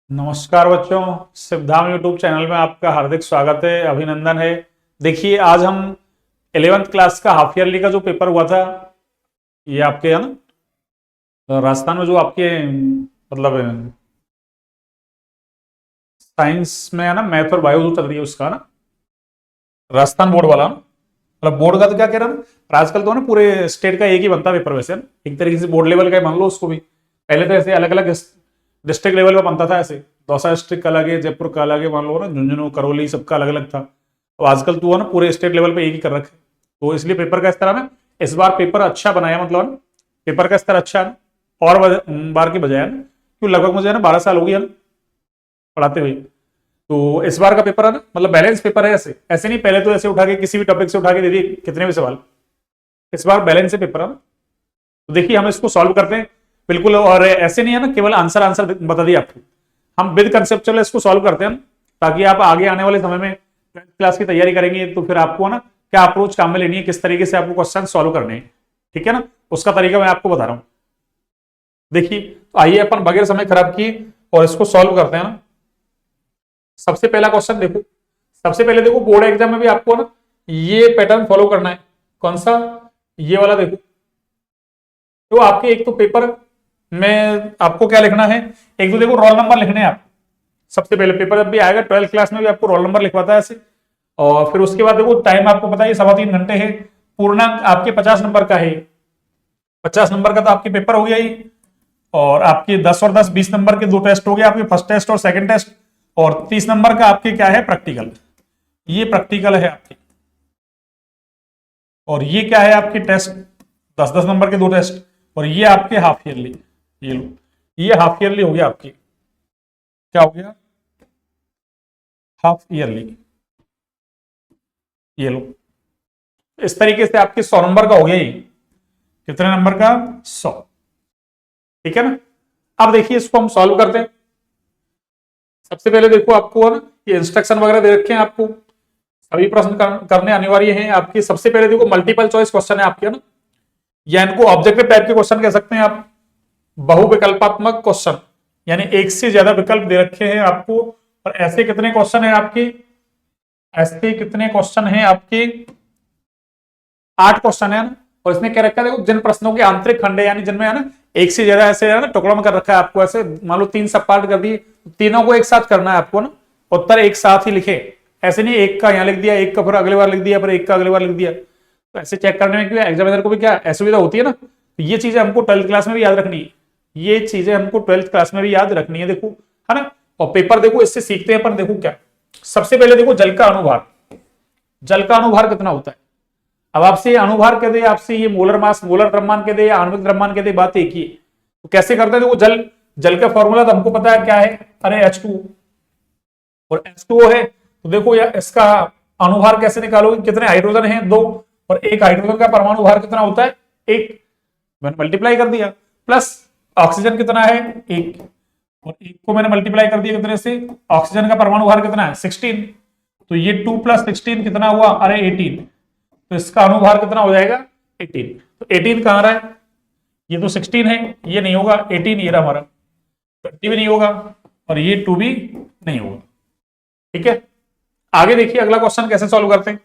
नमस्कार बच्चों, Siddham YouTube channel में आपका हार्दिक स्वागत है, अभिनंदन है। देखिए, आज हम 11th क्लास का हाफ ईयरली का जो पेपर हुआ था, ये आपके है ना राजस्थान में जो आपके मतलब साइंस में है ना, मैथ और बायो जो चल रही है उसका ना, राजस्थान बोर्ड वाला ना, मतलब बोर्ड का तो क्या कह रहा ना, आजकल तो ना पूरे स्टेट का एक ही बनता है पेपर वैसे ना, एक तरीके से बोर्ड लेवल का ही मान लो उसको भी। पहले तो ऐसे अलग अलग डिस्ट्रिक्ट लेवल पे बनता था, ऐसे दौसा डिस्ट्रिक्ट का अलग है, जयपुर का अलग है, मान लो ना झुंझुनू करौली सबका अलग अलग था। तो आजकल तो है ना पूरे स्टेट लेवल पे एक ही कर रखे, तो इसलिए पेपर का स्तर ना इस बार पेपर अच्छा बनाया, मतलब ना पेपर का स्तर अच्छा है और बार की बजाय ना, क्यों लगभग मुझे ना 12 साल हो गया ना पढ़ाते हुए। तो इस बार का पेपर है ना, मतलब बैलेंस पेपर है, ऐसे ऐसे नहीं पहले तो ऐसे उठा के किसी भी टॉपिक से उठा के दे दिए कितने भी सवाल। इस बार बैलेंस से पेपर है ना, तो देखिए हम इसको सॉल्व करते हैं बिल्कुल, और ऐसे नहीं है ना केवल आंसर आंसर बता दिए आपको, हम विद कंसेप्चुअल इसको सॉल्व करते हैं, ताकि आप आगे आने वाले समय में 12th क्लास की तैयारी करेंगे तो फिर आपको ना क्या अप्रोच काम में लेनी है, किस तरीके से आपको क्वेश्चन सॉल्व करने हैं, ठीक है ना, उसका तरीका मैं आपको बता रहा हूं। देखिए, तो आइए अपन बगैर समय खराब किए और इसको सॉल्व करते हैं ना। सबसे पहला क्वेश्चन देखो, सबसे पहले देखो बोर्ड एग्जाम में भी आपको ना ये पैटर्न फॉलो करना है। कौन सा? ये वाला देखो। तो आपके एक तो पेपर में आपको क्या लिखना है, एक तो देखो रोल नंबर लिखने हैं आप। सबसे पहले पेपर जब भी आएगा 12th क्लास में भी आपको रोल नंबर लिखवाता है ऐसे। और फिर उसके बाद देखो टाइम आपको पता है 3.25 घंटे है, पूर्णांक आपके 50 नंबर का है। 50 नंबर का तो आपके पेपर हो गया ही, और आपके 10 और 10 20 नंबर के दो टेस्ट हो गए आपके, फर्स्ट टेस्ट और सेकंड टेस्ट। और 30 नंबर का आपके क्या है, प्रैक्टिकल। ये प्रैक्टिकल है आपके, और ये क्या है आपके टेस्ट, 10-10 नंबर के दो टेस्ट। और ये आपके हाफ ईयरली, ये लो, ये हाफ ईयरली हो गया आपकी। क्या हो गया? Half yearly. ये लो, इस तरीके से आपके 100 नंबर का हो गया ये। कितने नंबर का? 100। ठीक है ना। अब देखिए इसको हम सॉल्व करते हैं। सबसे पहले देखो आपको ना ये इंस्ट्रक्शन वगैरह दे रखे हैं आपको, सभी प्रश्न करने अनिवार्य हैं आपकी। सबसे पहले देखो मल्टीपल चॉइस क्वेश्चन है आपके ना, या इनको ऑब्जेक्टिव टाइप के क्वेश्चन कह सकते हैं आप। बहुविकल्पात्मक क्वेश्चन, यानी एक से ज्यादा विकल्प दे रखे हैं आपको। और ऐसे कितने क्वेश्चन है आपके, ऐसे कितने क्वेश्चन है आपके? 8 क्वेश्चन है ना। और इसने क्या रखा है देखो, जिन प्रश्नों के आंतरिक खंड है, यानी जिनमें है ना एक से ज्यादा ऐसे है ना टुकड़ों में कर रखा है आपको, ऐसे मान लो 3 सब पार्ट कर दिए, तीनों को एक साथ करना है आपको ना, उत्तर एक साथ ही लिखे। ऐसे नहीं एक का यहाँ लिख दिया, एक का फिर अगले बार लिख दिया, फिर एक का अगले बार लिख दिया। तो ऐसे चेक करने में क्यों एग्जामिनर को भी क्या असुविधा होती है ना। तो ये चीजें हमको 12th क्लास में भी याद रखनी है, ये चीजें हमको 12th क्लास में भी याद रखनी है, देखो है ना। और पेपर देखो इससे सीखते हैं अपन, देखो क्या। सबसे पहले देखो जल का अनुभार, जल का अनुभार कितना होता है। अब आपसे ये अनुभार कह दे, आपसे ये मोलर मास मोलर द्रव्यमान कह दे या आणविक द्रव्यमान कह दे, बात एक ही है। तो कैसे करते हैं देखो, जल जल का फॉर्मूला तो हमको पता है क्या है, अरे H2O। और H2O है तो देखो यार इसका अनुभार कैसे निकालोगे, कितने हाइड्रोजन हैं? 2। और एक हाइड्रोजन का परमाणु भार कितना होता है? 1। मैंने मल्टीप्लाई कर दिया। प्लस ऑक्सीजन कितना है? 1। और 1 को मैंने मल्टीप्लाई कर दिया कितने से? ऑक्सीजन का परमाणु भार कितना है? 16। तो ये 2 + 16 कितना हुआ? अरे 18। तो इसका अनुभार कितना हो जाएगा? 18। तो 18 कहां रहा है? ये तो 16 है, ये नहीं होगा। 18 ये रहा हमारा, 20 भी नहीं होगा, और ये 2 भी नहीं होगा। ठीक है, आगे देखिए अगला क्वेश्चन कैसे सॉल्व करते हैं।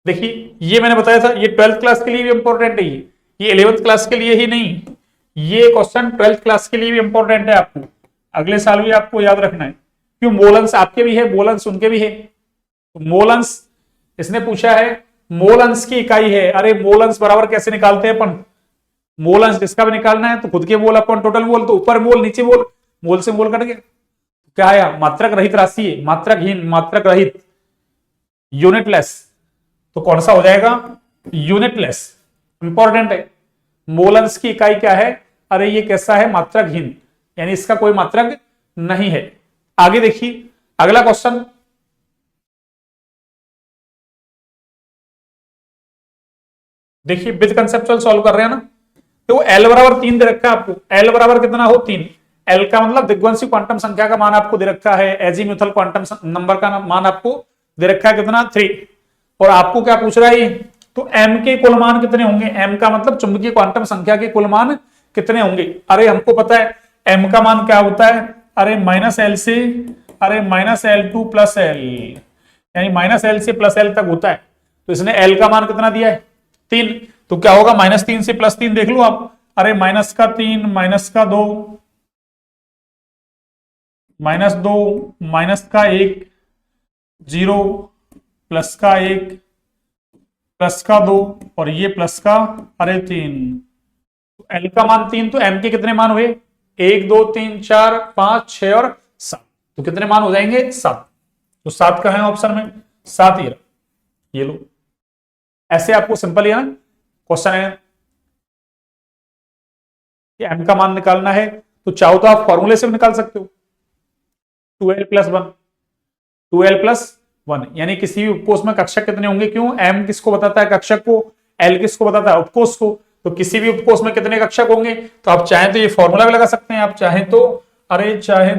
देखिए ये मैंने बताया था, ये 12th क्लास के लिए भी इंपॉर्टेंट है, ये 11th क्लास के लिए ही नहीं, ये क्वेश्चन 12th क्लास के लिए भी इंपॉर्टेंट है आपको, अगले साल भी आपको याद रखना है। क्यों? मोलंस आपके भी है, मोलंस उनके भी है। तो मोलंस इसने पूछा है, मोलंस की इकाई है। अरे मोलंस बराबर कैसे निकालते हैं अपन? मोलंस जिसका भी निकालना है तो खुद के मोल अपन टोटल मोल, तो ऊपर मोल नीचे मोल, मोल से मोल कट गया। क्या आया? मात्रक रहित राशि है, मात्रकहीन, मात्रक रहित, यूनिटलेस। तो कौन सा हो जाएगा? यूनिटलेस। इंपॉर्टेंट है। मोलंस की इकाई क्या है? अरे ये कैसा है? मात्रकहीन, यानी इसका कोई मात्रक नहीं है। आगे देखिए अगला क्वेश्चन। देखिए विद कंसेप्चुअल सॉल्व कर रहे हैं ना, तो एल बराबर 3 दे रखा है आपको। एल बराबर कितना हो? 3। एल का मतलब दिग्वंशी क्वांटम संख्या का मान आपको दे रखा है, एजीम्यूथल क्वांटम नंबर का मान आपको दे रखा है कितना? 3। और आपको क्या पूछ रहा है? तो एम के कुल मान कितने होंगे? एम का मतलब चुंबकीय क्वांटम संख्या के कुल मान कितने होंगे? अरे हमको पता है m का मान क्या होता है, अरे माइनस एल से, अरे minus L two plus L, यानी माइनस एल से प्लस एल तक होता है। तो इसने एल का मान कितना दिया है, 3, तो क्या होगा -3 से +3 देख लो आप, अरे -3 -2 -2 -1 0 +1 +2 और ये प्लस का अरे 3। एल का मान 3, तो एम के कितने मान हुए, 1 2 3 4 5 6 और 7, तो कितने मान हो जाएंगे 7। तो 7 का है ऑप्शन में, 7 ये लो। ऐसे आपको सिंपल है ना क्वेश्चन है कि एम का मान निकालना है, तो चाहो तो आप फॉर्मूले से भी निकाल सकते हो, 2l+1 2l+1, यानी किसी भी उपकोष में कक्षक कितने होंगे, क्यों m किसको बताता है कक्षक को, l किसको बताता है उपकोष को, तो किसी भी उपकोष में कितने कक्षक होंगे, तो आप चाहें तो ये फॉर्मूला भी लगा सकते हैं, आप चाहें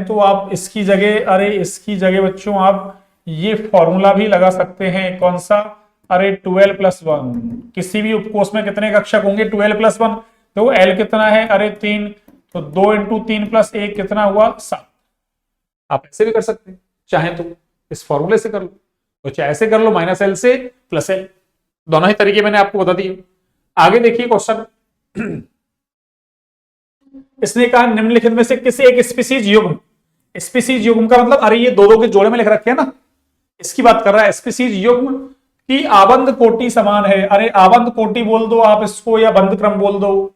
तो आप इसकी जगह, अरे इसकी जगह बच्चों आप ये फॉर्मूला भी लगा सकते हैं, कौन सा, अरे 12+1, किसी भी उपकोष में कितने कक्षक होंगे 12+1, तो l कितना है, अरे 3, तो 2 × 3 + 1 कितना हुआ 7। आप ऐसे भी कर सकते हैं, चाहे तो इस फॉर्मूले से कर लो, तो चाहे ऐसे कर लो -l से +l, दोनों ही तरीके मैंने आपको बता दिए। आगे देखिए क्वेश्चन, इसने कहा निम्नलिखित में से किसी एक स्पीसीज युग्म, स्पीसीज युग्म का मतलब अरे ये दो के जोड़े में लिख रखे हैं ना, इसकी बात कर रहा है, स्पीसीज युग्म की आबंध कोटि समान है, अरे आबंध कोटि बोल दो आप इसको, या बंध क्रम बोल दो,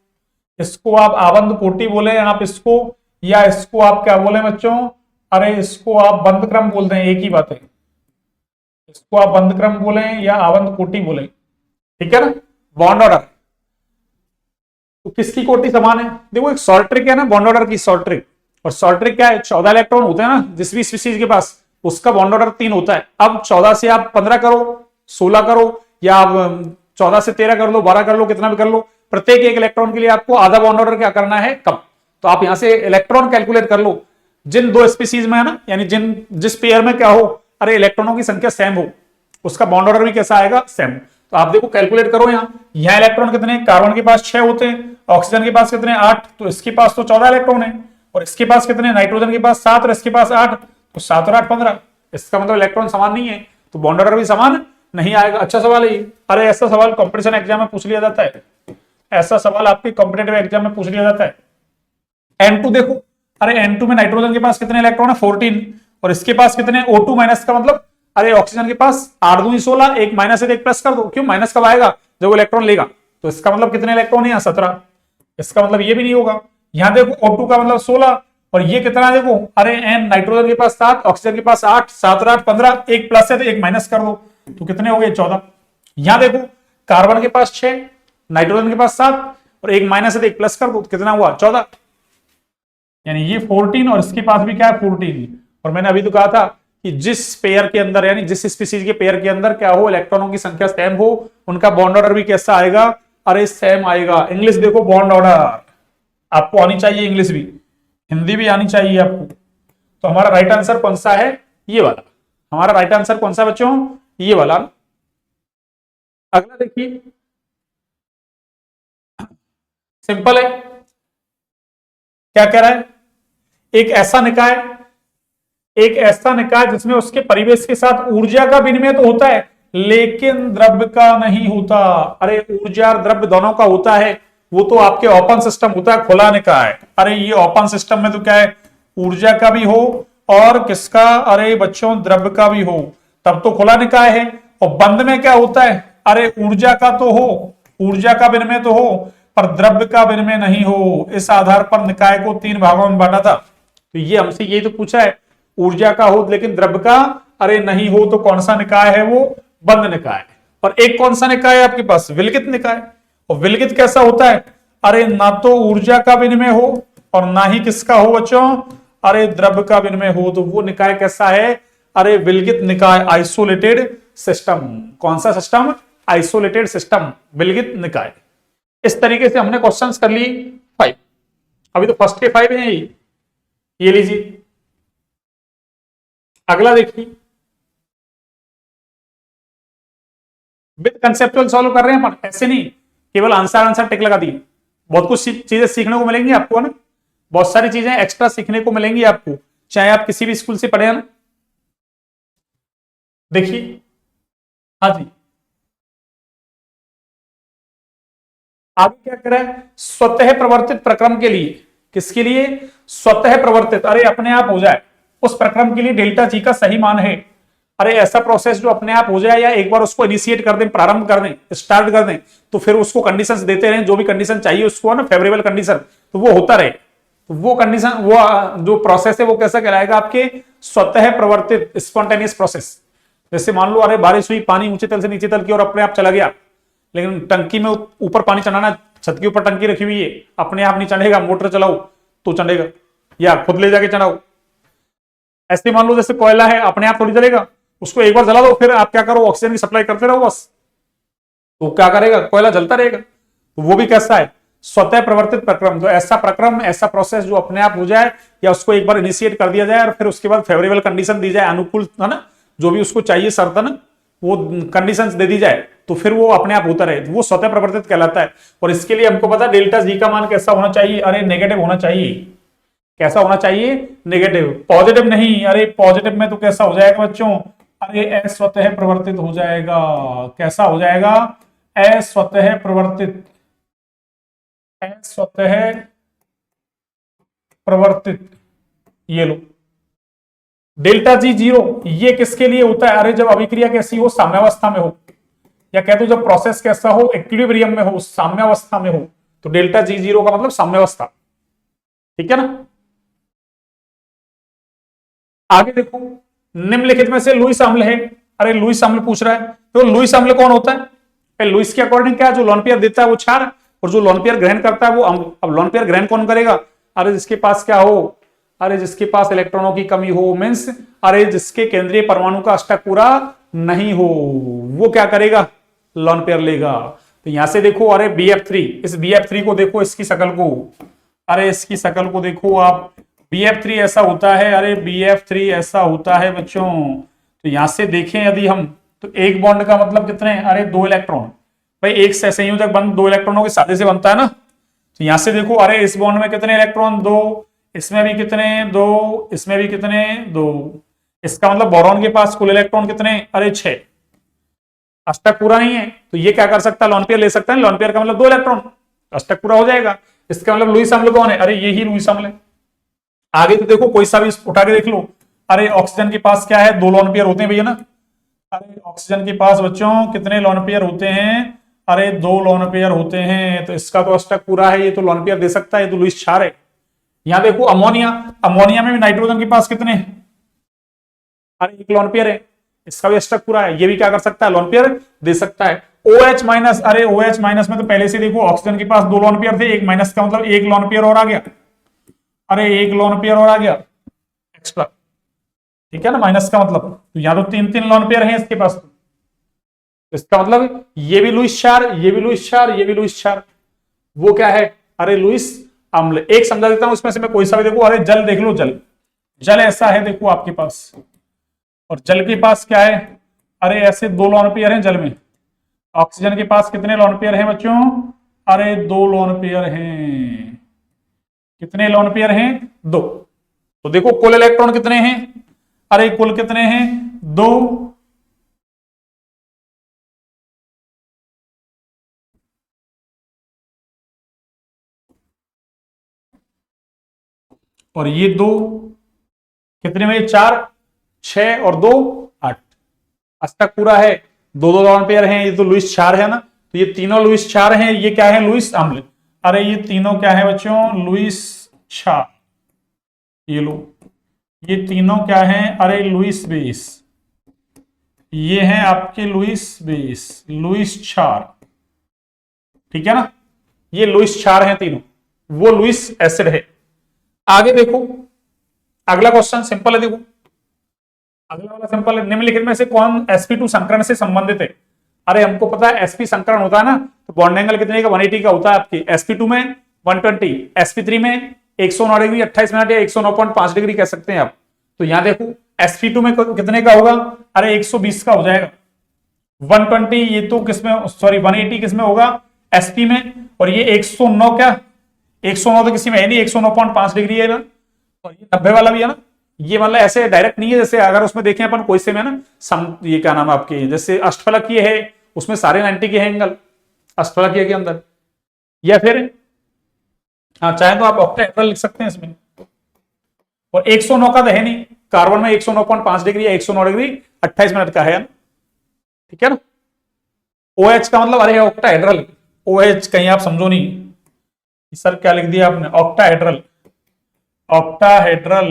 इसको आप आबंध कोटि बोले आप इसको, या इसको आप क्या बोले बच्चों, अरे इसको आप बंध क्रम बोलते हैं, एक ही बात है, इसको आप बंध क्रम बोले या आबंध कोटि बोले, ठीक है ना, बॉन्ड ऑर्डर। तो किसकी कोटि समान है, देखो एक शॉर्ट ट्रिक है ना बॉन्ड ऑर्डर की, शॉर्ट ट्रिक, और शॉर्ट ट्रिक क्या है, 14 इलेक्ट्रॉन होते हैं ना जिस भी स्पीसीज के पास, उसका बॉन्ड ऑर्डर 3 होता है। अब 14 से आप 15 करो, 16 करो, या आप 14 से 13 कर लो, 12 कर लो, कितना भी कर लो, प्रत्येक एक इलेक्ट्रॉन के लिए आपको आधा बॉन्ड ऑर्डर क्या करना है, कम। तो आप यहां से इलेक्ट्रॉन कैलकुलेट कर लो, जिन दो स्पीसीज में है ना, यानी जिस पेयर में क्या हो, अरे इलेक्ट्रॉनों की संख्या सेम हो, उसका बॉन्ड ऑर्डर भी कैसा आएगा, सेम। तो आप देखो कैलकुलेट करो, यहां इलेक्ट्रॉन कितने, कार्बन के पास 6 होते हैं, ऑक्सीजन के पास कितने 8, तो इसके पास तो 14 इलेक्ट्रॉन है, और इसके पास कितने, नाइट्रोजन के पास 7 और इसके पास 8, तो 7 और 8 15, इसका मतलब इलेक्ट्रॉन समान नहीं है, तो बॉन्ड ऑर्डर भी समान नहीं आएगा। अच्छा सवाल है, अरे ऐसा सवाल कॉम्पिटिशन एग्जाम में पूछ लिया जाता है, ऐसा सवाल आपके कॉम्पिटेटिव एग्जाम में पूछ लिया जाता है। N2 देखो, अरे N2 में नाइट्रोजन के पास कितने इलेक्ट्रॉन है 14, और इसके पास कितने, O2 माइनस का मतलब, अरे ऑक्सीजन के पास 8 दूनी 16, एक माइनस है एक प्लस कर दो, क्यों माइनस कब आएगा जब वो इलेक्ट्रॉन लेगा, तो इसका मतलब कितने इलेक्ट्रॉन है यहाँ 17, इसका मतलब ये भी नहीं होगा। यहाँ देखो O2 का मतलब 16, और ये कितना देखो, अरे N नाइट्रोजन के पास 7, ऑक्सीजन के पास 8, 7 और 8 15, एक प्लस है तो एक माइनस कर दो, तो कितने हो गए 14। यहाँ देखो कार्बन के पास 6, नाइट्रोजन के पास 7, और एक माइनस है तो एक प्लस कर दो, कितना हुआ 14, यानी ये 14 और इसके पास भी क्या है 14। और मैंने अभी तो कहा था कि जिस पेयर के अंदर, यानी जिस स्पीसीज के पेयर के अंदर क्या हो, इलेक्ट्रॉनों की संख्या सेम हो, उनका बॉन्ड ऑर्डर भी कैसा आएगा, अरे सेम आएगा। इंग्लिश देखो, बॉन्ड ऑर्डर आपको आनी चाहिए, इंग्लिश भी, हिंदी भी आनी चाहिए आपको। तो हमारा राइट आंसर कौन सा है, ये वाला, हमारा राइट आंसर कौन सा बच्चों, ये वाला। अगला देखिए, सिंपल है, क्या कह रहा है, एक ऐसा निकाय जिसमें उसके परिवेश के साथ ऊर्जा का विनिमय तो होता है लेकिन द्रव्य का नहीं होता। अरे ऊर्जा और द्रव्य दोनों का होता है, वो तो आपके ओपन सिस्टम होता है, खुला निकाय। अरे ये ओपन सिस्टम में तो क्या है, ऊर्जा का भी हो और किसका, अरे बच्चों द्रव्य का भी हो, तब तो खुला निकाय है। और बंद में क्या होता है, अरे ऊर्जा का तो हो, ऊर्जा का विनिमय तो हो पर द्रव्य का विनिमय नहीं हो। इस आधार पर निकाय को 3 भागों में बांटा था। तो ये हमसे ये तो पूछा है, ऊर्जा का हो लेकिन द्रव्य का अरे नहीं हो तो कौन सा निकाय है, वो बंद निकाय। और एक कौन सा निकाय है आपके पास, विलगित निकाय। और विलगित कैसा होता है, अरे ना तो ऊर्जा का विनिमय हो और ना ही किसका हो बच्चों, अरे द्रव्य का विनिमय हो। तो वो निकाय कैसा है, अरे विलगित निकाय, आइसोलेटेड सिस्टम। कौन सा सिस्टम, आइसोलेटेड सिस्टम, विलगित निकाय। इस तरीके से हमने क्वेश्चंस कर ली 5। अभी तो फर्स्ट के 5 हैं ये लीजिए। अगला देखिए, विद कंसेप्चुअल सॉल्व कर रहे हैं, ऐसे नहीं केवल आंसर टिक लगा दिए। बहुत कुछ चीजें सीखने को मिलेंगी आपको ना, बहुत सारी चीजें एक्स्ट्रा सीखने को मिलेंगी आपको, चाहे आप किसी भी स्कूल से पढ़े ना। देखिए, हाँ जी, आगे क्या करा है, स्वतः प्रवर्तित प्रक्रम के लिए, किसके लिए, स्वतः प्रवर्तित, अरे अपने आप हो जाए उस प्रक्रम के लिए डेल्टा जी का सही मान है। अरे ऐसा प्रोसेस जो अपने आप हो जाए या एक बार उसको इनिशिएट कर दें, प्रारंभ कर दें, स्टार्ट कर दें, तो फिर उसको कंडीशंस देते रहें, जो भी कंडीशन चाहिए उसको ना, फेवरेबल कंडीशन, तो वो होता रहे, तो वो कंडीशन, वो जो प्रोसेस है वो कैसा कहलाएगा, आपके स्वतः प्रवर्तित स्पॉन्टेनियस प्रोसेस। जैसे मान लो, अरे बारिश हुई, पानी ऊंचे तल से नीचे तल की और अपने आप चला गया, लेकिन टंकी में ऊपर पानी चढ़ाना, छत के ऊपर टंकी रखी हुई है, अपने आप नहीं चढ़ेगा, मोटर चलाओ तो चढ़ेगा, या खुद ले जाके चढ़ाओ। ऐसे मान लो जैसे कोयला है, अपने आप थोड़ी चलेगा, उसको एक बार जला दो, फिर आप क्या करो, ऑक्सीजन की सप्लाई करते रहो बस, तो क्या करेगा, कोयला जलता रहेगा। तो वो भी कैसा है, स्वतः प्रवर्तित प्रक्रम, जो ऐसा प्रक्रम, ऐसा प्रोसेस जो अपने आप हो जाए, या उसको एक बार इनिशिएट कर दिया जाए और फिर उसके बाद फेवरेबल कंडीशन दी जाए, अनुकूल, है ना, जो भी उसको चाहिए शर्तन, वो कंडीशंस दे दी जाए, तो फिर वो अपने आप होता रहे, वो स्वतः प्रवर्तित कहलाता है। और इसके लिए हमको पता, डेल्टा जी का मान कैसा होना चाहिए, अरे नेगेटिव होना चाहिए। कैसा होना चाहिए, नेगेटिव, पॉजिटिव नहीं। अरे पॉजिटिव में तो कैसा हो जाएगा बच्चों, अरे अस्वतः प्रवर्तित हो जाएगा। कैसा हो जाएगा, अस्वतः प्रवर्तित, अस्वतः प्रवर्तित। ये लो, डेल्टा जी जीरो, ये किसके लिए होता है, अरे जब अभिक्रिया कैसी हो, साम्यावस्था में हो, या कह दो जब प्रोसेस कैसा हो, इक्विलिब्रियम में हो, साम्यावस्था में हो, तो डेल्टा जी जीरो का मतलब साम्यावस्था। ठीक है ना। आगे देखो, निम्नलिखित में से लुईस अम्ल है, अरे लुईस अम्ल पूछ रहा है, तो लुईस अम्ल कौन होता है, लुईस के अकॉर्डिंग क्या, जो लोन पेयर देता है वो क्षार, और जो लोन पेयर ग्रहण करता है वो अम्ल। अब लोन पेयर ग्रहण कौन करेगा, अरे जिसके पास क्या हो, अरे जिसके पास इलेक्ट्रॉनों की कमी हो, मींस अरे जिसके केंद्रीय परमाणु का अष्टक पूरा नहीं हो, वो क्या करेगा, लोन पेयर लेगा। तो यहां से देखो, अरे BF3, इस BF3 को देखो, इसकी शकल को, अरे इसकी शकल को देखो आप, BF3 ऐसा होता है, अरे BF3 ऐसा होता है बच्चों। तो यहां से देखें यदि हम, तो एक बॉन्ड का मतलब कितने, अरे 2 इलेक्ट्रॉन, भाई एक संयोजक बंद 2 इलेक्ट्रॉनों के सादे से बनता है ना। तो यहां से देखो, अरे इस बॉन्ड में कितने इलेक्ट्रॉन, 2, इसमें भी कितने, 2, इसमें भी कितने, 2। इसका मतलब बोरॉन के पास कुल इलेक्ट्रॉन कितने, अरे 6। अष्टक पूरा नहीं है, तो ये क्या कर सकता है, लोन पेयर ले सकता है, लोन पेयर का मतलब 2 इलेक्ट्रॉन, अष्टक पूरा हो जाएगा। इसका मतलब लुईस अम्ल कौन है, अरे ये ही लुईस अम्ल है। आगे तो देखो, कोई सा भी उठा के देख लो, अरे ऑक्सीजन के पास क्या है, 2 लोन पेयर होते हैं भैया ना। अरे ऑक्सीजन के पास बच्चों कितने लोन पेयर होते हैं, अरे 2 लोन पेयर होते हैं, तो इसका तो अष्टक पूरा है, ये तो लोन पेयर दे सकता है, ये तो लुईस क्षार है। यहां देखो अमोनिया, अमोनिया में भी नाइट्रोजन के पास कितने, अरे 1 लोन पेयर है, इसका भी अष्टक पूरा है, ये भी क्या कर सकता है, लोन पेयर दे सकता है। OH माइनस, अरे OH माइनस में तो पहले से देखो ऑक्सीजन के पास 2 लोन पेयर थे, 1 माइनस का मतलब 1 लोन पेयर और आ गया, अरे 1 लोन पेयर और आ गया एक्स्ट्रा। ठीक है ना, माइनस का मतलब, तो यहां तो 3 लोन पेयर हैं इसके पास, तो इसका मतलब ये भी लुईस क्षार, ये भी लुईस क्षार, ये भी लुईस क्षार। वो क्या है, अरे लुईस अम्ल। एक समझा देता हूं, उसमें से मैं कोई सा भी देखो, अरे जल देख लो, जल, जल ऐसा है देखो आपके पास, और जल के पास क्या है, अरे ऐसे 2 लोन पेयर हैं जल में। ऑक्सीजन के पास कितने लोन पेयर हैं बच्चों, अरे 2 लोन पेयर हैं। कितने लोन पेयर हैं, 2। तो देखो कुल इलेक्ट्रॉन कितने हैं, अरे कुल कितने हैं, 2। और ये 2 कितने में, 4, 6 और 2, 8। अष्टक पूरा है, 2 लोन पेयर हैं, ये तो लुईस क्षार है ना, तो ये तीनों लुईस क्षार हैं, ये क्या है, लुईस अम्ल। अरे ये तीनों क्या है बच्चों, लुईस क्षार। ये लो, ये तीनों क्या है, अरे लुईस बेस, ये हैं आपके लुईस बेस, लुईस क्षार। ठीक है ना, ये लुईस क्षार हैं तीनों, वो लुईस एसिड है। आगे देखो, अगला क्वेश्चन सिंपल है, देखो अगला वाला सिंपल है, निम्नलिखित में से कौन sp2 संकरण से संबंधित है। अरे हमको पता है sp संकरण होता है ना, तो बॉन्ड एंगल कितने का, 180 का होता है आपकी, sp2 में 120, sp3 में 109 डिग्री 28 मिनट या 109.5 डिग्री कह सकते हैं आप। तो यहां देखो sp2 में कितने का होगा, अरे 120 का हो जाएगा। 120 ये तो किसमें, सॉरी 180 किसमें होगा, sp में, और ये 109 क्या, 109 तो किसी में है नहीं, 109.5 डिग्री है ना, और ये 90 वाला भी है ना। ये मतलब ऐसे डायरेक्ट नहीं है, जैसे अगर उसमें देखें अपन कोई से में ना ये क्या नाम है आपके, जैसे अष्टफलकीय है उसमें सारे 90 के हैं एंगल अष्टफलकीय के अंदर, या फिर हाँ चाहे तो आप ऑक्टाहेड्रल लिख सकते हैं इसमें। और 109 का तो है नहीं, कार्बन में 109.5 डिग्री या 109 डिग्री 28 मिनट का है ना, ठीक है ना। OH का मतलब अरे ऑक्टाहेड्रल, OH कहीं आप समझो नहीं, सर क्या लिख दिया आपने, ऑक्टाहेड्रल, ऑक्टाहेड्रल,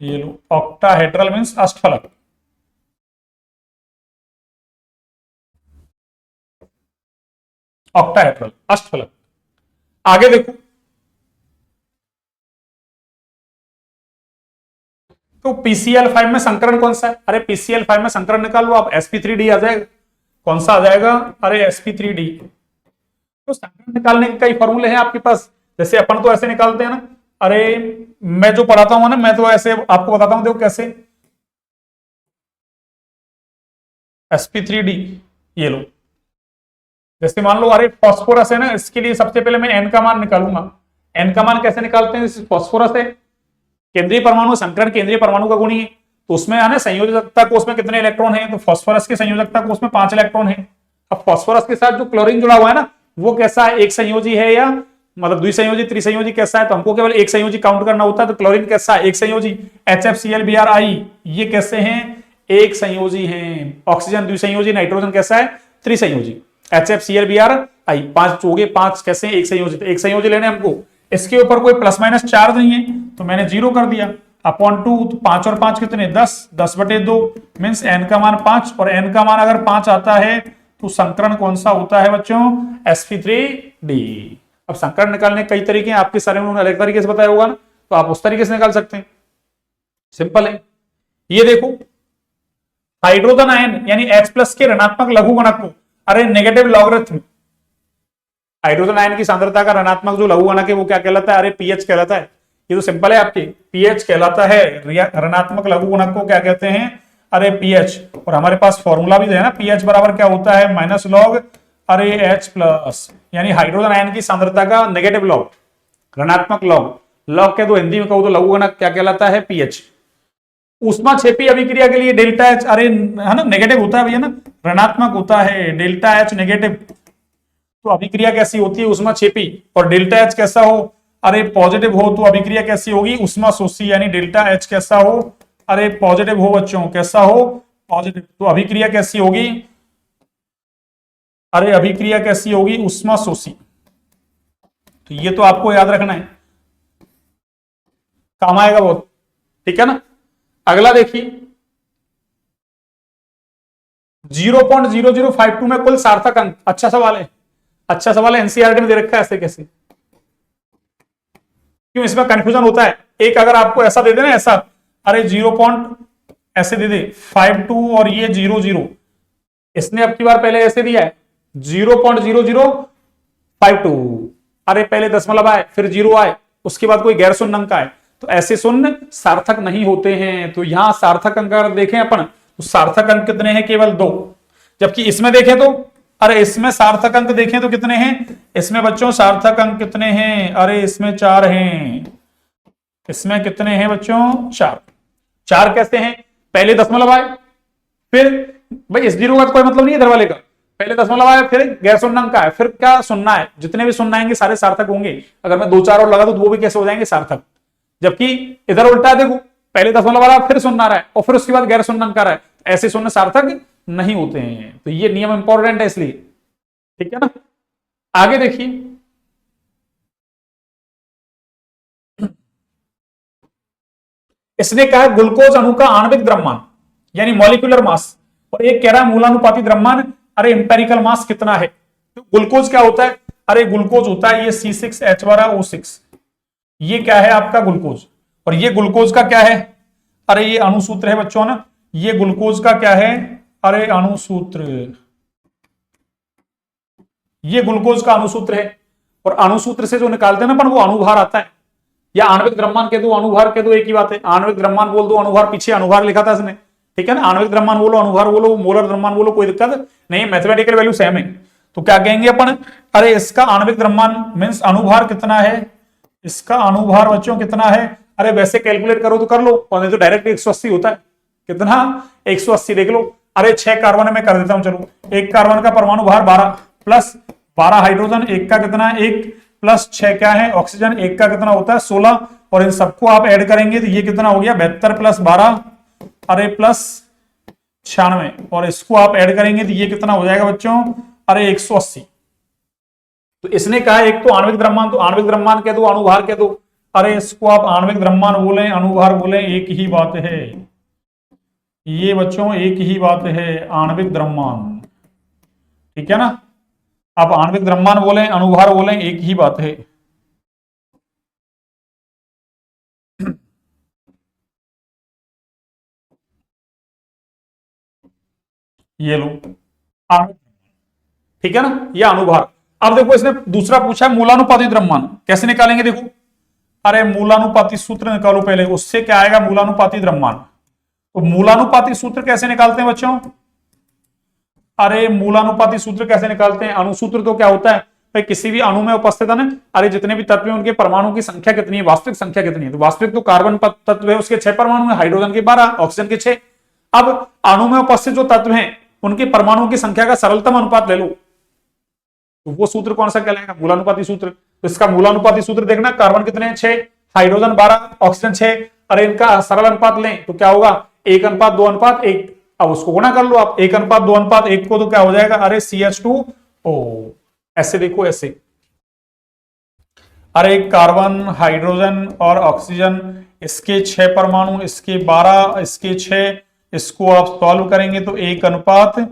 ये लो ऑक्टाहेड्रल मींस अष्टफलक। ऑक्टाहेड्रल अष्टफलक। आगे देखो, तो PCl5 में संकरण कौन सा है, अरे PCl5 में संकरण निकाल लो आप, sp3d आ जाएगा। कौन सा आ जाएगा, अरे sp3d। तो संकरण निकालने के कई फॉर्मूले हैं आपके पास, जैसे अपन तो ऐसे निकालते हैं ना, अरे मैं जो पढ़ाता हूं ना, मैं तो ऐसे आपको बताता हूं, देखो कैसे, sp3d, ये लो, जैसे मान लो अरे फॉस्फोरस है ना, इसके लिए सबसे पहले मैं n का मान निकालूंगा। n का मान कैसे निकालते हैं, फॉस्फोरस है केंद्रीय परमाणु, संकरण केंद्रीय परमाणु का गुणी है, तो उसमें है ना संयोजकता कोष में कितने इलेक्ट्रॉन है, तो फॉस्फोरस के संयोजकता कोष में 5 इलेक्ट्रॉन है। अब फॉस्फोरस के साथ जो क्लोरीन जुड़ा हुआ है ना, वो कैसा है, एक संयोजी है या मतलब द्विसंयोजी त्रिसंयोजी कैसा है, तो हमको केवल एक संयोजी काउंट करना होता है। तो क्लोरीन कैसा है, एक संयोजी, HFCl Br, ये कैसे हैं, एक संयोजी हैं। ऑक्सीजन द्विसंयोजी, नाइट्रोजन कैसा है, त्रिसंयोजी, HFCl Br, 5 हो गए, 5 कैसे, एक संयोजी, तो एक संयोजी लेने हमको, इसके ऊपर कोई प्लस माइनस चार्ज नहीं है तो मैंने 0 कर दिया, अपॉन 2, तो 5 और 5 कितने, 10, 10/2 मीन्स n का मान 5, और n का मान अगर 5 आता है तो संकरण कौन सा होता है बच्चों, sp3d। अब संकरण निकालने कई तरीके हैं, आपके सारे में उन्होंने अलग तरीके से बताया होगा ना, तो आप उस तरीके से निकाल सकते हैं, सिंपल है। ये देखो हाइड्रोजन आयन यानी H+ के ऋणात्मक लघुगणक को, अरे नेगेटिव लॉगरिथम, हाइड्रोजन आयन की सांद्रता का ऋणात्मक जो लघुगणक है वो क्या कहलाता है, अरे पीएच कहलाता है। ये तो सिंपल है आपके, पीएच कहलाता है, ऋणात्मक लघुगणक को क्या कहते हैं, अरे पीएच। और हमारे पास फॉर्मूला भी है ना, पीएच बराबर क्या होता है, माइनस लॉग अरे H+, यानी हाइड्रोजन आयन की सांद्रता का नेगेटिव लॉग, ऋणात्मक लॉग, लॉग के दो हिंदी में कहो तो लघुगणक क्या कहलाता है, पीएच। ऊष्माक्षेपी अभिक्रिया के लिए डेल्टा H, अरे है ना नेगेटिव होता है भैया ना, ऋणात्मक होता है, डेल्टा H नेगेटिव, तो अभिक्रिया कैसी होती है, ऊष्माक्षेपी। और डेल्टा H कैसा हो, अरे पॉजिटिव हो, तो अभिक्रिया कैसी होगी, ऊष्माशोषी, यानी डेल्टा H कैसा हो, अरे पॉजिटिव हो बच्चों, कैसा हो, पॉजिटिव, तो अभिक्रिया कैसी होगी, अरे अभिक्रिया कैसी होगी, ऊष्माशोषी। तो ये तो आपको याद रखना है, काम आएगा बहुत, ठीक है ना। अगला देखिए 0.0052 में कुल सार्थक अंक, अच्छा सवाल है, अच्छा सवाल है, एनसीईआरटी में दे रखा है, ऐसे कैसे, क्यों इसमें कंफ्यूजन होता है। एक अगर आपको ऐसा दे देना, ऐसा अरे 0. ऐसे दे दे 52 और ये 00, इसने अब की बार पहले ऐसे दिया है 0.0052, अरे पहले दशमलव आए फिर 0 आए, उसके बाद कोई गैर शून्य अंक आए, तो ऐसे शून्य सार्थक नहीं होते हैं। तो यहां सार्थक अंक अगर देखें अपन, तो सार्थक अंक कितने हैं, केवल 2, जबकि इसमें देखें तो, अरे इसमें सार्थक अंक देखें तो कितने हैं, इसमें बच्चों सार्थक अंक कितने हैं, अरे इसमें 4 हैं, इसमें कितने हैं बच्चों, 4। 4 कैसे हैं, पहले दशमलव आए, फिर भाई इस 0 का कोई मतलब नहीं है इधर वाले का, पहले दशमलव आए फिर गैर शून्य अंक आए, फिर क्या शून्य है, जितने भी शून्य आएंगे सारे सार्थक होंगे। अगर मैं 2 4 और लगा दूं तो वो भी कैसे हो जाएंगे, सार्थक। जबकि इधर उल्टा है, देखो पहले दशमलव आ रहा है फिर शून्य आ रहा है और फिर उसके बाद गैर शून्य अंक आ रहा है, ऐसे शून्य सार्थक नहीं होते हैं। तो ये नियम इंपॉर्टेंट है इसलिए, ठीक है ना। आगे देखिए इसने कहा ग्लूकोज अणु का आणविक द्रव्यमान यानी मॉलिक्यूलर मास, और एक कह रहा है मूलानुपाती द्रव्यमान, अरे इंपेरिकल मास कितना है। तो ग्लूकोज क्या होता है, अरे ग्लूकोज होता है ये C6H12O6, ये क्या है आपका ग्लूकोज। और ये ग्लूकोज का क्या है, अरे ये अणुसूत्र है बच्चों ना, ये ग्लूकोज का क्या है, अरे अणुसूत्र, ये ग्लूकोज का अणुसूत्र है। और अणुसूत्र से जो निकालते हैं ना अपन, वो अणुभार आता है, या आणविक द्रव्यमान कह दो अणुभार कह दो, एक ही बात है। आणविक द्रव्यमान बोल दो, अणुभार पीछे अणुभार लिखा था इसने, ठीक है ना। आणविक द्रव्यमान बोलो, अणुभार बोलो, मोलर द्रव्यमान बोलो, कोई दिक्कत नहीं, मैथमेटिकल वैल्यू सेम है। तो क्या कहेंगे अपन, अरे इसका आणविक द्रव्यमान मीन्स अणुभार कितना है, इसका अणुभार बच्चों कितना है। अरे वैसे कैलकुलेट करो तो कर लो, और नहीं तो डायरेक्ट 180 होता है। कितना, 180 देख लो। अरे 6 कार्बन है, मैं कर देता हूं चलो। एक कार्बन का परमाणु भार 12 प्लस 12 हाइड्रोजन, एक का कितना है 1 प्लस 6 क्या है ऑक्सीजन, एक का कितना होता है 16, और इन सबको आप ऐड करेंगे तो ये कितना हो गया 72 प्लस 12, अरे प्लस 96, और इसको आप ऐड करेंगे तो ये कितना हो जाएगा बच्चों, अरे 180। तो इसने कहा एक तो आणविक द्रव्यमान, तो आणविक द्रव्यमान कह दो, अणुभार कह दो। अरे इसको आप आणविक द्रव्यमान बोले, अणुभार बोले, एक ही बात है ये बच्चों, एक ही बात है, आणविक द्रव्यमान। ठीक है ना, आप आणविक द्रव्यमान बोले, अणुभार बोले, एक ही बात है। ये लो ठीक है ना, ये अणुभार। अब देखो इसने दूसरा पूछा है मूलानुपाती द्रव्यमान, कैसे निकालेंगे देखो। अरे मूलानुपाती सूत्र निकालो पहले, उससे क्या आएगा मूलानुपाती द्रव्यमान। तो मूलानुपाती सूत्र कैसे निकालते हैं बच्चों, अरे मूलानुपाती सूत्र कैसे निकालते हैं, अणुसूत्र तो क्या होता है भाई, किसी भी अणु में उपस्थित है ना, अरे जितने भी तत्व हैं उनके परमाणु की संख्या कितनी है, वास्तविक संख्या कितनी है। तो वास्तविक तो कार्बन तत्व है उसके 6 परमाणु है, हाइड्रोजन के 12, ऑक्सीजन के 6। अब अणु में उपस्थित जो तत्व हैं उनके परमाणुओं की संख्या का सरलतम अनुपात ले लो, तो वो सूत्र कौन सा कहलाएगा, मूलानुपाती सूत्र। तो इसका मूलानुपाती सूत्र देखना, कार्बन कितने हैं 6, हाइड्रोजन 12, ऑक्सीजन 6, अरे इनका सरल अनुपात लें तो क्या होगा 1:2:1। अब उसको गुणा कर लो आप, 1:2:1 को तो क्या हो जाएगा, अरे CH2O। ऐसे देखो ऐसे, अरे कार्बन, हाइड्रोजन और ऑक्सीजन, इसके 6 परमाणु, इसके 12, इसके 6, इसको आप सॉल्व करेंगे तो 1:2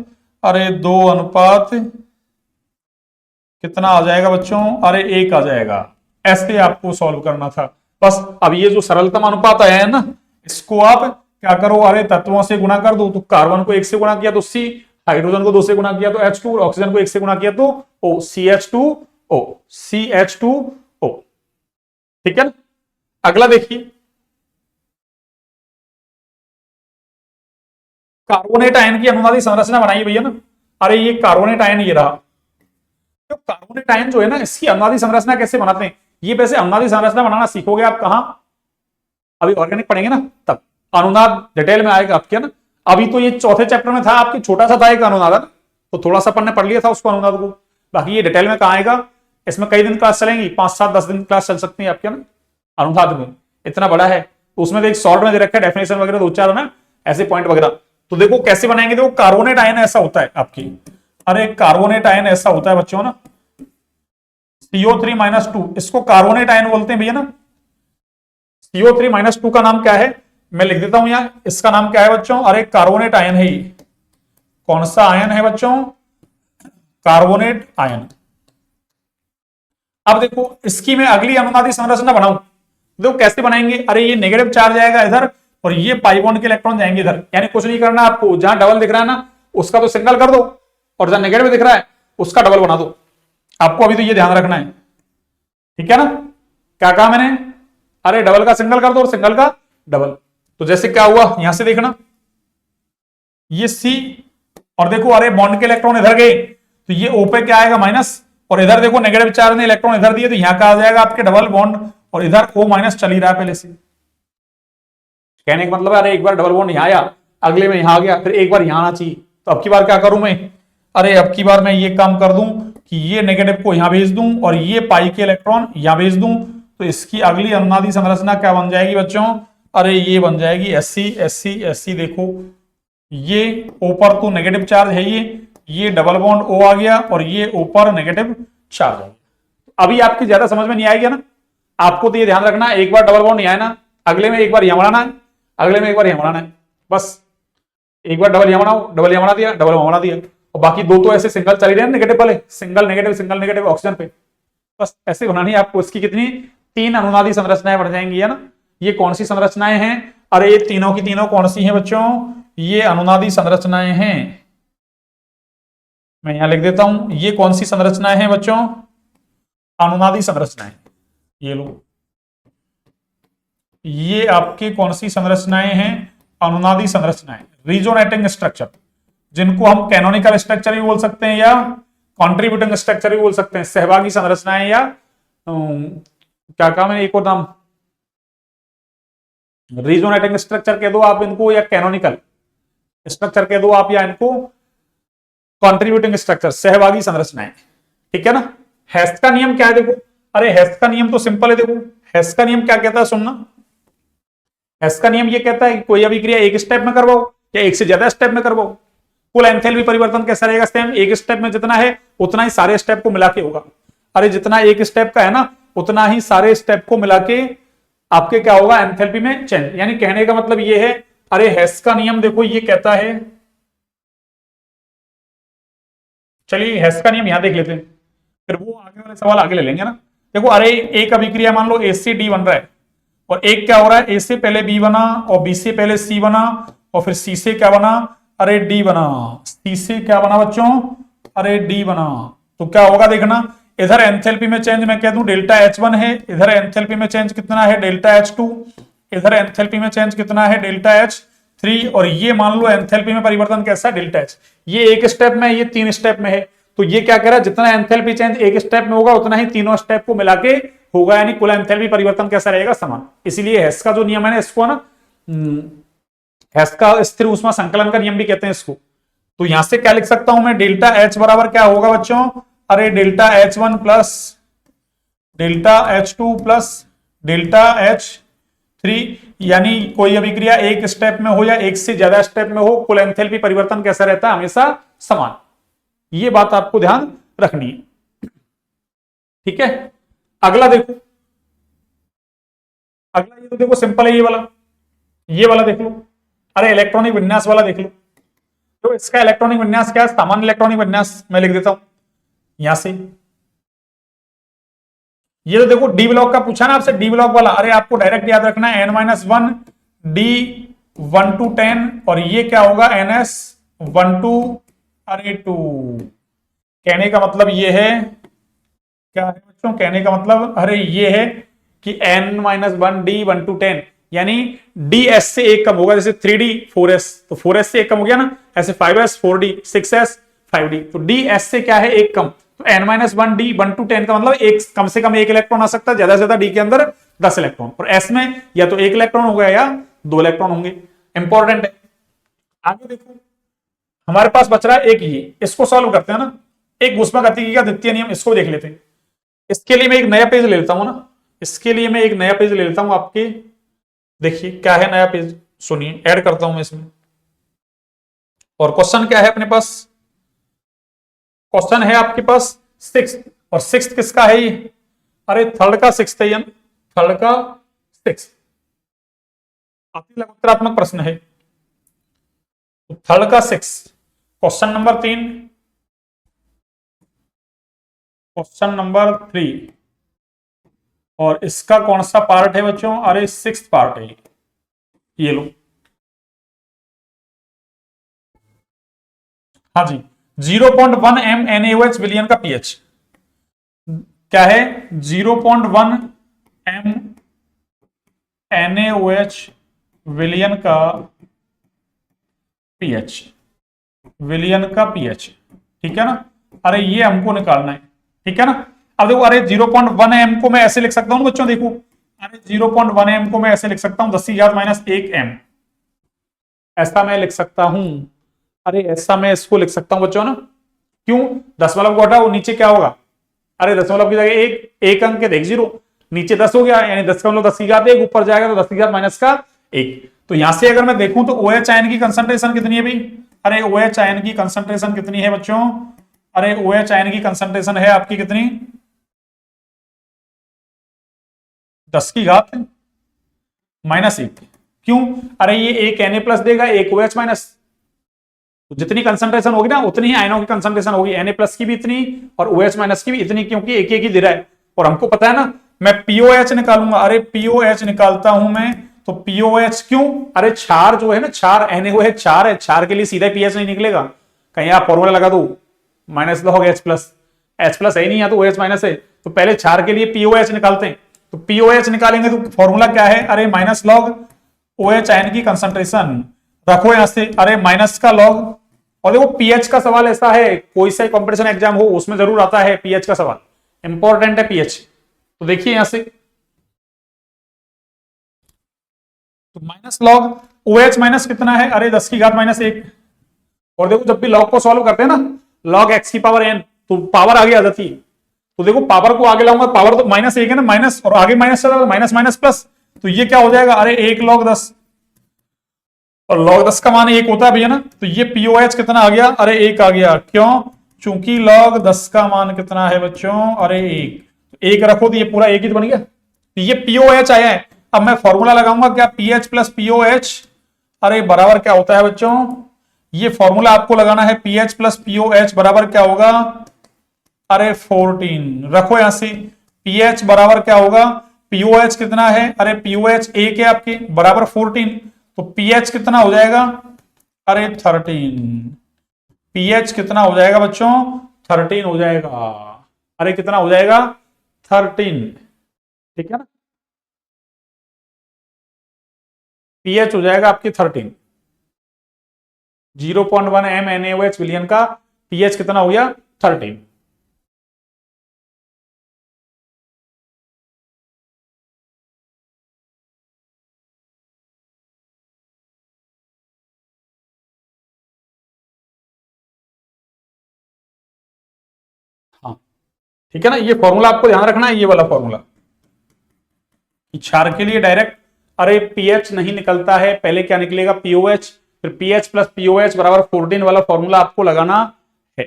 कितना आ जाएगा बच्चों, अरे 1 आ जाएगा। ऐसे आपको सॉल्व करना था बस। अब ये जो सरलतम अनुपात आया है ना, इसको आप क्या करो, अरे तत्वों से गुणा कर दो। तो कार्बन को 1 से गुणा किया तो C, हाइड्रोजन को 2 से गुणा किया तो H2, ऑक्सीजन को 1 से गुणा किया तो O, CH2O। ठीक है ना, अगला देखिए, कार्बोनेट आयन की अनुनादी संरचना बनाइए भैया ना। अरे ये कार्बोनेट आयन ये रहा, तो कार्बोनेट आयन जो है ना, इसकी अनुनादी संरचना कैसे बनाते हैं, ये वैसे अनुनादी संरचना बनाना सीखोगे आप कहां, अभी ऑर्गेनिक पढ़ेंगे ना तब अनुनाद डिटेल में आएगा आपके ना। अभी तो ये चौथे चैप्टर में था आपके, छोटा सा था एक अनुनाद, तो थोड़ा सा अपन ने पढ़ लिया था उसको अनुनाद को, बाकी ये डिटेल में कहां आएगा। इसमें कई दिन क्लास चलेंगी, 5, 7, 10 दिन क्लास चल सकती है आपके ना अनुनाद में, इतना बड़ा है। तो उसमें तो एक शॉर्ट में दे रखा है डेफिनेशन वगैरह, 2-4 ना ऐसे पॉइंट वगैरह। तो देखो कैसे बनाएंगे, देखो कार्बोनेट आयन ऐसा होता है आपकी, अरे कार्बोनेट आयन ऐसा होता है बच्चों ना, CO3-2, इसको कार्बोनेट आयन बोलते हैं भैया ना। CO3-2 का नाम क्या है, मैं लिख देता हूं यहां, इसका नाम क्या है बच्चों, अरे कार्बोनेट आयन है। कौन सा आयन है बच्चों, कार्बोनेट आयन। अब देखो इसकी मैं अगली अनुनादी संरचना बनाऊं, देखो कैसे बनाएंगे। अरे ये नेगेटिव चार्ज जाएगा इधर, और ये पाई बॉन्ड के इलेक्ट्रॉन जाएंगे इधर, यानी कुछ नहीं करना आपको, जहां डबल दिख रहा है ना उसका तो सिंगल कर दो, और जहां नेगेटिव दिख रहा है उसका डबल बना दो। आपको अभी तो ये ध्यान रखना है, ठीक है ना। क्या कहा मैंने, अरे डबल का सिंगल कर दो और सिंगल का डबल। तो जैसे क्या हुआ, यहां से देखना ये C, और देखो अरे बॉन्ड के इलेक्ट्रॉन इधर गए तो ये O पे क्या आएगा माइनस, और इधर देखो नेगेटिव चार्ज ने इलेक्ट्रॉन इधर दिए तो यहां का आ जाएगा आपके डबल बॉन्ड, और इधर O- चल ही रहा है पहले से। कहने का मतलब अरे एक बार डबल बॉन्ड यहां आया, अगले में यहां आ गया, फिर एक बार यहां आना चाहिए। तो अब की बार क्या करूं मैं, अरे अब की बार मैं ये काम कर दूं कि ये नेगेटिव को यहां भेज दूं और ये पाई के इलेक्ट्रॉन यहां भेज दूं, तो इसकी अगली अनुनादी संरचना क्या बन जाएगी बच्चों, अरे ये बन जाएगी SC। देखो ये ऊपर तो नेगेटिव चार्ज है, ये डबल बॉन्ड O आ गया, और ये ऊपर नेगेटिव चार्ज आ गया। अभी आपकी ज्यादा समझ में नहीं आएगी ना, आपको तो ये ध्यान रखना है एक बार डबल बॉन्ड यहां है ना, अगले में एक बार यहां बढ़ाना है, अगले में एक बार यहां बढ़ाना है, बस एक बार डबल यहां बढ़ाओ, डबल यहां बढ़ा दिया, डबल वहां बढ़ा दिया, और बाकी दो तो ऐसे सिंगल चल ही रहे हैं नेगेटिव वाले, सिंगल नेगेटिव ऑक्सीजन पे, बस ऐसे बनानी है आपको। इसकी कितनी 3 अनुनादी संरचनाएं बढ़ जाएंगी, है ना। ये कौन सी संरचनाएं हैं, अरे ये तीनों की तीनों कौन सी हैं बच्चों, ये अनुनादी संरचनाएं हैं। मैं यहां लिख देता हूं, ये कौन सी संरचनाएं हैं बच्चों, अनुनादी संरचनाएं। ये लो, ये आपके कौन सी संरचनाएं हैं, अनुनादी संरचनाएं, रिजोनेटिंग स्ट्रक्चर, जिनको हम कैनोनिकल स्ट्रक्चर भी बोल सकते हैं या कॉन्ट्रीब्यूटिंग स्ट्रक्चर भी बोल सकते हैं, सहभागी संरचनाएं, या क्या काम है एक और नाम, रीजोनेटिंग स्ट्रक्चर कह दो आप इनको, या कैनोनिकल स्ट्रक्चर कह दो आप, या इनको कॉन्ट्रीब्यूटिंग स्ट्रक्चर, सहभागी संरचनाएं। ठीक है ना। हेस्ट का नियम क्या है देखो, अरे हेस्ट का नियम तो सिंपल है, देखो हेस्ट का नियम क्या कहता है सुनना। हेस्ट का नियम ये कहता है कि कोई अभिक्रिया एक स्टेप में करवाओ या एक से ज्यादा स्टेप में करवाओ, कुल एंथैल्पी परिवर्तन कैसा रहेगा, सेम एक स्टेप में जितना है उतना ही सारे स्टेप को मिला के होगा। अरे जितना एक स्टेप का है ना उतना ही सारे स्टेप को मिला के आपके क्या होगा, एंथैल्पी में चेंज। यानी कहने का मतलब ये है, अरे हेस्ट का नियम देखो ये कहता है, चलिए हेस्ट का नियम यहां देख लेते हैं, फिर वो आगे वाले सवाल आगे ले लेंगे ना। देखो अरे एक अभिक्रिया मान लो ए से डी बन रहा है, और एक क्या हो रहा है, ए से पहले बी बना और बी से पहले सी बना और फिर सी से क्या बना, अरे डी बना, सी से क्या बना बच्चों, अरे डी बना। तो क्या होगा देखना, इधर एंथैल्पी में चेंज मैं कह दूं डेल्टा H1 है, इधर एंथैल्पी में चेंज कितना है डेल्टा H2, इधर एंथैल्पी में चेंज कितना है डेल्टा H3, और ये मान लो एंथैल्पी में परिवर्तन कैसा है डेल्टा H। ये एक स्टेप में, ये 3 स्टेप में है, तो ये क्या कह रहा है, जितना एंथैल्पी चेंज एक स्टेप में होगा उतना ही तीनों स्टेप को मिला के होगा, यानी कुल एंथैल्पी परिवर्तन कैसा रहेगा, समान। इसीलिए हेस्ट का जो नियम है ना, इसको ना हेस्ट का स्थिर ऊष्मा संकलन का नियम भी कहते हैं इसको। तो यहां से क्या लिख सकता हूं मैं, डेल्टा H बराबर क्या होगा बच्चों, अरे delta H1 plus delta H2 plus delta H3, यानी कोई अभिक्रिया एक स्टेप में हो या एक से ज्यादा स्टेप में हो, कुल एंथैल्पी परिवर्तन कैसा रहता है, हमेशा समान। ये बात आपको ध्यान रखनी है। ठीक है, अगला देखो, अगला ये तो देखो सिंपल है, ये वाला देख लो, अरे इलेक्ट्रॉनिक विन्यास वाला देख लो। तो इसका इलेक्ट्रॉनिक विन्यास क्या है, सामान्य इलेक्ट्रॉनिक विन्यास मैं लिख देता हूं यहां से। ये तो देखो डी ब्लॉक का पूछा ना आपसे, डी ब्लॉक वाला, अरे आपको डायरेक्ट याद रखना है n-1 डी 1 to 10, और ये क्या होगा ns 1 to अरे 2। कहने का मतलब ये है, क्या है बच्चों, कहने का मतलब अरे ये है कि n-1 डी 1 to 10, यानी ds से एक कम होगा, जैसे 3d 4s, तो 4s से एक कम हो गया ना, ऐसे 5s 4d 6s 5d, तो ds से क्या है एक कम, तो n-1 डी 1 to 10 का मतलब एक कम से कम एक इलेक्ट्रॉन आ सकता है, ज्यादा से ज्यादा डी के अंदर 10 इलेक्ट्रॉन, और s में या तो एक इलेक्ट्रॉन होगा या 2 इलेक्ट्रॉन होंगे। इंपॉर्टेंट है। आगे देखो हमारे पास बच रहा है एक, ये इसको सॉल्व करते हैं ना, एक ऊष्मागतिकी का द्वितीय नियम, इसको देख लेते हैं। इसके लिए मैं एक नया पेज ले लेता हूं ना, इसके लिए मैं एक नया पेज ले लेता हूं आपके, देखिए क्या है नया पेज, सुनिए ऐड करता हूं मैं इसमें। और क्वेश्चन क्या है अपने पास, क्वेश्चन है आपके पास 6th, और 6th किसका है ये, अरे थर्ड का 6th है, थर्ड का 6th अति लघुत्तरात्मक प्रश्न है। तो थर्ड का 6th question number 3, question number 3, और इसका कौन सा पार्ट है बच्चों, अरे 6th पार्ट है ये लो। हाँ जी, 0.1 m NaOH विलयन का पीएच क्या है, 0.1 m NaOH विलयन का पीएच, विलयन का पीएच, ठीक है ना। अरे ये हमको निकालना है, ठीक है ना। अब देखो अरे 0.1 m को मैं ऐसे लिख सकता हूं बच्चों, देखो अरे 0.1 m को मैं ऐसे लिख सकता हूं 10⁻⁻1 m, ऐसा मैं लिख सकता हूं, अरे ऐसा मैं इसको लिख सकता हूं बच्चों ना, क्यों, दशमलव को हटाओ नीचे क्या होगा, अरे दशमलव की जगह एक अंक के देख 0, नीचे 10 हो गया, यानी 10 का मतलब 10⁻1, ऊपर जाएगा तो 10⁻⁻1। तो यहां से अगर मैं देखूं तो OH आयन की कंसंट्रेशन कितनी है भाई, अरे OH आयन की कंसंट्रेशन कितनी है बच्चों, अरे OH आयन की कंसंट्रेशन है आपकी कितनी, 10⁻⁻1, क्यों, अरे ये एक Na प्लस देगा, एक OH माइनस, तो जितनी कंसंट्रेशन होगी ना उतनी ही आयनों की कंसंट्रेशन होगी, Na प्लस की भी इतनी और OH माइनस की भी इतनी, क्योंकि एक एक ही दे रहा है। और हमको पता है ना, मैं POH निकालूंगा, अरे POH निकालता हूं मैं, तो POH क्यों, अरे क्षार जो है ना, क्षार NaOH क्षार है, क्षार के लिए सीधा pH नहीं निकलेगा, कहीं आप फॉर्मूला लगा दो minus log H plus, H plus है नहीं, या तो OH माइनस है, तो पहले क्षार के लिए POH निकालते हैं। तो POH निकालेंगे तो फॉर्मूला क्या है, अरे माइनस लॉग OH आयन की कंसंट्रेशन, रखो यहां से, अरे माइनस का लॉग और देखो पीएच का सवाल ऐसा है, कोई सा कंपटीशन एग्जाम हो उसमें जरूर आता है पीएच का सवाल, इंपॉर्टेंट है पीएच। तो देखिए यहां से तो माइनस लॉग OH माइनस कितना है, अरे 10 की घात माइनस 1। और देखो जब भी लॉग को सॉल्व करते हैं ना, लॉग x की पावर n, तो पावर आगे आ जाती है। तो देखो पावर को आगे लाऊंगा, पावर तो माइनस 1 है ना, माइनस और आगे माइनस चला तो माइनस माइनस प्लस, तो ये क्या हो जाएगा, अरे 1 log 10, और log 10 का मान 1 होता है भैया ना, तो ये POH कितना आ गया, अरे 1 आ गया। क्यों, चूंकि log 10 का मान कितना है बच्चों, अरे 1 रखो तो ये पूरा 1 ही तो बन गया, तो ये POH आया है। अब मैं फॉर्मूला लगाऊंगा क्या, PH प्लस POH, अरे बराबर क्या होता है बच्चों, ये फॉर्मूला आपको लगाना है, PH प्लस POH बराबर क्या होगा, अरे 14 रखो यहां से, PH बराबर क्या होगा, POH कितना है, अरे POH 1 है आपके, बराबर 14, तो PH कितना हो जाएगा, अरे 13, PH कितना हो जाएगा बच्चों, 13 हो जाएगा, अरे कितना हो जाएगा 13, ठीक है ना, PH हो जाएगा आपकी 13, 0.1 mNaOH विलियन का PH कितना हो गया 13। हाँ ठीक है ना, ये फॉर्मूला आपको ध्यान रखना है, ये वाला फॉर्मूला, क्षार के लिए डायरेक्ट, अरे पीएच नहीं निकलता है, पहले क्या निकलेगा पीओएच, फिर पीएच प्लस पीओएच बराबर 14 वाला फॉर्मूला आपको लगाना है।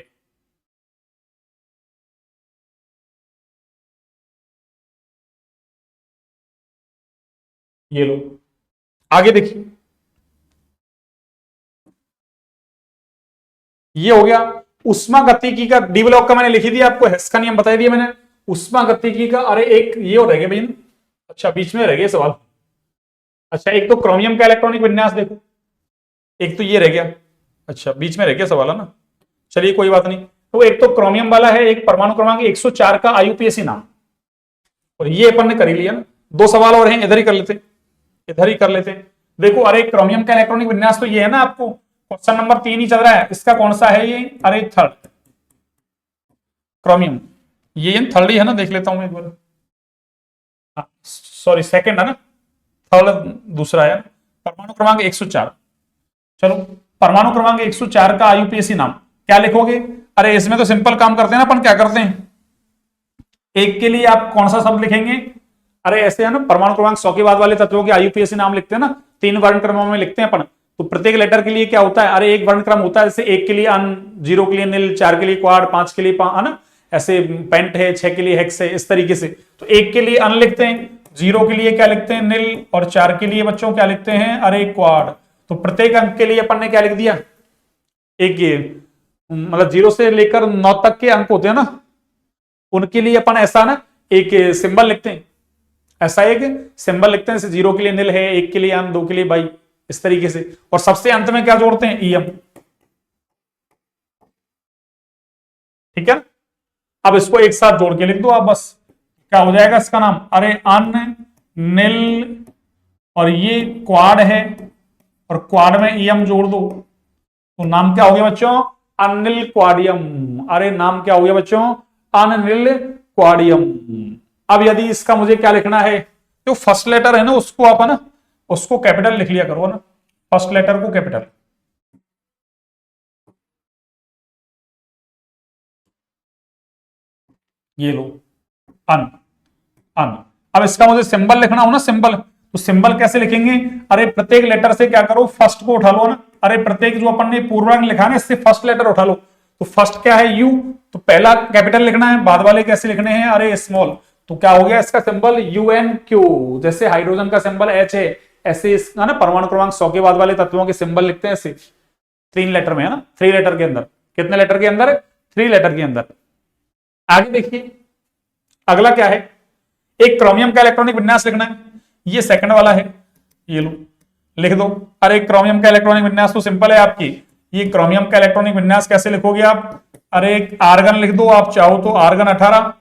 ये लो, आगे देखिए, ये हो गया उष्मा गतिकी का डी ब्लॉक का, मैंने लिखी दिया आपको, हेस का नियम बता दिया मैंने, उष्मा गतिकी का, अरे एक ये हो रह गया भैया, अच्छा बीच में रह गया सवाल, अच्छा एक तो क्रोमियम का इलेक्ट्रॉनिक विन्यास देखो, एक तो ये रह गया, अच्छा बीच में रह गया सवाल है ना, चलिए कोई बात नहीं। तो एक तो क्रोमियम वाला है, एक परमाणु क्रमांक 104 का आईयूपीएसी नाम, और ये अपन ने कर ही लिया ना, 2 सवाल और हैं, इधर ही कर लेते, इधर ही कर लेते। देखो अरे क्रोमियम का इलेक्ट्रॉनिक विन्यास तो ये है ना, आपको क्वेश्चन नंबर 3 ही चल रहा है, इसका कौन सा है ये, अरे थर्ड क्रोमियम, ये थर्ड ही है ना, देख लेता हूं मैं एक बार, सॉरी सेकंड है ना, थर्ड दूसरा है, परमाणु क्रमांक 104। चलो परमाणु क्रमांक 104 का आईयूपीएसी नाम क्या लिखोगे, अरे इसमें तो सिंपल काम करते हैं ना अपन, क्या करते हैं, एक के लिए आप कौन सा शब्द लिखेंगे, अरे ऐसे है ना, परमाणु क्रमांक 100 के बाद वाले तत्वों के आईयूपीएसी नाम लिखते हैं ना, 3 वर्ण क्रमों में लिखते हैं अपन, तो प्रत्येक लेटर के लिए क्या होता है, अरे एक वर्ण क्रम होता है, जैसे 1 के लिए अन, 0 के लिए नील, 4 के लिए क्वाड, 5 के लिए है ना, ऐसे पेंट है, 6 के लिए हेक्स है, इस तरीके से। तो 1 के लिए अन लिखते हैं, 0 के लिए क्या लिखते हैं नील, और 4 के लिए बच्चों क्या लिखते हैं, अरे क्वाड। तो प्रत्येक अंक के लिए अपन ने क्या लिख दिया, एक ये मतलब 0 से लेकर 9 तक के अंक होते हैं ना, उनके लिए अपन ऐसा ना एक सिंबल लिखते हैं, ऐसा एक सिंबल लिखते हैं, जैसे 0 के लिए नील है, 1 के लिए अन, 2 के लिए बाई, इस तरीके से, और सबसे अंत में क्या जोड़ते हैं, ईएम, ठीक है। अब इसको एक साथ जोड़ के लिख दो आप, बस क्या हो जाएगा इसका नाम, अरे अन नील, और ये क्वाड है, और क्वाड में ईएम जोड़ दो, तो नाम क्या हो गया बच्चों, अनिल क्वाडियम, अरे नाम क्या हो गया बच्चों, अनिल क्वाडियम। अब यदि इसका मुझे क्या लिखना है, जो फर्स्ट लेटर है ना उसको आप है ना, उसको कैपिटल लिख लिया करो ना, फर्स्ट लेटर को कैपिटल, ये लो अन, अन। अब इसका मुझे सिंबल लिखना हो ना, सिंबल, तो सिंबल कैसे लिखेंगे, अरे प्रत्येक लेटर से क्या करो, फर्स्ट को उठा लो ना, अरे प्रत्येक जो अपन ने पूर्वांक लिखा है ना, इससे फर्स्ट लेटर उठा लो, तो फर्स्ट क्या है यू, तो पहला कैपिटल लिखना है, बाद वाले कैसे लिखने हैं, अरे स्मॉल, तो क्या हो गया इसका सिंबल UNQ, जैसे हाइड्रोजन का सिंबल H है, ऐसे इसका ना परमाणु क्रमांक 100 के बाद वाले तत्वों के सिंबल लिखते हैं ऐसे 3 लेटर में है ना, 3 लेटर के अंदर, कितने लेटर के अंदर, 3 लेटर के अंदर। आगे देखिए अगला क्या है, एक क्रोमियम का इलेक्ट्रॉनिक विन्यास लिखना है, ये सेकंड वाला है, ये लो लिख दो। अरे क्रोमियम का इलेक्ट्रॉनिक विन्यास तो सिंपल है आपकी, ये क्रोमियम का इलेक्ट्रॉनिक विन्यास कैसे लिखोगे आप, अरे आर्गन लिख दो आप चाहो तो, आर्गन 18,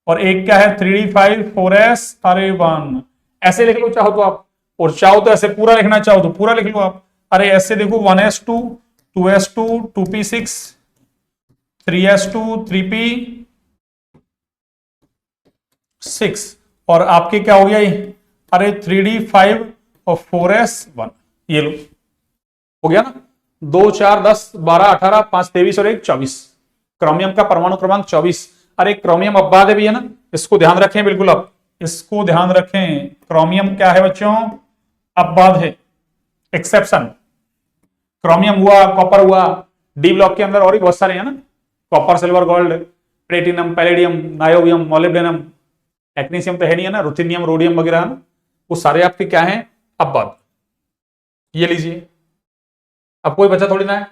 और एक क्या है 3d5 4s, अरे 1, ऐसे लिख लो चाहो तो आप, और चाहो तो ऐसे पूरा लिखना चाहो तो पूरा लिख लो आप, अरे ऐसे देखो 1s2 2s2 2p6 3s2 3p6 और आपके क्या हो गया ये, अरे 3d5 और 4s1, ये लो हो गया ना, 2 4 10 12 18 5 23 और 1 24। क्रोमियम का परमाणु क्रमांक 24। अरे क्रोमियम अपवाद है भी है ना, इसको ध्यान रखें बिल्कुल, अब इसको ध्यान रखें, क्रोमियम क्या है बच्चों, अपवाद है, एक्सेप्शन। क्रोमियम हुआ, कॉपर हुआ, डी ब्लॉक के अंदर और भी बहुत सारे हैं ना, copper silver gold platinum palladium niobium molybdenum, technetium तो है नहीं है ना, रुथेनियम रोडियम वगैरह ना, वो सारे आपके क्या हैं, अपवाद। ये लीजिए, अब कोई बचा थोड़ी ना है,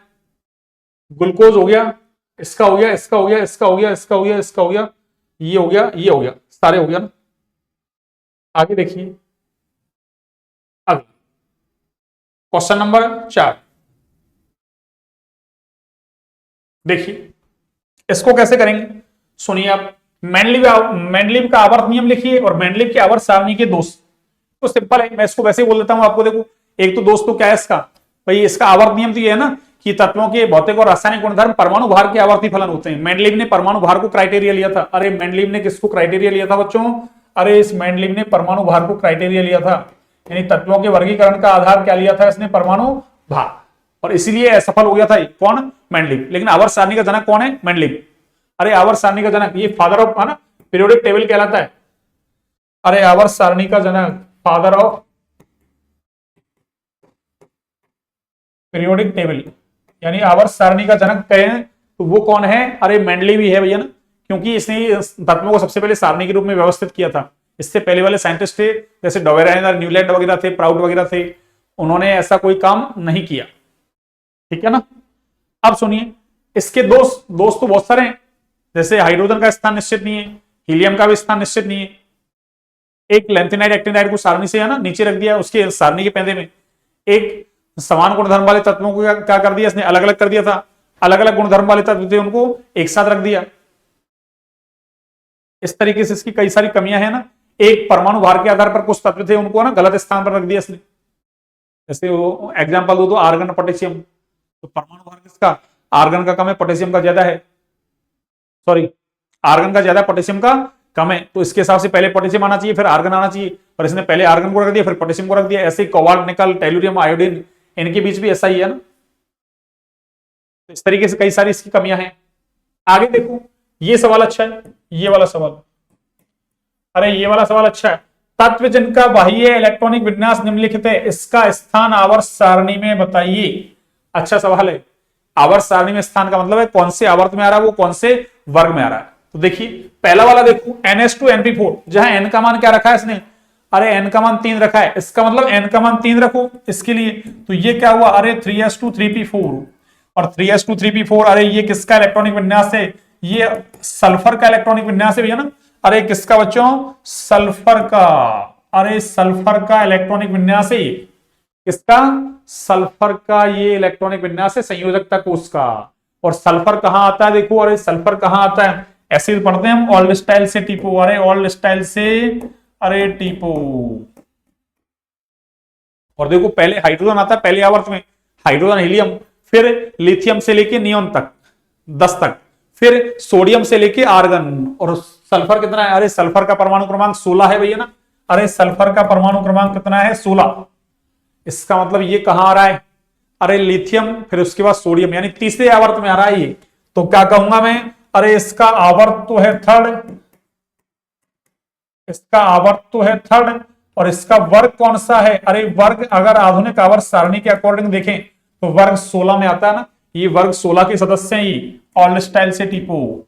ग्लूकोज हो गया, इसका हो गया, इसका हो गया, इसका हो गया, इसका हो गया, इसका हो गया, ये हो गया, ये हो गया, सारे हो गया ना। आगे देखिए, अगला क्वेश्चन नंबर 4 देखिए, इसको कैसे करेंगे, सुनिए आप, मेंडलीव का आवर्त नियम लिखिए और मेंडलीव के आवर्त सारणी के दोष। तो सिंपल है, मैं इसको वैसे ही बोल देता हूं आपको, देखो एक तो दोस्त तो क्या है इसका, भाई इसका आवर्त नियम तो ये है ना कि तत्वों के भौतिक और रासायनिक गुणधर्म परमाणु भार के आवर्ती फलन होते हैं। मेंडलीव ने परमाणु भार को क्राइटेरिया लिया था। अरे मेंडलीव ने किसको क्राइटेरिया लिया था बच्चों, अरे इस मेंडलीव ने परमाणु भार को क्राइटेरिया लिया था, यानी तत्वों के वर्गीकरण का आधार क्या लिया था इसने, परमाणु भार, और इसीलिए असफल हो गया था कौन, मेंडलीव। लेकिन आवर्त सारणी का जनक कौन है, मेंडलीव। अरे आवर्त सारणी का जनक, ये फादर ऑफ है ना पीरियोडिक टेबल कहलाता है। अरे आवर्त सारणी का जनक, फादर ऑफ पीरियोडिक टेबल, यानी आवर्त सारणी का जनक कहें तो वो कौन है, अरे मेंडलीव ही है भैया ना, क्योंकि इसने तत्वों को सबसे पहले सारणी के रूप में व्यवस्थित किया था। इससे पहले वाले साइंटिस्ट थे जैसे डोवेराइन, न्यूलैंड वगैरह थे, प्राउड वगैरह थे, उन्होंने ऐसा कोई काम नहीं किया, ठीक है ना। अब सुनिए, इसके दोस्त तो बहुत सारे हैं, जैसे हाइड्रोजन का स्थान निश्चित नहीं है, हीलियम का भी स्थान निश्चित नहीं है। एक लेंथेनाइड एक्टिनाइड को सारणी से है ना नीचे रख दिया, उसके सारणी के पैदे में। एक समान गुणधर्म वाले तत्वों को क्या कर दिया इसने, अलग अलग कर दिया था, अलग अलग गुणधर्म वाले तत्व थे उनको एक साथ रख दिया। इस तरीके से इसकी कई सारी कमियां हैं ना। एक परमाणु भार के आधार पर कुछ तत्व थे उनको ना गलत स्थान पर रख दिया इसने, जैसे वो एग्जाम्पल दो तो आर्गन पोटेशियम, तो परमाणु भार किसका, आर्गन का कम है, पोटेशियम का ज्यादा है, सॉरी आर्गन का ज्यादा पोटेशियम का कम है, तो इसके हिसाब से पहले पोटेशियम आना चाहिए फिर आर्गन आना चाहिए, और इसने पहले आर्गन को रख दिया फिर पोटेशियम को रख दिया। ऐसे कोबाल्ट निकल टेलुरियम आयोडीन, इनके बीच भी ऐसा ही है ना। तो इस तरीके से कई सारी इसकी कमियां हैं। आगे देखो, ये सवाल अच्छा है, ये वाला सवाल, अरे ये वाला सवाल अच्छा है, तत्व जिनका बाह्य इलेक्ट्रॉनिक विन्यास निम्नलिखित है, इसका स्थान आवर्त सारणी में बताइए। अच्छा सवाल है, आवर्त सारणी में स्थान का मतलब है कौन से आवर्त में आ रहा है, वो कौन से वर्ग में आ रहा है। तो देखिए पहला वाला देखो, NH2NP4, जहां n का मान क्या रखा है इसने, अरे n का मान 3 रखा है, इसका मतलब n का मान 3 रखो इसके लिए, तो ये क्या हुआ, अरे 3s2 3p4 और 3s2 3p4, अरे ये किसका इलेक्ट्रॉनिक विन्यास है, ये सल्फर का इलेक्ट्रॉनिक विन्यास है भैया ना। अरे किसका बच्चों, सल्फर का, अरे सल्फर का इलेक्ट्रॉनिक विन्यास है, किसका, सल्फर का ये इलेक्ट्रॉनिक विन्यास है संयोजकता कोष का। और सल्फर कहां आता है, देखो अरे सल्फर कहां आता है, ऐसे पढ़ते हैं हम, ऑल्ड स्टाइल से टीपो, अरे ऑल्ड स्टाइल से अरे टीपो। और देखो पहले हाइड्रोजन आता है पहले आवर्त में, हाइड्रोजन हीलियम, फिर लिथियम से लेके नियोन तक 10 तक, फिर सोडियम से लेके आर्गन, और सल्फर कितना है, अरे सल्फर का परमाणु क्रमांक 16 है भैया ना। अरे सल्फर का परमाणु क्रमांक कितना है, 16। इसका मतलब ये कहां आ रहा है, अरे लिथियम, फिर उसके बाद सोडियम, यानी तीसरे आवर्त में आ रहा है ये। तो क्या कहूंगा मैं, अरे इसका आवर्त तो है थर्ड, इसका आवर्त तो है थर्ड, और इसका वर्ग कौन सा है, अरे वर्ग अगर आधुनिक आवर्त सारणी के अकॉर्डिंग देखें तो वर्ग 16 में आता है ना, ये वर्ग 16 के सदस्य हैं, ये ऑल्ड स्टाइल से टीपो,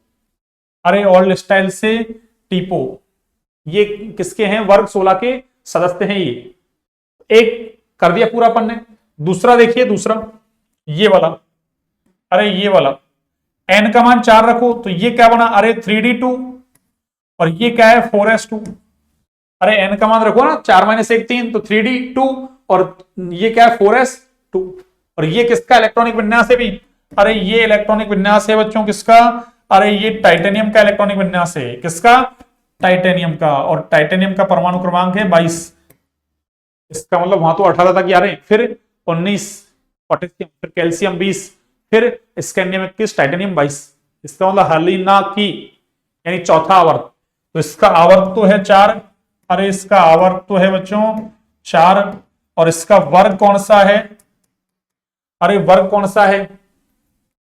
अरे ऑल्ड स्टाइल से टीपो, ये किसके हैं, वर्ग 16 के सदस्य हैं ये। एक कर दिया पूरा अपन ने। दूसरा देखिए, दूसरा ये वाला, अरे ये वाला n का मान 4 रखो तो ये क्या बना, अरे 3d2, और ये क्या है 4s2। अरे n का मान रखो ना, 4 - 1 3, तो 3d2, और ये क्या है 4s2। और ये किसका इलेक्ट्रॉनिक विन्यास है भी, अरे ये इलेक्ट्रॉनिक विन्यास है बच्चों किसका, अरे ये टाइटेनियम का इलेक्ट्रॉनिक विन्यास है, किसका, टाइटेनियम का, और टाइटेनियम का परमाणु क्रमांक है 22। इसका मतलब वहां तो 18 तक आ रहे हैं, फिर 19 पोटेशियम, फिर कैल्शियम 20, फिर स्कैंडियम 21, टाइटेनियम 22। इसका मतलब हलीना की यानी चौथा आवर्त, तो इसका आवर्त तो है 4, अरे इसका आवर्त तो है बच्चों 4, और इसका वर्ग कौन सा है, अरे वर्ग कौन सा है,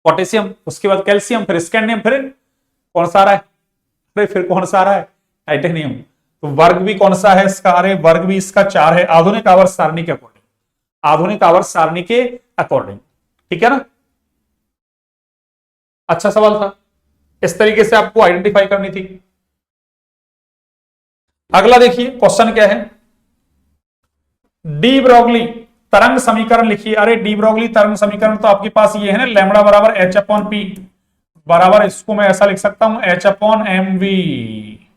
पोटेशियम, उसके बाद कैल्शियम, फिर स्कैंडियम, फिर कौन सा आ रहा है, अरे फिर कौन सा आ रहा है, टाइटेनियम। तो वर्ग भी कौन सा है इसका, अरे वर्ग भी इसका 4 है, आधुनिक आवर्त सारणी के अकॉर्डिंग, आधुनिक आवर्त सारणी के अकॉर्डिंग, ठीक है ना। अच्छा सवाल था, इस तरीके से आपको आइडेंटिफाई करनी थी। अगला देखिए क्वेश्चन क्या है, डी ब्रोगली तरंग समीकरण लिखिए। अरे डी ब्रोगली तरंग समीकरण तो आपके पास ये है ना, लैम्बडा बराबर एच अपॉन पी बराबर, इसको मैं ऐसा लिख सकता हूं एच अपॉन एम वी,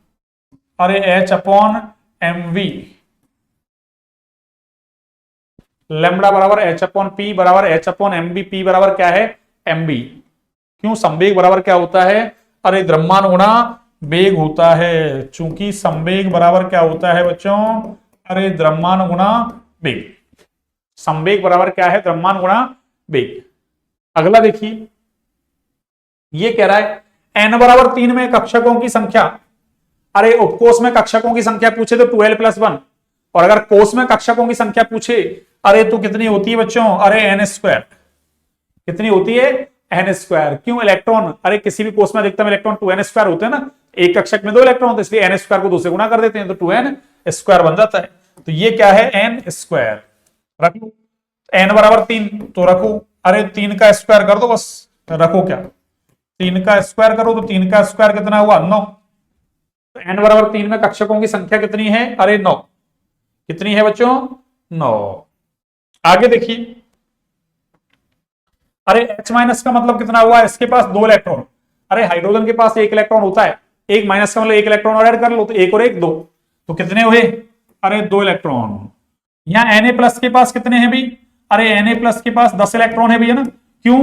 अरे h upon m v, lambda बराबर एच अपॉन पी बराबर h upon m b, p बराबर क्या है एम बी। क्यों, संवेग बराबर क्या होता है, अरे द्रव्यमान गुणा वेग होता है, चूंकि संवेग बराबर क्या होता है बच्चों, अरे द्रव्यमान गुणा वेग, संवेग बराबर क्या है द्रव्यमान गुणा वेग। अगला देखिए, ये कह रहा है n बराबर 3 में कक्षकों की संख्या, अरे उपकोष में कक्षकों की संख्या पूछे तो 12 + 1, और अगर कोष में कक्षकों की संख्या पूछे अरे तो कितनी होती है बच्चों, अरे n², कितनी होती है n²। क्यों, इलेक्ट्रॉन, अरे किसी भी कोष में अधिकतम इलेक्ट्रॉन 2n² होते हैं ना, एक कक्षक में 2 इलेक्ट्रॉन होते हैं, इसलिए n² को 2 से गुणा कर देते हैं तो 2n² बन जाता है। तो ये क्या है n², रख लो, n बराबर 3 तो रखो, अरे 3 का स्क्वायर कर दो बस, रखो क्या 3 का स्क्वायर करो, तो 3 का स्क्वायर कितना हुआ 9, तो n बराबर 3 में कक्षकों की संख्या कितनी है, अरे 9, कितनी है बच्चों 9। आगे देखिए, अरे H माइनस का मतलब कितना हुआ, इसके पास 2 इलेक्ट्रॉन, अरे हाइड्रोजन के पास 1 इलेक्ट्रॉन होता है, 1 माइनस का मतलब 1 इलेक्ट्रॉन और ऐड कर लो, तो 1 और 1 2, तो कितने हुए, अरे 2 इलेक्ट्रॉन। यहां Na+ के पास कितने हैं भी, अरे Na+ के पास 10 इलेक्ट्रॉन है भैया ना, क्यों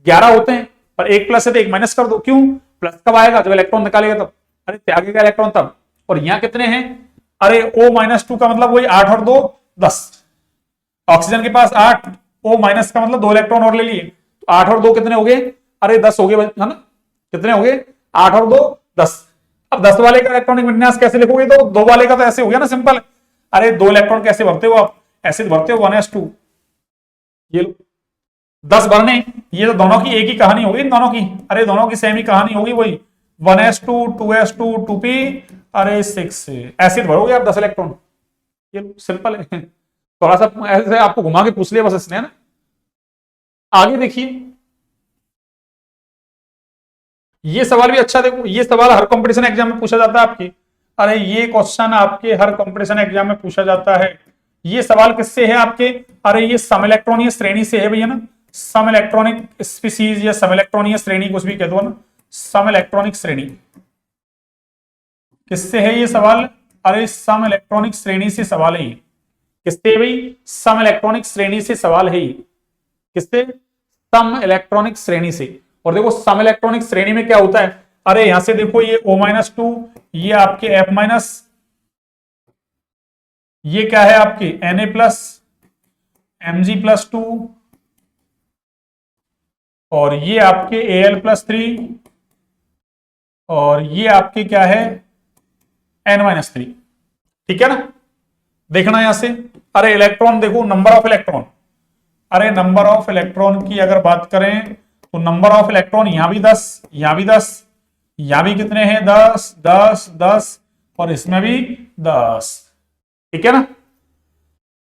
11 होते हैं, पर 1 प्लस है तो 1 माइनस कर दो, क्यों प्लस कब आएगा जब इलेक्ट्रॉन निकालेगा तब, अरे त्यागेगा इलेक्ट्रॉन तब। और यहां कितने हैं, अरे O-2 का मतलब वही 8 और 2 10, ऑक्सीजन के पास 8, O- का मतलब 2 इलेक्ट्रॉन और ले लिए, तो 8 और 2 कितने हो गए, अरे 10 हो गए है ना, कितने हो गए 8 और 2 10। अब 10 वाले का इलेक्ट्रॉनिक विन्यास कैसे लिखोगे, तो 2 वाले का तो ऐसे हो गया ना सिंपल, अरे 2 इलेक्ट्रॉन कैसे भरते हो आप, ऐसे भरते हो 1s2, ये लो 10 भरने, ये तो दोनों की एक ही कहानी होगी दोनों की, अरे दोनों की सेम ही कहानी होगी, वही 1s2 2s2 2p, अरे 6, ऐसे भरोगे आप 10 इलेक्ट्रॉन, ये सिंपल है, थोड़ा सा ऐसे आपको घुमा के पूछ लिया बस इसने ना। आगे देखिए, ये सवाल भी अच्छा, देखो ये सवाल हर कंपटीशन एग्जाम में पूछा जाता है आपकी, अरे ये क्वेश्चन आपके हर कंपटीशन एग्जाम में पूछा जाता है। ये सवाल किससे है आपके, अरे ये सम इलेक्ट्रॉनीय श्रेणी से है भैया ना, सम इलेक्ट्रॉनिक स्पीसीज या सम इलेक्ट्रॉनीय श्रेणी कुछ भी कह दो ना, सम इलेक्ट्रॉनिक श्रेणी किससे है ये सवाल, अरे सम इलेक्ट्रॉनिक श्रेणी से सवाल है ये, किससे भाई, सम इलेक्ट्रॉनिक श्रेणी से सवाल है ये, किससे, सम इलेक्ट्रॉनिक श्रेणी से। और देखो सम इलेक्ट्रॉनिक श्रेणी में क्या होता है, अरे यहां से देखो ये O-2, ये आपके F-, ये क्या है आपके Na+, Mg+2, और ये आपके Al+3, और ये आपके क्या है N-3, ठीक है ना। देखना यहां से, अरे इलेक्ट्रॉन देखो, नंबर ऑफ इलेक्ट्रॉन, अरे नंबर ऑफ इलेक्ट्रॉन की अगर बात करें तो नंबर ऑफ इलेक्ट्रॉन यहां भी 10, यहां भी 10, यहां भी कितने हैं 10 10 10, और इसमें भी 10, ठीक है ना।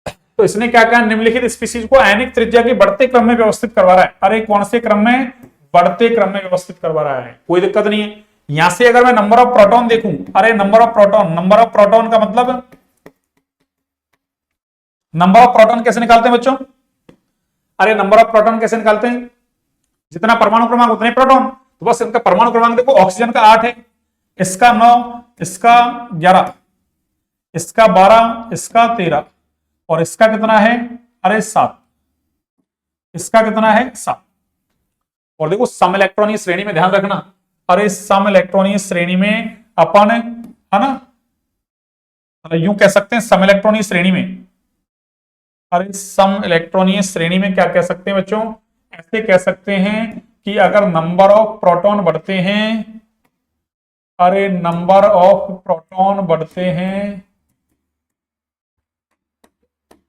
तो इसने क्या कहा, निम्नलिखित स्पीसीज को आयनिक त्रिज्या के बढ़ते क्रम में व्यवस्थित करवा रहा है, अरे कौन से क्रम में, बढ़ते क्रम में व्यवस्थित करवा रहा है, कोई दिक्कत नहीं है। यहां से अगर मैं नंबर ऑफ प्रोटॉन देखूं, अरे नंबर ऑफ प्रोटॉन का मतलब, नंबर ऑफ प्रोटॉन कैसे निकालते हैं बच्चों, अरे नंबर ऑफ प्रोटॉन कैसे निकालते हैं, जितना परमाणु क्रमांक उतने प्रोटॉन, तो बस इनका परमाणु क्रमांक देखो, ऑक्सीजन का 8 है, इसका 9, इसका 11, इसका 12, इसका 13, और इसका कितना है, अरे 7, इसका कितना है 7। और देखो सम इलेक्ट्रॉनिक श्रेणी में ध्यान रखना, अरे सम इलेक्ट्रॉनिक श्रेणी में अपन है ना, यूं कह सकते हैं सम इलेक्ट्रॉनिक श्रेणी में, अरे सम इलेक्ट्रॉनिक श्रेणी में क्या कह सकते हैं बच्चों, ऐसे कह सकते हैं कि अगर नंबर ऑफ प्रोटॉन बढ़ते हैं, अरे नंबर ऑफ प्रोटॉन बढ़ते हैं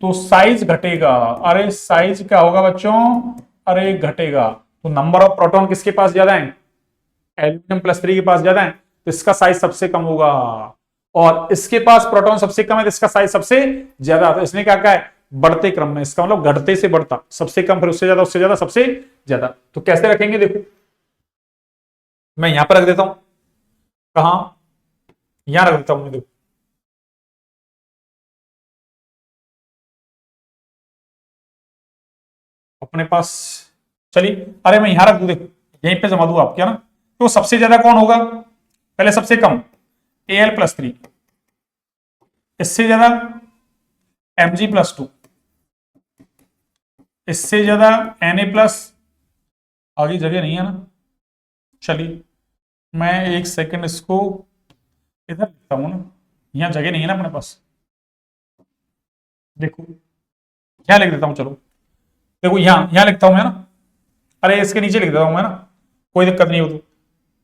तो साइज घटेगा। अरे साइज क्या होगा बच्चों? अरे घटेगा। तो नंबर ऑफ प्रोटॉन किसके पास ज्यादा है? एल्यूमिनियम +3 के पास ज्यादा है, तो इसका साइज सबसे कम होगा। और इसके पास प्रोटॉन सबसे कम है तो इसका साइज सबसे ज्यादा। तो इसने क्या कहा है? बढ़ते क्रम में, इसका मतलब घटते से बढ़ता, सबसे कम फिर उससे ज्यादा, उससे ज्यादा, सबसे ज्यादा। तो कैसे रखेंगे देखो, मैं यहां पर रख देता हूं। कहा? यहां रख देता हूं, देखो। अपने पास, चलिए, अरे मैं यहां रख दूं, देखो यहीं पे जमा दूं आपके, है ना? तो सबसे ज्यादा कौन होगा? पहले सबसे कम Al+3, इससे ज्यादा Mg+2, इससे ज्यादा Na+, आगे जगह नहीं है ना। चलिए, मैं एक सेकंड इसको इधर लिखता हूं ना, यहाँ जगह नहीं है ना अपने पास। देखो यहाँ लिख देता हूं, चलो देखो यहाँ यहाँ लिखता हूं मैं ना। अरे इसके नीचे लिख देता हूं मैं ना, कोई दिक्कत नहीं हो तो।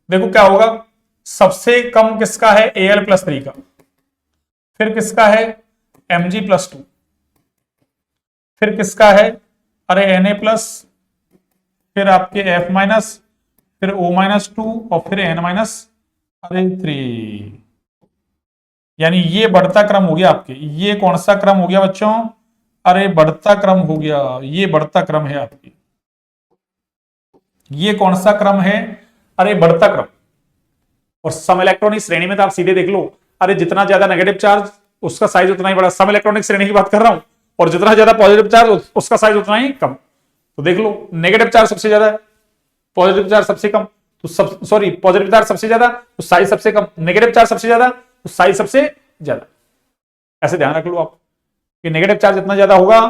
देखो क्या होगा, सबसे कम किसका है? Al+3 का। फिर किसका है? Mg+2। फिर किसका है? अरे Na+, फिर आपके F-, फिर O-2 और फिर N-3। यानी ये बढ़ता क्रम हो गया आपके। ये कौन सा क्रम हो गया बच्चों? अरे बढ़ता क्रम हो गया, ये बढ़ता क्रम है आपकी। ये कौन सा क्रम है? अरे बढ़ता क्रम। और सम इलेक्ट्रॉनिक श्रेणी में तो आप सीधे देख लो, अरे जितना ज्यादा नेगेटिव चार्ज उसका साइज उतना ही बड़ा, सम इलेक्ट्रॉनिक श्रेणी की बात कर रहा हूं। और जितना ज्यादा पॉजिटिव चार्ज उसका साइज उतना ही कम। तो देख लो, नेगेटिव चार्ज सबसे ज्यादा है, पॉजिटिव चार्ज सबसे कम, तो सब सॉरी पॉजिटिव चार्ज सबसे ज्यादा तो साइज सबसे कम, नेगेटिव चार्ज सबसे ज्यादा तो साइज सबसे ज्यादा। ऐसे ध्यान रख लो आप कि नेगेटिव चार्ज जितना ज्यादा होगा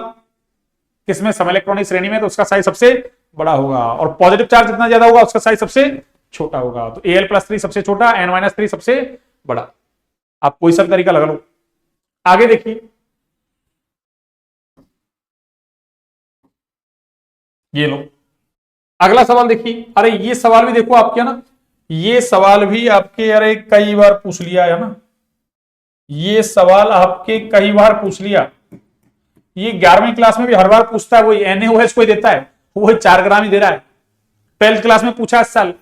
किसमें? सम इलेक्ट्रॉनिक श्रेणी में, तो उसका साइज सबसे बड़ा होगा। और पॉजिटिव चार्ज जितना ज्यादा होगा उसका साइज सबसे छोटा होगा। तो Al+3 सबसे छोटा, N-3 सबसे बड़ा। आप कोई सा तरीका लगा लो। आगे देखिए, ये लो अगला सवाल देखिए। अरे ये सवाल भी देखो आपके ना, ये सवाल भी आपके अरे कई बार पूछ लिया है ना। ये सवाल आपके कई बार पूछ लिया। ये 11वीं क्लास में भी हर बार पूछता है, वही NaOH कोई देता है, वो 4 ग्राम ही दे रहा है। 12th क्लास में पूछा इस साल,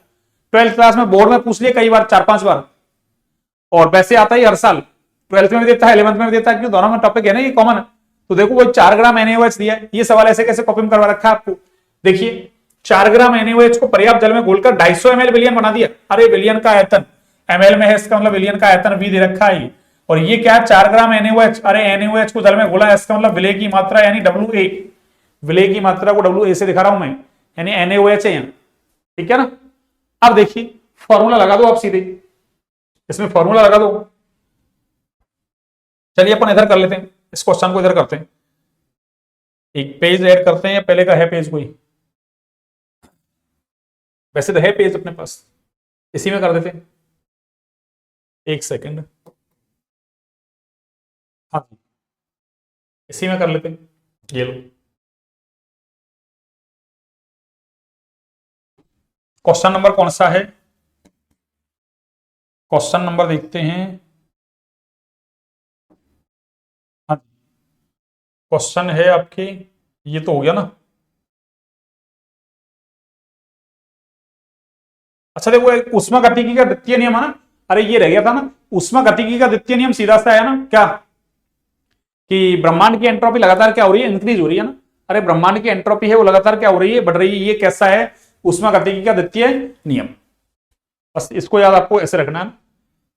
12th क्लास में बोर्ड में पूछ लिया कई बार, 4-5 बार। और वैसे आता ही हर साल, 12th में भी देता है, 11th में भी देता है, क्योंकि दोनों में टॉपिक है ना ये कॉमन। तो देखो वो 4 ग्राम NaOH दिया है। ये सवाल ऐसे कैसे कॉपी में करवा रखा है आपको? देखिए 4 ग्राम NaOH को पर्याप्त जल में घोलकर 250 ml विलियन बना दिया। अरे विलियन का आयतन ml में है, इसका मतलब विलियन का आयतन V दे रखा है। और ये क्या है? 4 ग्राम NaOH। अरे NaOH को जल में घोला, इसका मतलब विलेय की मात्रा यानी WA, विलेय की मात्रा को WA से दिखा रहा हूं मैं, यानी NaOH है यहाँ। ठीक है ना? अब देखिए फॉर्मूला लगा दो आप सीधे, इसमें फॉर्मूला लगा दो। चलिए अपन इधर कर लेते हैं, इस क्वेश्चन को इधर करते हैं। एक पेज ऐड करते हैं, या पहले का है पेज कोई? वैसे तो है पेज अपने पास, इसी में कर देते हैं। एक सेकंड, हाँ जी, इसी में कर लेते हैं। ये लो, क्वेश्चन नंबर कौन सा है? क्वेश्चन नंबर देखते हैं। हाँ, क्वेश्चन है आपकी, ये तो हो गया ना। अच्छा देखो, एक ऊष्मागतिकी का द्वितीय नियम है ना। अरे ये रह गया था ना, ऊष्मागतिकी का द्वितीय नियम सीधा सा है ना क्या, कि ब्रह्मांड की एंट्रोपी लगातार क्या हो रही है? इंक्रीज हो रही है ना। अरे ब्रह्मांड की एंट्रोपी है वो लगातार क्या हो रही है? बढ़ रही है। ये कैसा है? ऊष्मागतिकी का द्वितीय नियम। बस इसको याद आपको ऐसे रखना है।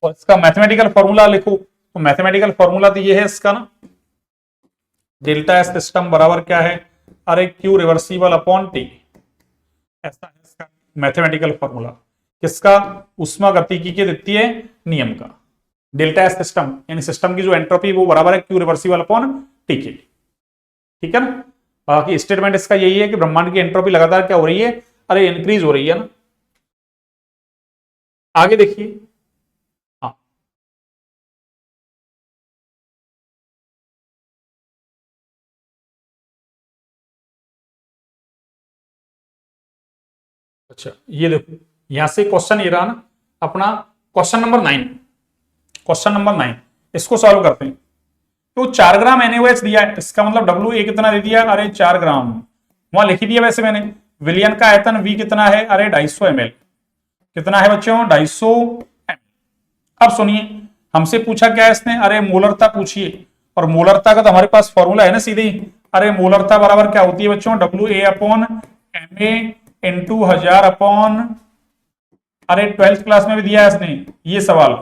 और इसका मैथमेटिकल फॉर्मूला लिखो, तो मैथमेटिकल फॉर्मूला तो ये है इसका ना, डेल्टा एस सिस्टम बराबर क्या है? अरे क्यू रिवर्सिबल अपॉन टी। ऐसा है इसका मैथमेटिकल फॉर्मूला, किसका? उष्मागतिकी के द्वितीय नियम का। डेल्टा एस सिस्टम यानी सिस्टम की जो एंट्रोपी वो बराबर है क्यू रिवर्सिबल अपॉन टी के। ठीक है ना? बाकी स्टेटमेंट इसका यही है कि ब्रह्मांड की एंट्रोपी लगातार क्या हो रही है? अरे इंक्रीज हो रही है ना। आगे देखिए, हाँ अच्छा ये देखो, यहां से क्वेश्चन ये रहा ना अपना, क्वेश्चन नंबर 9, क्वेश्चन नंबर 9, इसको सॉल्व करते हैं। तो 4 ग्राम NaOH दिया है, इसका मतलब WA कितना दे दिया, अरे 4 ग्राम, वहां लिख ही दिया वैसे मैंने। विलयन का आयतन V कितना है, अरे 250 ml, कितना है बच्चों, 250 ml। अब सुनिए, हमसे पूछा क्या है इसने, अरे मोलरता पूछिए, और मोलरता का तो हमारे पास फॉर्मूला है ना सीधे ही। अरे मोलरता बराबर क्या होती है बच्चों, WA upon MA into 1000 upon, अरे 12th क्लास में भी दिया है इसने ये सवाल,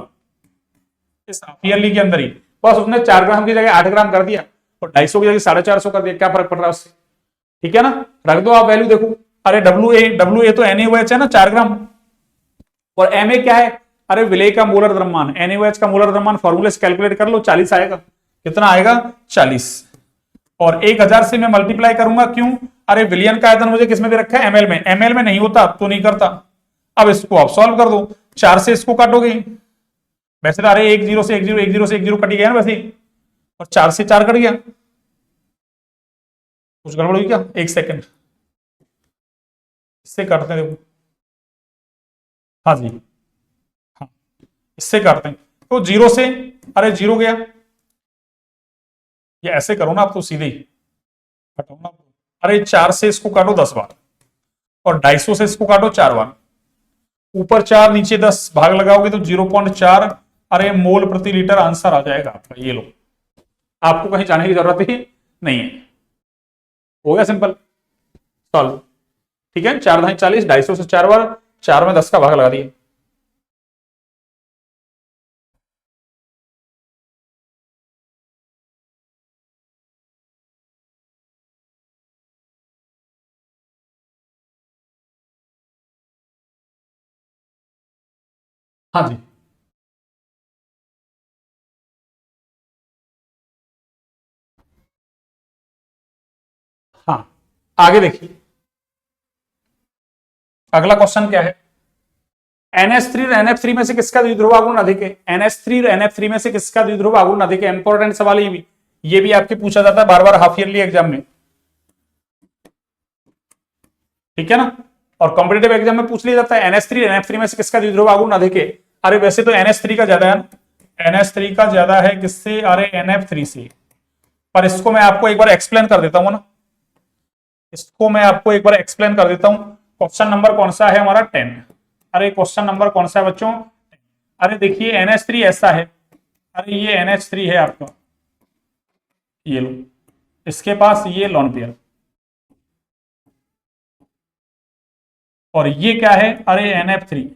इस हाफ ईयरली के अंदर ही। बस उसने 4 ग्राम की जगह 8 ग्राम कर दिया, और 250 की जगह 450 कर दिया, क्या फर्क पड़ रहा है उससे, ठीक है ना। रख दो आप वैल्यू, देखो अरे डब्ल्यू ए तो NaOH है ना 4 ग्राम, और MA क्या है, अरे विलेय का मोलर द्रव्यमान, NaOH का मोलर द्रव्यमान फॉर्मूले से कैलकुलेट कर लो, 40 आएगा, कितना आएगा 40, और 1000 से मैं मल्टीप्लाई करूंगा, क्यों, अरे विलियन का आयतन मुझे किसमें दे रखा है, ML में, ML में नहीं होता तो नहीं करता। अब इसको आप सॉल्व कर दो, 4 से इसको काटोगे, वैसे तो अरे 1 0 से 1 0, 1 0 से 1 0 कट गया ना वैसे, और 4 से 4 कट गया, कुछ गड़बड़ हुई क्या, एक सेकंड, इससे काटते हैं देखो, हाँ जी, हाँ इससे काटते हैं, तो 0 से, अरे 0 गया, ये ऐसे करो ना आप तो सीधे ही हटाओ ना, अरे 4 से इसको काटो 10 बार, और 250 से इसको काटो 4 बार, ऊपर 4 नीचे 10, भाग लगाओगे तो 0.4, अरे मोल प्रति लीटर आंसर आ जाएगा आपका, ये लो, आपको कहीं जाने की जरूरत ही नहीं है, हो गया सिंपल सॉल्व, ठीक है। 4 ढाई 40, 250 से 4 बार, 4 में 10 का भाग लगा दिए। हाँ जी, हाँ आगे देखिए, अगला क्वेश्चन क्या है, NH3 और NF3 में से किसका द्विध्रुव आघूर्ण अधिक है, NH3 और NF3 में से किसका द्विध्रुव आघूर्ण अधिक है, इंपॉर्टेंट सवाल ये भी आपके पूछा जाता है बार बार हाफ ईयरली एग्जाम में, ठीक है ना, और कॉम्पिटेटिव एग्जाम में पूछ लिया जाता है NH3 NF3 में से किसका द्विध्रुव आघूर्ण अधिक है। अरे वैसे तो NH3 का ज्यादा है, NH3 का ज्यादा है किससे, अरे NF3 से, पर इसको मैं आपको एक बार एक्सप्लेन कर देता हूं ना, इसको मैं आपको एक बार एक्सप्लेन कर देता हूं। क्वेश्चन नंबर कौन सा है हमारा, 10, अरे क्वेश्चन नंबर कौन सा है बच्चों, अरे देखिए NH3 ऐसा है, अरे ये NH3 है आपका, ये लो, इसके पास ये लोन पेयर, और ये क्या है, अरे NF3,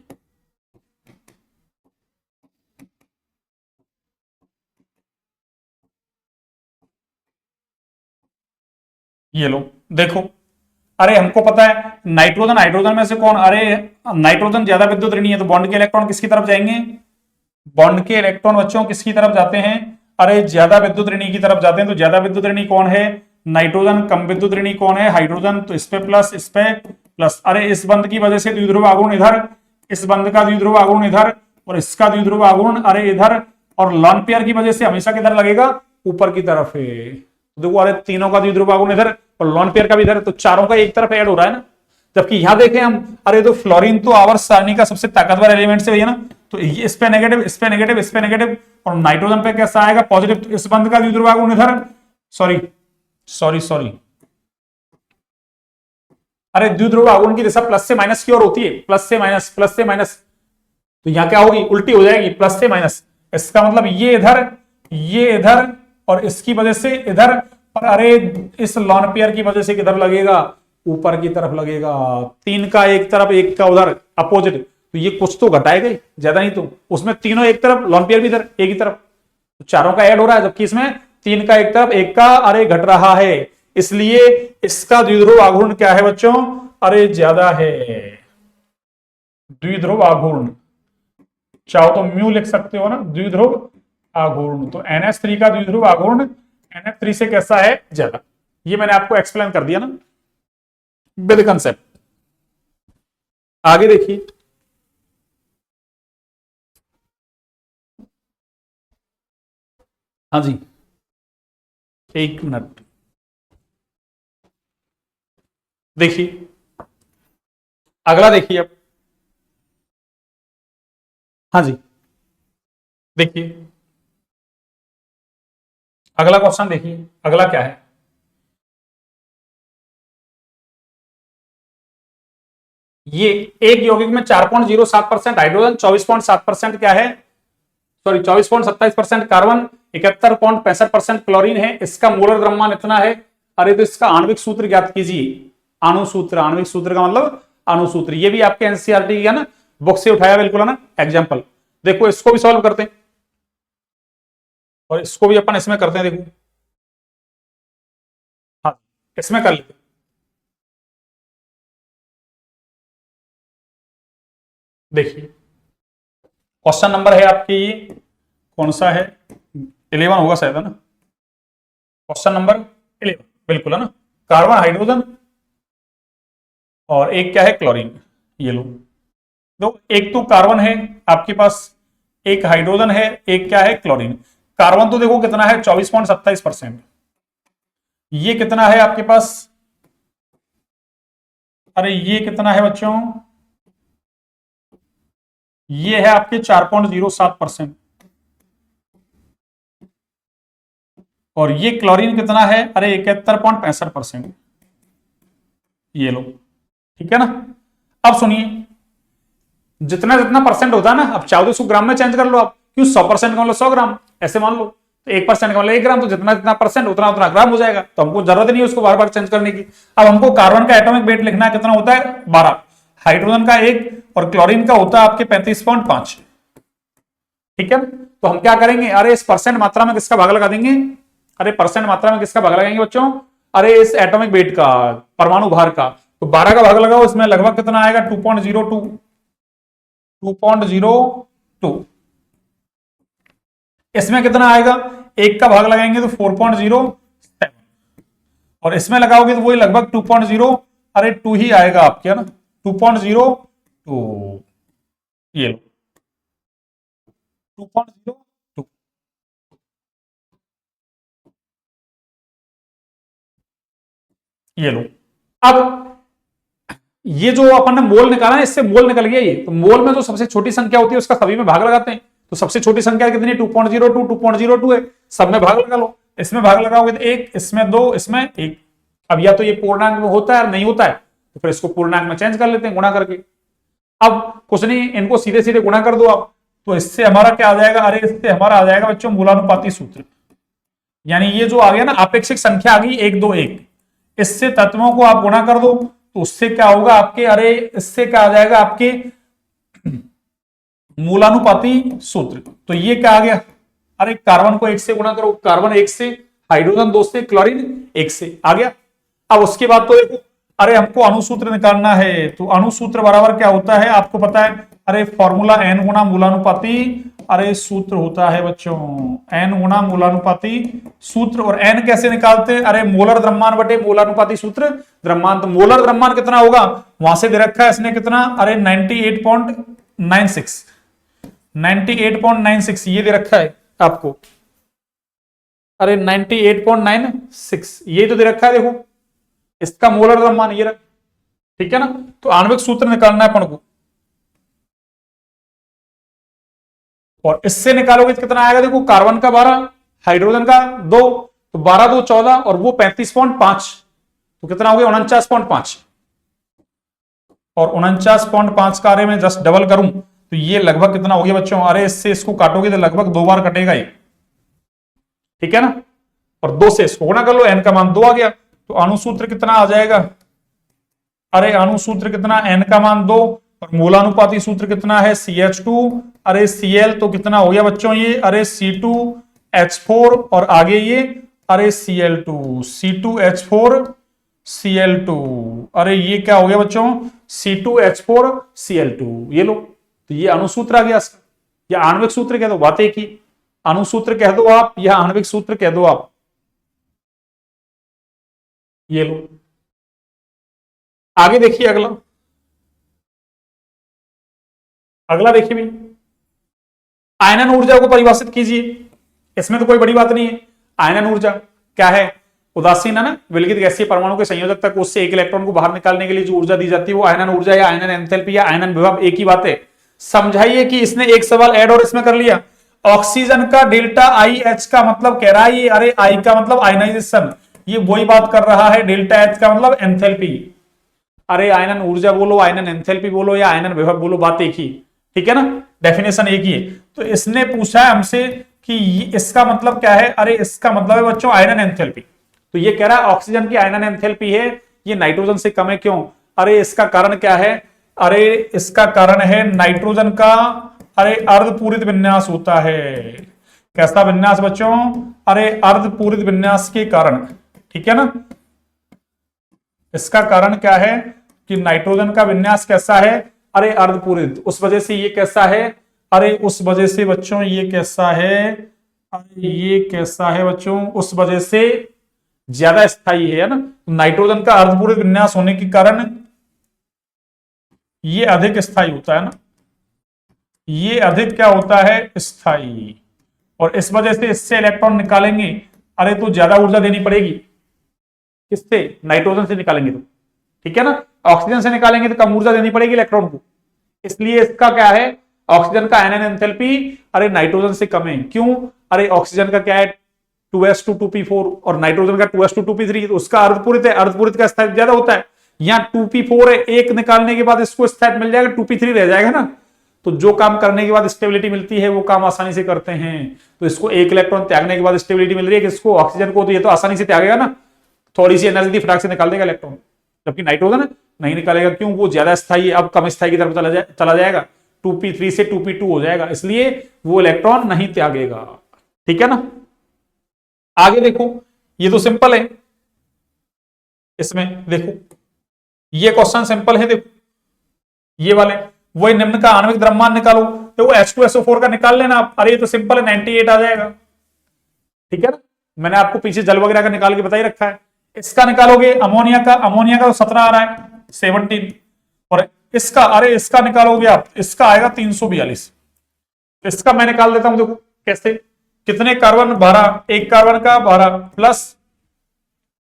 ये लो देखो, अरे हमको पता है नाइट्रोजन, हाइड्रोजन में से कौन, अरे नाइट्रोजन ज्यादा विद्युत ऋणी है, तो बॉन्ड के इलेक्ट्रॉन किसकी तरफ जाएंगे, बॉन्ड के इलेक्ट्रॉन बच्चों किसकी तरफ जाते हैं, अरे ज्यादा विद्युत ऋणी की तरफ जाते हैं, तो ज्यादा विद्युत ऋणी कौन है, नाइट्रोजन, कम विद्युत ऋणी कौन है, हाइड्रोजन, तो इस पे प्लस, इस पे प्लस, अरे इस बंध की वजह से द्विध्रुव आघूर्ण इधर, इस बंध का द्विध्रुव आघूर्ण इधर, और इसका द्विध्रुव आघूर्ण अरे इधर, और लॉन पेयर की वजह से हमेशा किधर लगेगा, ऊपर की तरफ है, देखो अरे तीनों का द्विध्रुव आघूर्ण इधर, और लॉन पेयर का भी इधर, तो चारों का एक तरफ ऐड हो रहा है ना, जबकि यहां देखें हम, अरे तो फ्लोरीन तो आवर्त सारणी का सबसे ताकतवर एलिमेंट से भैया ना, तो ये इस पे नेगेटिव, इस पे नेगेटिव, इस पे नेगेटिव, और नाइट्रोजन पे कैसा आएगा, पॉजिटिव, तो इस बंध का द्विध्रुव आघूर्ण इधर, सॉरी सॉरी सॉरी, अरे द्विध्रुव आघूर्ण की दिशा प्लस से माइनस की ओर होती है, प्लस से माइनस, प्लस से माइनस, तो यहां क्या होगी, उल्टी हो जाएगी, प्लस से माइनस, इसका मतलब ये इधर, और इसकी वजह से इधर, और अरे इस लॉन पेयर की वजह से किधर लगेगा, ऊपर की तरफ लगेगा, 3 का एक तरफ, एक का उधर अपोजिट, तो ये कुछ तो घटाएगा ही, ज्यादा नहीं तो, उसमें तीनों एक तरफ, लॉन पेयर भी इधर एक ही तरफ, तो चारों का ऐड हो रहा है, जबकि इसमें 3 का एक तरफ, एक का अरे घट रहा है, इसलिए इसका द्विध्रुव आघूर्ण क्या है बच्चों, अरे ज्यादा है, द्विध्रुव आघूर्ण, चाहो तो म्यू लिख सकते हो ना, द्विध्रुव आघूर्ण, तो NH3 का द्विध्रुव आघूर्ण NF3 से कैसा है, ज्यादा, ये मैंने आपको एक्सप्लेन कर दिया ना विद कंसेप्ट। आगे देखिए, हाँ जी, एक मिनट, देखिए अगला देखिए अब। हाँ जी, देखिए अगला क्वेश्चन, देखिए अगला क्या है। ये एक यौगिक में 4.07% हाइड्रोजन, 24.7% क्या है, सॉरी 24.27% कार्बन, 71.65% क्लोरीन है। इसका मोलर द्रव्यमान इतना है। अरे तो इसका आणविक सूत्र ज्ञात कीजिए। अणुसूत्र, आणविक सूत्र का मतलब अणुसूत्र। ये भी आपके एनसीईआरटी का ना, बुक से उठाया बिल्कुल है ना एग्जाम्पल। देखो इसको भी सॉल्व करते हैं और इसको भी अपन इसमें करते हैं। देखो हाँ, इसमें कर लेते हैं। देखिए क्वेश्चन नंबर है आपके ये, कौन सा है, 11 होगा शायद, है ना। क्वेश्चन नंबर 11 बिल्कुल है ना। कार्बन, हाइड्रोजन और एक क्या है, क्लोरीन। ये लो, दो, एक तो कार्बन है आपके पास, एक हाइड्रोजन है, एक क्या है, क्लोरीन। कार्बन तो देखो कितना है, 24.27%। ये कितना है आपके पास, अरे ये कितना है बच्चों, ये है आपके 4.07%। और ये क्लोरीन कितना है, अरे 71.65%। ये लो, ठीक है ना। अब सुनिए, जितना जितना परसेंट होता है ना, अब चाहो तो इसको ग्राम में चेंज कर लो आप, क्यों 100% का मतलब 100 ग्राम ऐसे मान लो, तो 1% का मतलब 1 ग्राम, तो जितना जितना परसेंट उतना उतना ग्राम हो जाएगा, तो हमको जरूरत नहीं है उसको बार बार चेंज करने की। अब हमको कार्बन का एटॉमिक वेट लिखना है, कितना होता है 12, हाइड्रोजन का 1 और क्लोरीन का होता है आपके 35.5। ठीक है, तो हम क्या करेंगे, अरे इस परसेंट मात्रा में किसका भाग लगा देंगे, अरे परसेंट मात्रा में किसका भाग लगाएंगे बच्चों, अरे इस एटॉमिक वेट का, परमाणु भार का। तो 12 का भाग लगाओ, इसमें लगभग कितना आएगा, 2.02, 2.02। इसमें कितना आएगा, एक का भाग लगाएंगे तो 4.07, और इसमें लगाओगे तो वही लगभग 2.0, अरे 2 ही आएगा आपके, है ना, 2.02। ये लो 2.02, ये लो। अब ये जो अपन ने मोल निकाला है, इससे मोल निकल गया ये, तो मोल में जो सबसे छोटी संख्या होती है उसका सभी में भाग लगाते हैं। तो सबसे छोटी संख्या कितनी, 2.02, 2.02 है, सब में भाग लगा लो। इसमें भाग लगाओगे तो 1, इसमें 2, इसमें 1। अब या तो ये पूर्णांक में होता है और नहीं होता है, तो फिर इसको पूर्णांक में चेंज कर लेते हैं गुणा करके। अब कुछ नहीं, इनको सीधे सीधे गुणा कर दो आप, तो इससे हमारा क्या आ जाएगा, अरे इससे हमारा आ जाएगा बच्चों मूलानुपाती सूत्र। यानी ये जो आ गया ना, आपेक्षिक संख्या आ गई 1, 2, 1, इससे तत्वों को आप गुणा कर दो, तो उससे क्या होगा आपके, अरे इससे क्या आ जाएगा आपके मूलानुपाती सूत्र। तो ये क्या आ गया, अरे कार्बन को 1 से गुणा करो, कार्बन 1 से, हाइड्रोजन 2 से, क्लोरीन 1 से, आ गया। अब उसके बाद तो देखो, अरे हमको अणुसूत्र निकालना है, तो अणुसूत्र बराबर क्या होता है आपको पता है, अरे फॉर्मूला n गुणा मूलानुपाती, अरे सूत्र होता है बच्चों n गुणा मूलानुपाती सूत्र। और n कैसे निकालते हैं, अरे मोलर द्रव्यमान बटे मूलानुपाती सूत्र द्रव्यमान। तो मोलर द्रव्यमान कितना होगा, वहां से दे रखा है इसने कितना, अरे 98.96, 98.96 ये दे रखा है आपको, अरे 98.96 ये तो दे रखा है, देखो इसका मोलर द्रव्यमान ये रखा, ठीक है ना। तो आणविक सूत्र निकालना है अपन को, और इससे निकालोगे तो कितना आएगा, देखो कार्बन का 12, हाइड्रोजन का 2, तो 12 2 14, और वो 35.5, तो कितना हो गया 49.5। और 49.5 का अरे मैं जस्ट डबल करूं तो ये लगभग कितना हो गया बच्चों, अरे इससे इसको काटोगे तो लगभग 2 बार कटेगा ये, ठीक है ना। और 2 से इसको गुणा कर लो, n का मान 2 आ गया, तो अणुसूत्र कितना आ जाएगा, अरे अणुसूत्र कितना, n का मान 2, और मूलानुपाती सूत्र कितना है CH2, अरे Cl तो कितना हो गया बच्चों ये, अरे C2H4, और आगे ये अरे Cl2, C2H4 Cl2, अरे ये क्या हो गया बच्चों, C2H4 Cl2। ये लो, तो ये अणुसूत्र आ गया इसका, या आणविक सूत्र कह दो, बात एक ही, अणुसूत्र कह दो आप या आणविक सूत्र कह दो आप। ये लो, आगे देखिए अगला, अगला देखिए भी, आयनन ऊर्जा को परिभाषित कीजिए। इसमें तो कोई बड़ी बात नहीं है, आयनन ऊर्जा क्या है, उदासीन है ना, विलगित गैसीय परमाणु के संयोजकता कोष से एक इलेक्ट्रॉन को बाहर निकालने के लिए जो ऊर्जा दी जाती है वो आयनन ऊर्जा या आयनन एंथैल्पी या आयनन विभव एक ही बात है। समझाइए कि इसने एक सवाल ऐड और इसमें कर लिया। ऑक्सीजन का डेल्टा आई एच का मतलब कह रहा है ये, अरे आई का मतलब आयनाइजेशन, ये वही बात कर रहा है। डेल्टा एच का मतलब एंथैल्पी। अरे आयनन ऊर्जा बोलो, आयनन एंथैल्पी बोलो या आयनन विभव बोलो, बात एक ही, ठीक है ना, डेफिनेशन एक ही है। तो इसने पूछा है हमसे कि इसका मतलब क्या है, अरे इसका मतलब है बच्चों आयनन एंथैल्पी। तो ये कह रहा है ऑक्सीजन की आयनन एंथैल्पी है ये नाइट्रोजन से कम है, क्यों? अरे इसका कारण क्या है, अरे इसका कारण है नाइट्रोजन का अरे अर्धपूरित विन्यास होता है। कैसा विन्यास बच्चों? अरे अर्धपूरित विन्यास के कारण, ठीक है ना। इसका कारण क्या है कि नाइट्रोजन का विन्यास कैसा है, अरे अर्धपूरित, उस वजह से ये कैसा है, अरे उस वजह से बच्चों ये कैसा है, अरे ये कैसा है बच्चों, उस वजह से ज्यादा स्थायी है ना। नाइट्रोजन का अर्धपूरित विन्यास होने के कारण ये अधिक स्थायी होता है ना, ये अधिक क्या होता है, स्थायी। और इस वजह से इससे इलेक्ट्रॉन निकालेंगे, अरे तो ज्यादा ऊर्जा देनी पड़ेगी, किससे? नाइट्रोजन से निकालेंगे तो, ठीक है ना। ऑक्सीजन से निकालेंगे तो कम ऊर्जा देनी पड़ेगी इलेक्ट्रॉन को। इसलिए इसका क्या है, ऑक्सीजन का आयनन एंथैल्पी अरे नाइट्रोजन से कम है, क्यों? अरे ऑक्सीजन का क्या है 2s2 2p4 और नाइट्रोजन का 2s2 2p3, तो उसका अर्धपूरित है, अर्धपूरित का स्थायित्व ज्यादा होता है। यहाँ 2p4 है, एक निकालने के बाद इसको स्थायित्व मिल जाएगा, 2p3 रह जाएगा ना। तो जो काम करने के बाद स्टेबिलिटी मिलती है वो काम आसानी से करते हैं। तो इसको एक इलेक्ट्रॉन त्यागने के बाद स्टेबिलिटी मिल रही है, किसको? ऑक्सीजन को। तो ये तो आसानी से त्यागेगा ना, थोड़ी सी एनर्जी दी फटाक से निकाल देगा इलेक्ट्रॉन। जबकि नाइट्रोजन नहीं निकालेगा, क्यों? वो ज्यादा स्थायी, अब कम स्थायी की तरफ चला जाएगा, 2p3 से 2p2 हो जाएगा, इसलिए वो इलेक्ट्रॉन नहीं त्यागेगा, ठीक है ना। आगे देखो, ये तो सिंपल है, इसमें देखो ये क्वेश्चन सिंपल है, देखो ये वाले, वही निम्न का आणविक द्रव्यमान निकालो, तो वो H2SO4 का निकाल लेना आप। अरे ये तो सिंपल है, 98 आ जाएगा, ठीक है ना। मैंने आपको पीछे जल वगैरह का निकाल के बता ही रखा है। इसका निकालोगे अमोनिया का, अमोनिया का तो 17 आ रहा है, 17। और इसका, अरे इसका निकालोगे आप, इसका आएगा 342। इसका मैं निकाल देता हूं, देखो कैसे, कितने कार्बन? 12, एक कार्बन का 12 प्लस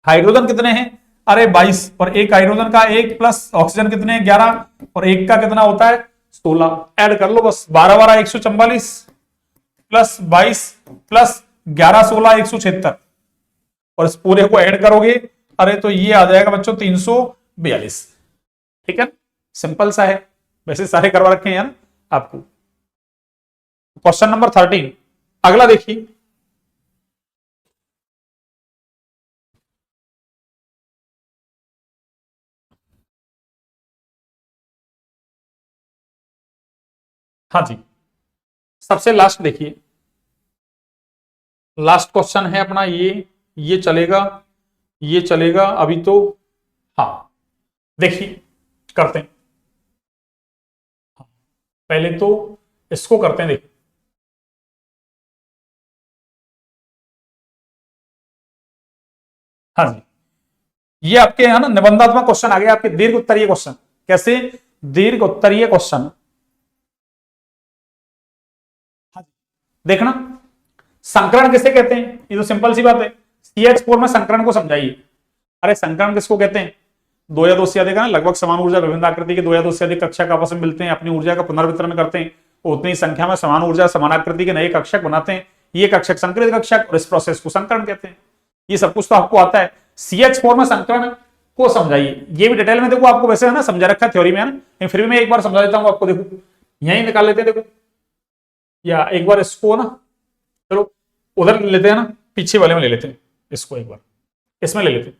हाइड्रोजन कितने हैं, अरे 22, और एक हाइड्रोजन का 1 प्लस ऑक्सीजन कितने हैं 11, और एक का कितना होता है 16। ऐड कर लो बस, 12 12 144 प्लस 22 प्लस 11 16 176, और इस पूरे को ऐड करोगे, अरे तो ये आ जाएगा बच्चों 342, ठीक है। सिंपल सा है, वैसे सारे करवा रखे हैं ना आपको। क्वेश्चन नंबर 13 अगला देखिए, हाँ जी, सबसे लास्ट देखिए, लास्ट क्वेश्चन है अपना ये चलेगा, ये चलेगा अभी तो। हाँ देखिए, करते हैं, पहले तो इसको करते हैं, देखिए हाँ जी, ये आपके है ना निबंधात्मक क्वेश्चन आ गया, आपके दीर्घ उत्तरीय क्वेश्चन। कैसे? दीर्घ उत्तरीय क्वेश्चन। देखना, संकरण किसे कहते हैं, ये तो सिंपल सी बात है। CH4 में संकरण को समझाइए। अरे संकरण किसको कहते हैं? दो या दो से अधिक ना, लगभग समान ऊर्जा विभिन्न आकृति के दो या दो से अधिक कक्षक आपस में मिलते हैं, अपनी ऊर्जा का पुनर्वितरण करते हैं, उतनी संख्या में समान ऊर्जा समान आकृति के नए कक्षक बनाते हैं, ये कक्षक संकरित कक्षक, और इस प्रोसेस को संकरण कहते हैं। ये सब कुछ तो आपको आता है। CH4 में संकरण को समझाइए, ये भी डिटेल में देखो, आपको वैसे है ना समझा रखा है थ्योरी में, है ना, फिर भी मैं एक बार समझा देता हूँ आपको। देखो यही निकाल लेते हैं, देखो, या एक बार इसको ना, चलो उधर लेते हैं ना, पीछे वाले में ले लेते हैं इसको, एक बार इसमें ले लेते हैं,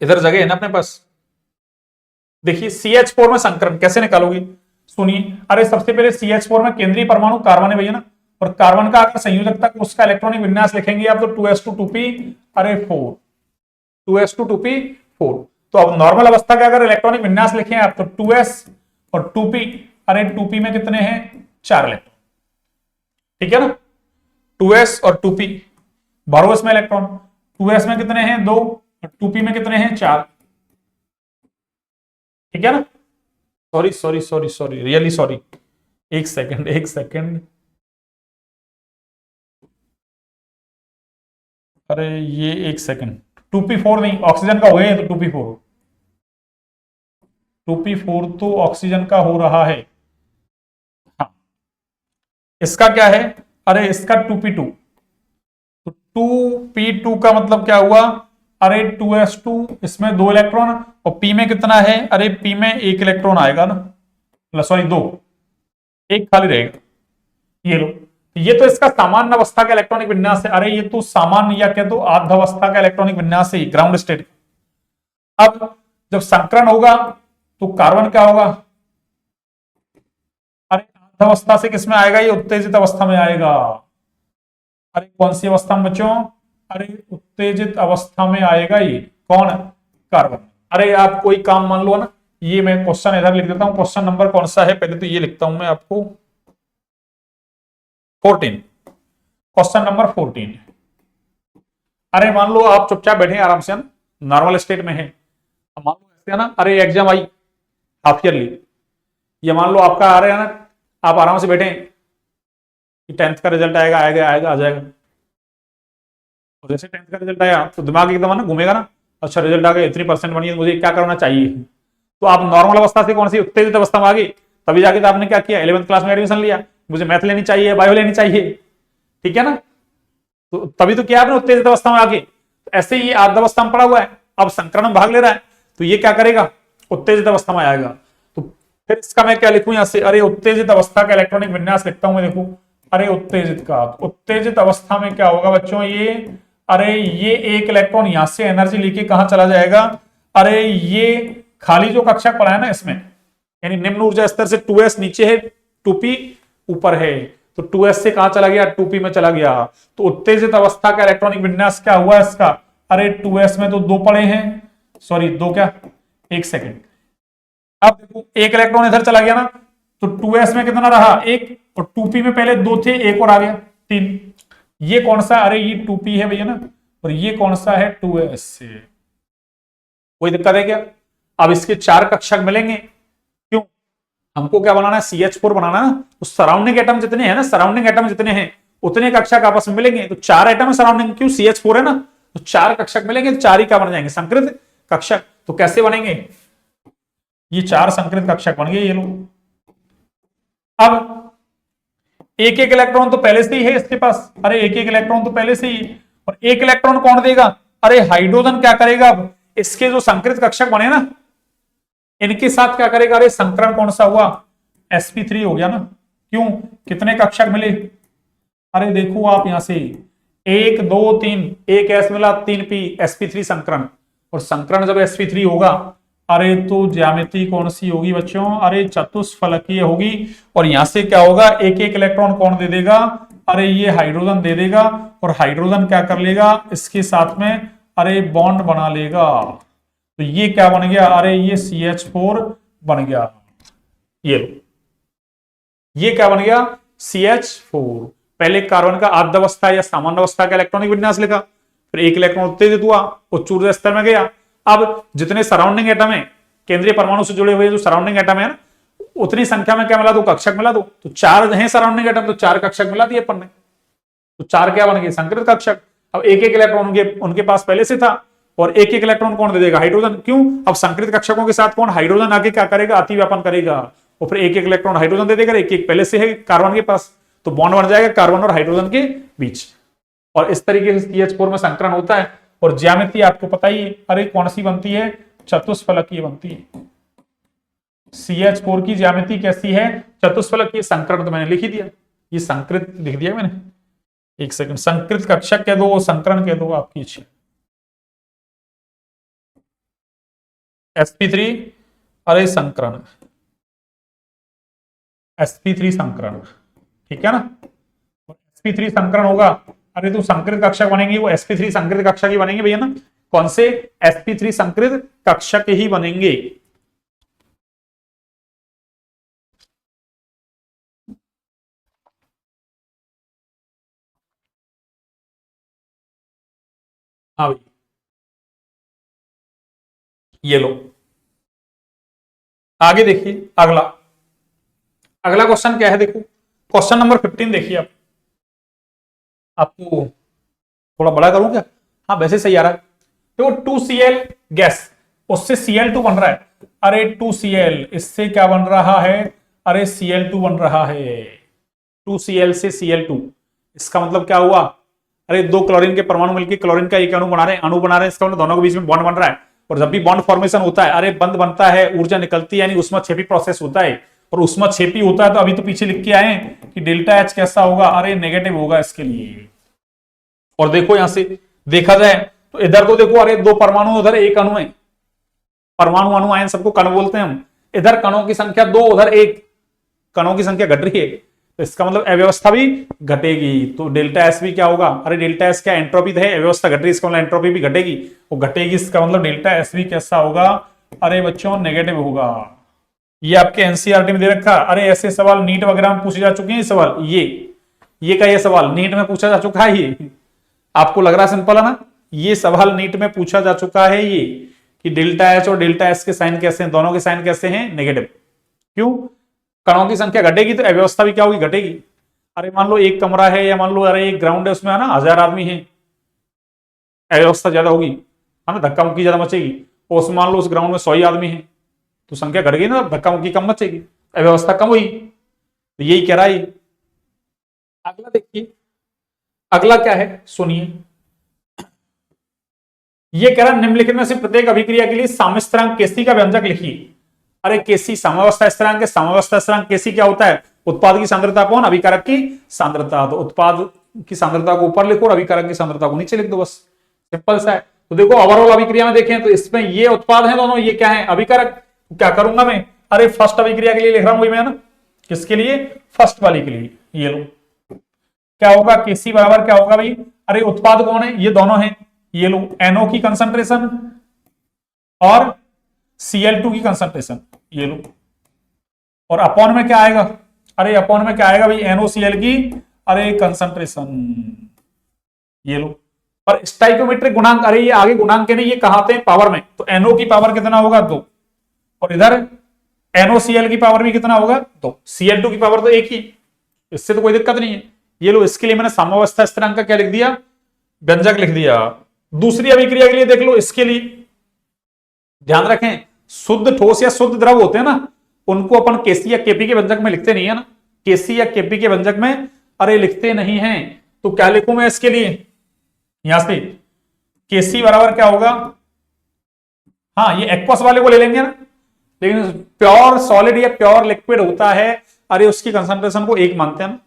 इधर जगह है ना अपने पास। देखिए CH4 में संकरण कैसे निकालोगे, सुनिए। अरे सबसे पहले CH4 में केंद्रीय परमाणु कार्बन है भैया ना, और कार्बन का अगर संयोजकता को उसका इलेक्ट्रॉनिक विन्यास लिखेंगे आप तो 2s2 2p, अरे 4, 2s2 2p 4। तो अब नॉर्मल अवस्था का अगर इलेक्ट्रॉनिक विन्यास लिखें आप तो 2s और 2p, अरे 2p में कितने हैं 4 इलेक्ट्रॉन, ठीक है ना। 2s और 2p भरो इसमें इलेक्ट्रॉन, 2s में कितने हैं 2 और 2p में कितने हैं 4, ठीक है ना। Sorry sorry sorry sorry, really sorry, एक सेकंड एक सेकंड, अरे ये एक सेकंड, 2p4 नहीं, ऑक्सीजन का हो गया, तो 2p4, 2p4 तो ऑक्सीजन का हो रहा है। हाँ, इसका क्या है, अरे इसका 2p2, तो 2p2 का मतलब क्या हुआ, अरे 2s2, इसमें 2 इलेक्ट्रॉन, और p में कितना है, अरे p में 1 इलेक्ट्रॉन आएगा ना, सॉरी 2, एक खाली रहेगा। ये लो, ये तो इसका सामान्य अवस्था का इलेक्ट्रॉनिक विन्यास है, अरे ये तो सामान्य या क्या तो आधावस्था का इलेक्ट्रॉनिक विन्यास है, ग्राउंड स्टेट। अब जब संकरण होगा तो कार्बन क्या होगा, अरे आधावस्था से किसमें आएगा, ये उत्तेजित अवस्था में आएगा। अरे कौन सी अवस्था में बच्चों, अरे उत्तेजित अवस्था में आएगा ये कौन, कार्बन। अरे आप कोई काम मान लो ना, ये मैं क्वेश्चन इधर लिख देता हूं, क्वेश्चन नंबर कौन सा है, पहले तो ये लिखता हूं मैं आपको, 14, क्वेश्चन नंबर 14। अरे मान लो आप चुपचाप बैठे आराम से, नॉर्मल स्टेट में है, मान लो ऐसे है ना, अरे एग्जाम आई हाफ ईयरली, ये मान लो आपका आ रहा है ना, आप आराम से बैठे कि 10th का रिजल्ट आएगा आएगा आएगा आ जाएगा, और जैसे 10th का रिजल्ट आया तो दिमाग एकदम ना घूमेगा ना, अच्छा रिजल्ट आ गया, इतनी परसेंट बनी है, मुझे क्या करना चाहिए। तो आप नॉर्मल अवस्था से कौन सी उत्तेजित अवस्था में आ गई, तभी जाके तो आपने क्या किया, 11th क्लास में एडमिशन लिया, मुझे मैथ लेनी चाहिए, बायो लेनी चाहिए, ठीक है ना, तो तभी तो क्या आपने उत्तेजित अवस्था में आगे। तो ऐसे ही आधावस्था में पड़ा हुआ है, अब संकरण में भाग ले रहा है, तो ये क्या करेगा, उत्तेजित अवस्था में आएगा। तो फिर इसका मैं क्या लिखूं यहां से, अरे उत्तेजित अवस्था का इलेक्ट्रॉनिक विन्यास लिखता हूं मैं, देखो अरे उत्तेजित का, उत्तेजित अवस्था में क्या होगा बच्चों, ये अरे ये एक इलेक्ट्रॉन यहां से एनर्जी लेके कहां चला जाएगा, अरे ये खाली जो कक्षक पड़ा है ना इसमें, यानी निम्न ऊर्जा स्तर से 2s नीचे है, 2p ऊपर है, तो 2s से कहां चला गया, 2p में चला गया। तो उत्तेजित अवस्था का इलेक्ट्रॉनिक विन्यास क्या हुआ इसका, अरे 2s में तो 2 पड़े हैं, सॉरी 2 क्या, एक सेकेंड, अब देखो एक इलेक्ट्रॉन इधर चला गया ना, तो 2s में कितना रहा, एक, और 2p में पहले 2 थे, एक और आ गया 3, ये कौन सा, अरे ये 2p है भैया ना, और ये कौन सा है 2s से, कोई दिक्कत है क्या। अब इसके 4 कक्षक मिलेंगे, क्यों, हमको क्या बनाना है, CH4 बनाना है, तो सराउंडिंग एटम जितने हैं ना, सराउंडिंग एटम जितने हैं उतने कक्षक आपस में मिलेंगे, तो 4 एटम सराउंडिंग, क्यों CH4 है ना, तो 4 कक्षक मिलेंगे, तो 4 ही क्या बन जाएंगे, संकृत कक्षक। तो कैसे बनेंगे, ये 4 संकृत कक्षक बन गए ये लोग। अब एक एक इलेक्ट्रॉन तो पहले से ही है इसके पास, अरे एक एक इलेक्ट्रॉन तो पहले से ही, और एक इलेक्ट्रॉन कौन देगा, अरे हाइड्रोजन क्या करेगा, अब इसके जो संकृत कक्षक बने ना इनके साथ क्या करेगा, अरे संकरण कौन सा हुआ, sp3 हो गया ना, क्यों, कितने कक्षक मिले, अरे देखो आप यहां से 1 2 3, एक s मिला, 3p, sp3 संकरण, और संकरण जब sp3 होगा, अरे तो ज्यामिति कौन सी होगी बच्चों, अरे चतुष्फलकीय होगी, और यहां से क्या होगा, एक एक इलेक्ट्रॉन कौन दे देगा, अरे ये हाइड्रोजन दे देगा, और हाइड्रोजन क्या कर लेगा, इसके साथ में अरे बॉन्ड बना लेगा, तो ये क्या बन गया, अरे ये CH4 बन गया, ये ये क्या बन गया, CH4। पहले कार्बन का आद्यावस्था या सामान्य अवस्था का इलेक्ट्रॉनिक विन्यास लिखा, फिर एक इलेक्ट्रॉन उत्तेजित हुआ, उच्च ऊर्जा स्तर में गया। अब जितने सराउंडिंग एटम है, केंद्रीय परमाणु से जुड़े हुए जो सराउंडिंग एटम है ना, उतनी संख्या में क्या मिला दो, कक्षक मिला दो, तो 4 है सराउंडिंग एटम, तो 4 कक्षक मिला दिए अपन ने, तो 4 क्या बन गए, संकृत कक्षक। अब एक एक इलेक्ट्रॉन उनके पास पहले से था, और एक एक इलेक्ट्रॉन कौन दे देगा, हाइड्रोजन, क्यों, अब संकृत कक्षकों के साथ कौन, हाइड्रोजन आके क्या करेगा, अतिव्यापन करेगा, और फिर एक एक इलेक्ट्रॉन हाइड्रोजन दे देगा, एक एक पहले से है कार्बन के पास, तो बॉन्ड बन जाएगा कार्बन और हाइड्रोजन के बीच, और इस तरीके से CH4 में संकरण होता है। और ज्यामिति आपको पता ही है, अरे कौन सी बनती है, चतुष्फलकीय बनती है। CH4 की ज्यामिति कैसी है, चतुष्फलकीय। संकरण तो मैंने लिख ही दिया, ये संकृत लिख दिया मैंने, एक सेकंड, संकृत कक्षक कह दो, संकरण कह दो, आपकी इच्छा। sp3, अरे संकरण, sp3 संकरण, ठीक है ना, sp3 संकरण होगा, अरे तो संकृत कक्षक बनेंगे, वो sp3 संकृत कक्षक ही बनेंगे भैया ना, कौन से, sp3 संकृत कक्षक ही बनेंगे। हाँ भाई, ये लो, आगे देखिए, अगला अगला क्वेश्चन क्या है, देखो क्वेश्चन नंबर 15 देखिए आप, आपको थोड़ा बड़ा करूं क्या, हाँ वैसे सही आ रहा है। तो 2Cl गैस, उससे Cl2 बन रहा है। अरे 2Cl इससे क्या बन रहा है? अरे Cl2 बन रहा है। 2Cl से Cl2, इसका मतलब क्या हुआ? अरे दो क्लोरीन के परमाणु मिलकर क्लोरीन का एक अणु बना रहे हैं, इसका मतलब दोनों के बीच में बॉन्ड बन रहा है। और जब भी बॉन्ड फॉर्मेशन होता है, अरे बंध बनता है, ऊर्जा निकलती है, यानी ऊष्माक्षेपी प्रोसेस होता है। और ऊष्माक्षेपी होता है तो अभी तो पीछे लिख के आए कि डेल्टा एच कैसा होगा? अरे नेगेटिव होगा इसके लिए। और देखो यहां से देखा जाए तो इधर तो देखो, अरे दो परमाणु, उधर एक अणु है। परमाणु अणु आयन सबको कण बोलते हैं हम। इधर कणों की संख्या 2, उधर 1, कणों की संख्या घट रही है, तो इसका मतलब अव्यवस्था भी घटेगी। तो डेल्टा एस भी क्या होगा? अरे डेल्टा एस क्या एंट्रोपी है, अव्यवस्था घट रही है, इसका मतलब एंट्रोपी भी घटेगी, वो घटेगी, इसका मतलब डेल्टा एस भी कैसा होगा? अरे बच्चों नेगेटिव होगा। ये आपके एनसीईआरटी में दे रखा। अरे ऐसे सवाल नीट वगैरह में पूछे जा चुके हैं। सवाल ये का ये सवाल नीट में पूछा जा चुका है। ये आपको लग रहा है सिंपल है ना? ये सवाल नीट में पूछा जा चुका है ये, कि डेल्टा एच और डेल्टा एस के साइन कैसे हैं, दोनों के साइन कैसे हैं? नेगेटिव। क्यों? कणों की संख्या घटेगी तो अव्यवस्था भी क्या होगी? घटेगी। अरे मान लो एक कमरा है, या मान लो अरे एक ग्राउंड है, उसमें है ना 1000 आदमी है, अव्यवस्था ज्यादा होगी, है ना, धक्का मुक्की ज्यादा मचेगी। और उस मान लो उस ग्राउंड में 100 ही आदमी है, तो संख्या घट गई ना, धक्का मुक्की कम मचेगी, अव्यवस्था कम हुई। तो यही कह रहा है। अगला देखिए, अगला क्या है सुनिए। ये कह रहा है निम्नलिखित में से प्रत्येक अभिक्रिया के लिए साम्य स्थिरांक केसी का व्यंजक लिखिए। अरे केसी साम्यावस्था स्थिरांक है। साम्यावस्था स्थिरांक केसी क्या होता है? उत्पाद की सांद्रता कौन? अभिकारक की सांद्रता। तो उत्पाद की सांद्रता को ऊपर लिखो और अभिकारक की सांद्रता को नीचे लिख दो, बस सिंपल सा है। तो देखो ओवरऑल अभिक्रिया में देखें तो इसमें ये उत्पाद है दोनों, ये क्या है? अभिकारक। तो क्या करूंगा मैं? अरे फर्स्ट अभिक्रिया के लिए लिख रहा हूं मैं ना, किसके लिए? फर्स्ट वाली के लिए। ये लो क्या होगा? केसी बराबर क्या होगा भाई? अरे उत्पाद कौन है? ये दोनों हैं। ये लो NO की कंसंट्रेशन और Cl2 की कंसंट्रेशन, ये लो। और अपॉन में क्या आएगा? अरे अपॉन में क्या आएगा भाई? NOCl की अरे कंसंट्रेशन, ये लो। और स्टाइकोमेट्रिक गुणांक, अरे ये आगे गुणांक के नहीं, ये कहाँ आते हैं? पावर में। तो NO की पावर कितना होगा? 2। और इधर NOCl की पावर भी कितना होगा? 2। Cl2 की पावर तो 1 ही, इससे तो कोई दिक्कत नहीं है। ये लो, इसके लिए मैंने साम्यावस्था स्थिरांक का क्या लिख दिया? व्यंजक लिख दिया। दूसरी अभिक्रिया के लिए देख लो, इसके लिए ध्यान रखें, शुद्ध ठोस या शुद्ध द्रव होते हैं ना, उनको अपन केसी या केपी के व्यंजक में लिखते नहीं है ना। केसी या केपी के व्यंजक में अरे लिखते नहीं है। तो क्या लिखूं मैं इसके लिए? यहां से केसी बराबर क्या होगा? हाँ, ये एक्वस वाले को ले लेंगे ना, लेकिन प्योर सॉलिड या प्योर लिक्विड होता है, अरे उसकी कंसंट्रेशन को 1 मानते हैं ना।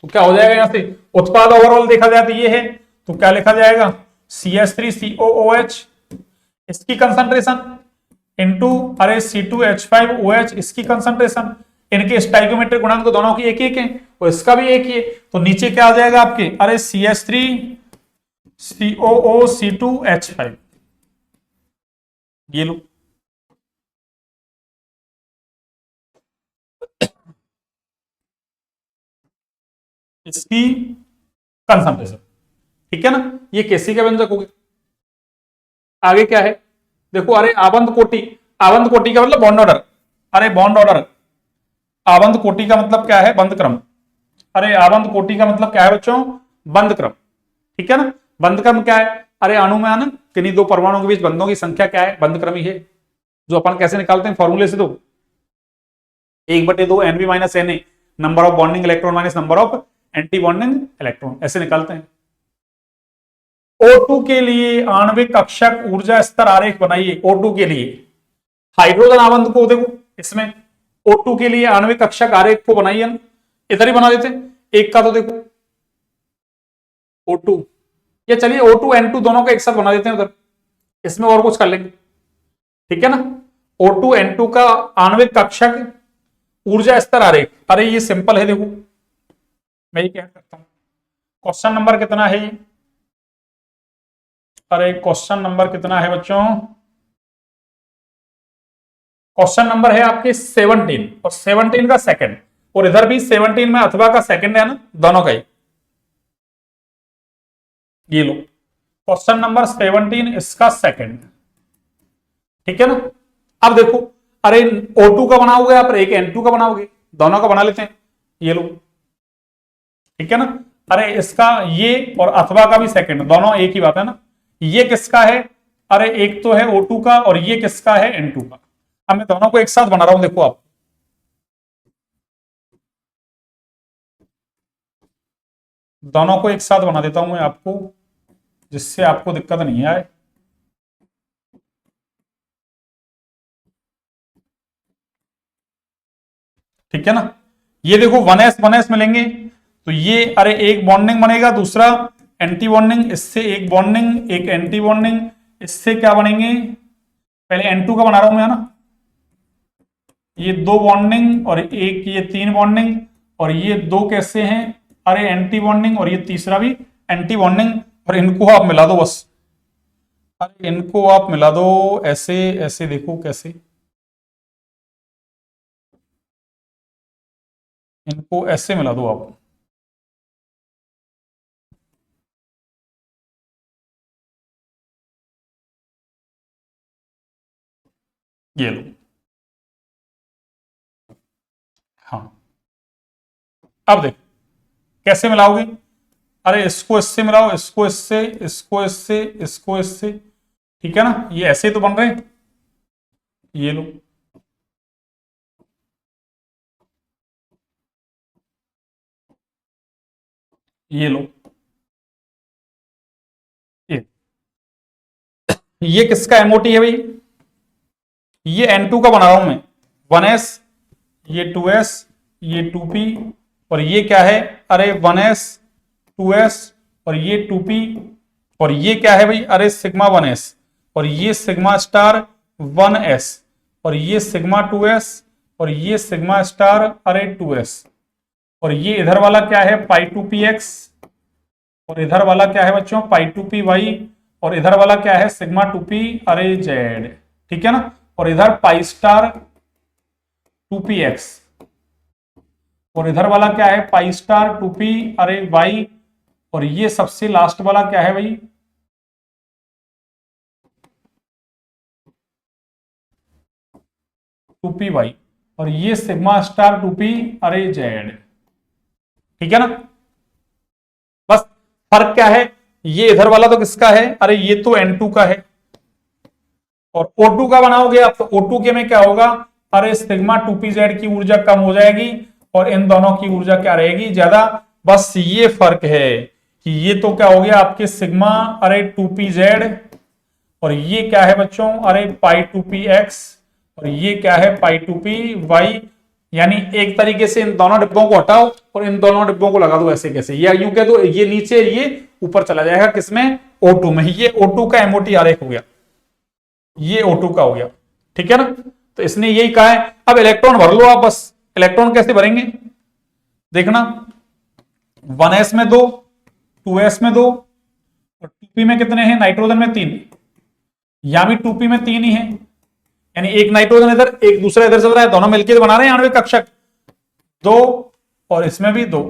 तो क्या हो जाएगा? यहां से उत्पाद ओवरऑल देखा जाए तो ये है, तो क्या लिखा जाएगा? CH3COOH इसकी कंसंट्रेशन इनटू अरे C2H5OH इसकी कंसंट्रेशन। इनके स्टाइकोमेट्रिक गुणांक तो दोनों की 1-1 है, और इसका भी 1 ही है। तो नीचे क्या आ जाएगा आपके? अरे CH3COOC2H5, ये लो। इसकी कंसंट्रेशन, ठीक है ना। ये केसी का व्यंजक हो गया। आगे क्या है देखो, अरे आबंध कोटि, आबंध कोटि का मतलब बॉन्ड ऑर्डर। अरे बॉन्ड ऑर्डर, आबंध कोटि का मतलब क्या है? बंध क्रम। अरे आबंध कोटि का मतलब क्या है बच्चों? बंध क्रम, ठीक है ना। बंध क्रम क्या है? अरे अणु में आना, किन्हीं दो परमाणुओं के बीच बंधों की संख्या क्या है? बंध क्रम ही है। जो अपन कैसे निकालते हैं? फॉर्मूले से। तो 1/2 NB - Na, number of bonding electron minus number of anti bonding electron, ऐसे निकालते हैं। O2 के लिए आणविक कक्षक ऊर्जा स्तर आरेख बनाइए। O2 के लिए हाइड्रोजन आबंध को देखो, इसमें O2 के लिए आणविक कक्षक आरेख को बनाइए ना, इधर ही बना देते हैं। एक का तो देखो O2, या चलिए O2 N2 दोनों का एक साथ बना देते हैं उधर, इसमें और कुछ कर लेंगे, ठीक है ना। O2 N2 का आणविक कक्षक ऊर्जा स्तर आरेख, अरे ये सिंपल है, देखो मैं ये क्या करता हूं। क्वेश्चन नंबर कितना है? अरे क्वेश्चन नंबर कितना है बच्चों? क्वेश्चन नंबर है आपके 17, और 17 का सेकंड, और इधर भी 17 में अथवा का सेकंड है ना, दोनों का ही। ये लो क्वेश्चन नंबर 17 इसका सेकंड, ठीक है ना। अब देखो, अरे O2 का बनाओगे आप, एक N2 का बनाओगे, दोनों का बना लेते हैं। ये लो, ठीक है ना। अरे इसका ये और अथवा का भी सेकंड, दोनों एक ही बात है ना। ये किसका है, अरे एक तो है O2 का और ये किसका है N2 का। अब मैं दोनों को एक साथ बना रहा हूं, देखो आप, दोनों को एक साथ बना देता हूं मैं आपको, जिससे आपको दिक्कत नहीं आए। ठीक है ना, ये देखो 1s मिलेंगे, तो ये अरे एक बॉन्डिंग बनेगा, दूसरा एंटी बॉन्डिंग, इससे एक बॉन्डिंग, एक एंटी बॉन्डिंग, इससे क्या बनेंगे, पहले N2 का बना रहा हूं मैं, है ना, ये दो बॉन्डिंग और एक ये तीन बॉन्डिंग, और ये दो कैसे हैं, अरे एंटी बॉन्डिंग, और ये तीसरा भी एंटी बॉन्डिंग, और इनको आप मिला दो बस, अरे इनको आप मिला दो ऐसे ऐसे, देखो कैसे, इनको ऐसे मिला दो आप, ये लो, हाँ। अब देखो कैसे मिलाओगे, अरे इसको इससे मिलाओ, इसको इससे, इसको इससे, इसको इससे, ठीक है ना, ये ऐसे ही तो बन रहे हैं, ये लो, ये लो, ये किसका एमओटी है भाई, ये N2 का बना रहा हूं मैं, 1s, ये 2s, ये 2p, और ये क्या है, अरे 1s 2s, और ये 2p, और ये क्या है भाई, अरे सिग्मा 1s, और ये सिग्मा स्टार 1s, और ये सिग्मा 2s, और ये सिग्मा स्टार अरे 2s, और ये इधर वाला क्या है पाई 2px, और इधर वाला क्या है बच्चों पाई 2py, और इधर वाला क्या है सिग्मा 2p अरे z, ठीक है ना, और इधर पाई स्टार 2px, और इधर वाला क्या है पाई स्टार 2p अरे y, और ये सबसे लास्ट वाला क्या है भाई, 2py, और ये सिग्मा स्टार 2p अरे z, ठीक है ना। बस फर्क क्या है, ये इधर वाला तो किसका है, अरे ये तो N2 का है, और O2 का बनाओगे आप तो O2 के में क्या होगा, अरे सिग्मा 2pz की ऊर्जा कम हो जाएगी और इन दोनों की ऊर्जा क्या रहेगी ज्यादा। बस ये फर्क है कि ये तो क्या हो गया आपके सिग्मा अरे 2pz, और ये क्या है बच्चों अरे पाई 2px, और ये क्या है पाई 2py, यानी एक तरीके से इन दोनों डिब्बों को हटाओ और इन दोनों डिब्बों को लगा दो ऐसे कैसे, या यूं कह दो ये नीचे ये ऊपर चला जाएगा किसमें O2 में, ये O2 का एमओटी आरेख हो गया, ये O2 का हो गया, ठीक है ना। तो इसने यही कहा है, अब इलेक्ट्रॉन भर लो आप, बस इलेक्ट्रॉन कैसे भरेंगे देखना, 1s में 2, 2s में 2, और 2p में कितने हैं, नाइट्रोजन में 3, यहां भी 2p में 3 ही है, यानी एक नाइट्रोजन इधर एक दूसरा इधर चल रहा है, दोनों मिलकर बना रहे हैं आणविक कक्षक 2, और इसमें भी 2,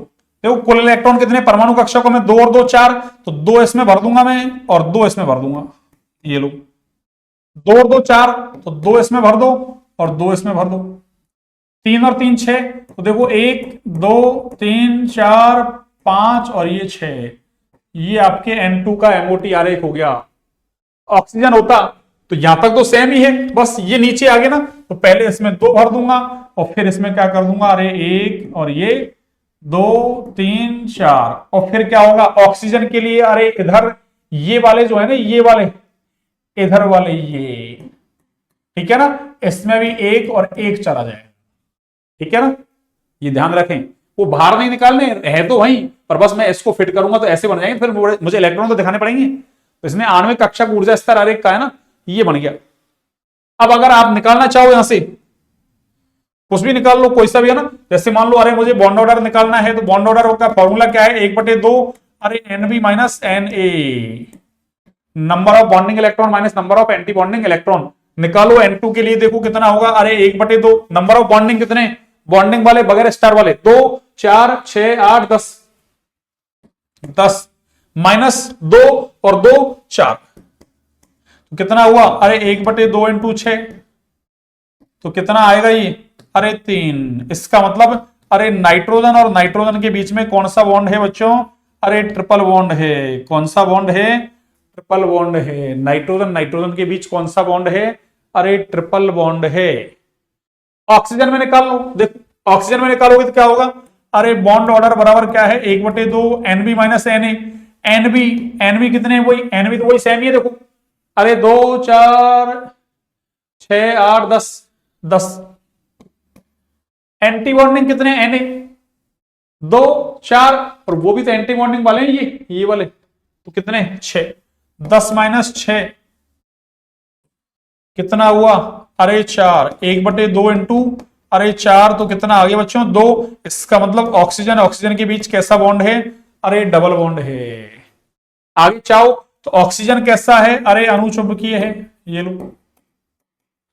देखो कुल इलेक्ट्रॉन कितने परमाणु कक्षकों में 2 और 2 4, तो 2 इसमें भर दूंगा मैं और 2 इसमें भर दूंगा, ये लो 2 और 2 4, तो 2 इसमें भर दो और 2 इसमें भर दो, 3 और 3 6, तो देखो 1 2 3 4 5 और ये 6, ये आपके N2 का एमओटी आरेख हो गया। ऑक्सीजन होता तो यहां तक तो सेम ही है, बस ये नीचे आ गए ना, तो पहले इसमें 2 भर दूंगा और फिर इसमें क्या कर दूंगा, अरे 1 और ये 2 3 4, और फिर क्या होगा ऑक्सीजन के लिए, अरे इधर ये वाले जो है ना, ये वाले इधर वाले ये, ठीक है ना, इसमें भी 1 और 1 चला जाएगा, ठीक है ना, ये ध्यान रखें, वो बाहर नहीं निकालने है तो वहीं पर, बस मैं इसको फिट करूंगा तो ऐसे बन जाएंगे, फिर मुझे इलेक्ट्रॉन तो दिखाने पड़ेंगे, तो इसमें आणविक कक्षक ऊर्जा स्तर आरेख का है ना, ये बन गया। अब अगर आप निकालना चाहो यहां से कुछ भी निकाल लो, कोई सा भी है ना, जैसे मान लो अरे मुझे बॉन्ड ऑर्डर निकालना है, तो बॉन्ड ऑर्डर का फॉर्मूला क्या है 1/2 अरे NB minus NA, number of bonding electron minus number of anti bonding electron, निकालो N2 के लिए, देखो कितना होगा, अरे 1/2, नंबर ऑफ बॉन्डिंग कितने, बॉन्डिंग वाले बगैर स्टार वाले 2 4 6 8 10, 10 माइनस 2 और 2 4, तो कितना हुआ, अरे 1/2 इंटू 6, तो कितना आएगा ये, अरे 3, इसका मतलब अरे नाइट्रोजन और नाइट्रोजन के बीच में कौन सा बॉन्ड है बच्चों, अरे ट्रिपल बॉन्ड है, कौन सा बॉन्ड है, ट्रिपल बॉन्ड है। नाइट्रोजन नाइट्रोजन के बीच कौन सा बॉन्ड है? अरे ट्रिपल बॉन्ड है। ऑक्सीजन में निकाल लो, देखो ऑक्सीजन में निकालोगे तो क्या होगा? अरे बॉन्ड ऑर्डर बराबर क्या है? 1/2 NB minus Na। NB NB कितने हैं? वही एनबी तो वही सेम ही है, देखो। अरे 2 4 6 8 10 10। एंटी बॉन्डिंग कितने? Na 2 4, और वो भी तो एंटी बॉन्डिंग वाले हैं, ये वाले तो कितने? 6। 10 माइनस 6 कितना हुआ? अरे 4। 1/2 इंटू अरे 4 तो कितना आ गया बच्चों? 2। इसका मतलब ऑक्सीजन ऑक्सीजन के बीच कैसा बॉन्ड है? अरे डबल बॉन्ड है। आगे चाहो तो ऑक्सीजन कैसा है? अरे अणुचुंबकीय है, ये लो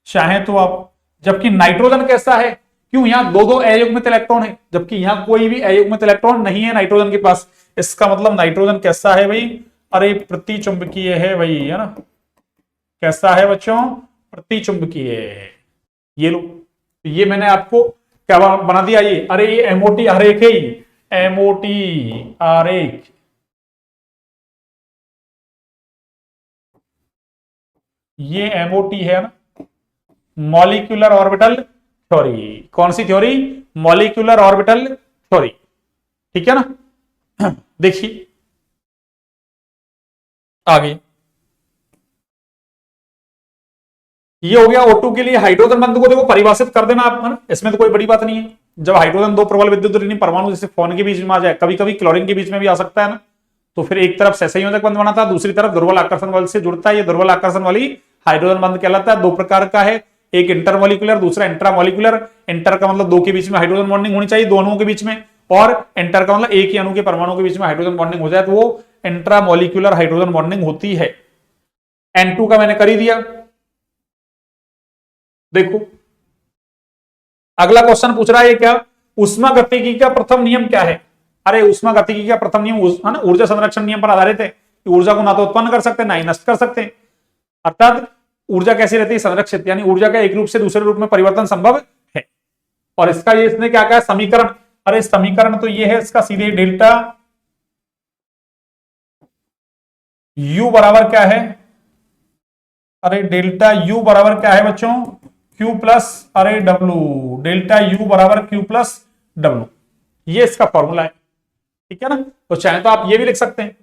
चाहे तो आप। जबकि नाइट्रोजन कैसा है? क्यों? यहां दो दो अयुग्मित इलेक्ट्रॉन है, जबकि यहां कोई भी अयुग्मित इलेक्ट्रॉन नहीं है नाइट्रोजन के पास। इसका मतलब नाइट्रोजन कैसा है भाई? अरे प्रतिचुंबकीय है भाई, है ना? कैसा है बच्चों? प्रतिचुंबकीय। ये लो, ये मैंने आपको क्या बना दिया? ये अरे ये एमओटी आरेख है, एमओटी आरेख। ये एमओटी है ना, मॉलिक्यूलर ऑर्बिटल थ्योरी। कौन सी थ्योरी? मॉलिक्यूलर ऑर्बिटल थ्योरी, ठीक है ना? देखिए आगे, ये हो गया O2 के लिए। हाइड्रोजन बंध को देखो परिभाषित कर देना आप, है ना? इसमें तो कोई बड़ी बात नहीं है। जब हाइड्रोजन दो प्रबल विद्युत ऋणात्मक परमाणु जैसे फोन के बीच में आ जाए, कभी कभी क्लोरीन के बीच में भी आ सकता है ना, तो फिर एक तरफ सहसंयोजक बंध बनाता है, दूसरी तरफ दुर्बल आकर्षण बल से जुड़ता है। ये दुर्बल आकर्षण वाली हाइड्रोजन बंध कहलाता है। दो प्रकार का है, एक इंटरमोलिकुलर, दूसरा इंट्रामोलिकुलर। इंटर का मतलब दो के बीच में हाइड्रोजन बॉन्डिंग होनी चाहिए, दो अणुओं के बीच में, और इंटर का मतलब एक ही अणु के परमाणु के बीच में हाइड्रोजन बॉन्डिंग हो जाए तो वो इंट्रामोलिकुलर हाइड्रोजन बॉन्डिंग होती है। N2 का मैंने कर ही दिया। देखो अगला क्वेश्चन पूछ रहा है क्या? ऊष्मागतिकी का प्रथम नियम क्या है? अरे ऊष्मागतिकी का प्रथम नियम है ना, ऊर्जा संरक्षण नियम पर आधारित है कि ऊर्जा को ना तो उत्पन्न कर सकते ना ही नष्ट कर सकते। अर्थात ऊर्जा कैसी रहती है? संरक्षित, यानी ऊर्जा का एक रूप से दूसरे रूप में परिवर्तन संभव है। और इसका ये इसने क्या कहा? समीकरण। अरे समीकरण तो ये है इसका सीधे, डेल्टा U बराबर क्या है? अरे डेल्टा U बराबर क्या है बच्चों? Q प्लस अरे W। डेल्टा U बराबर Q प्लस W, ये इसका फॉर्मूला है, ठीक है ना? तो चाहे तो आप ये भी लिख सकते हैं,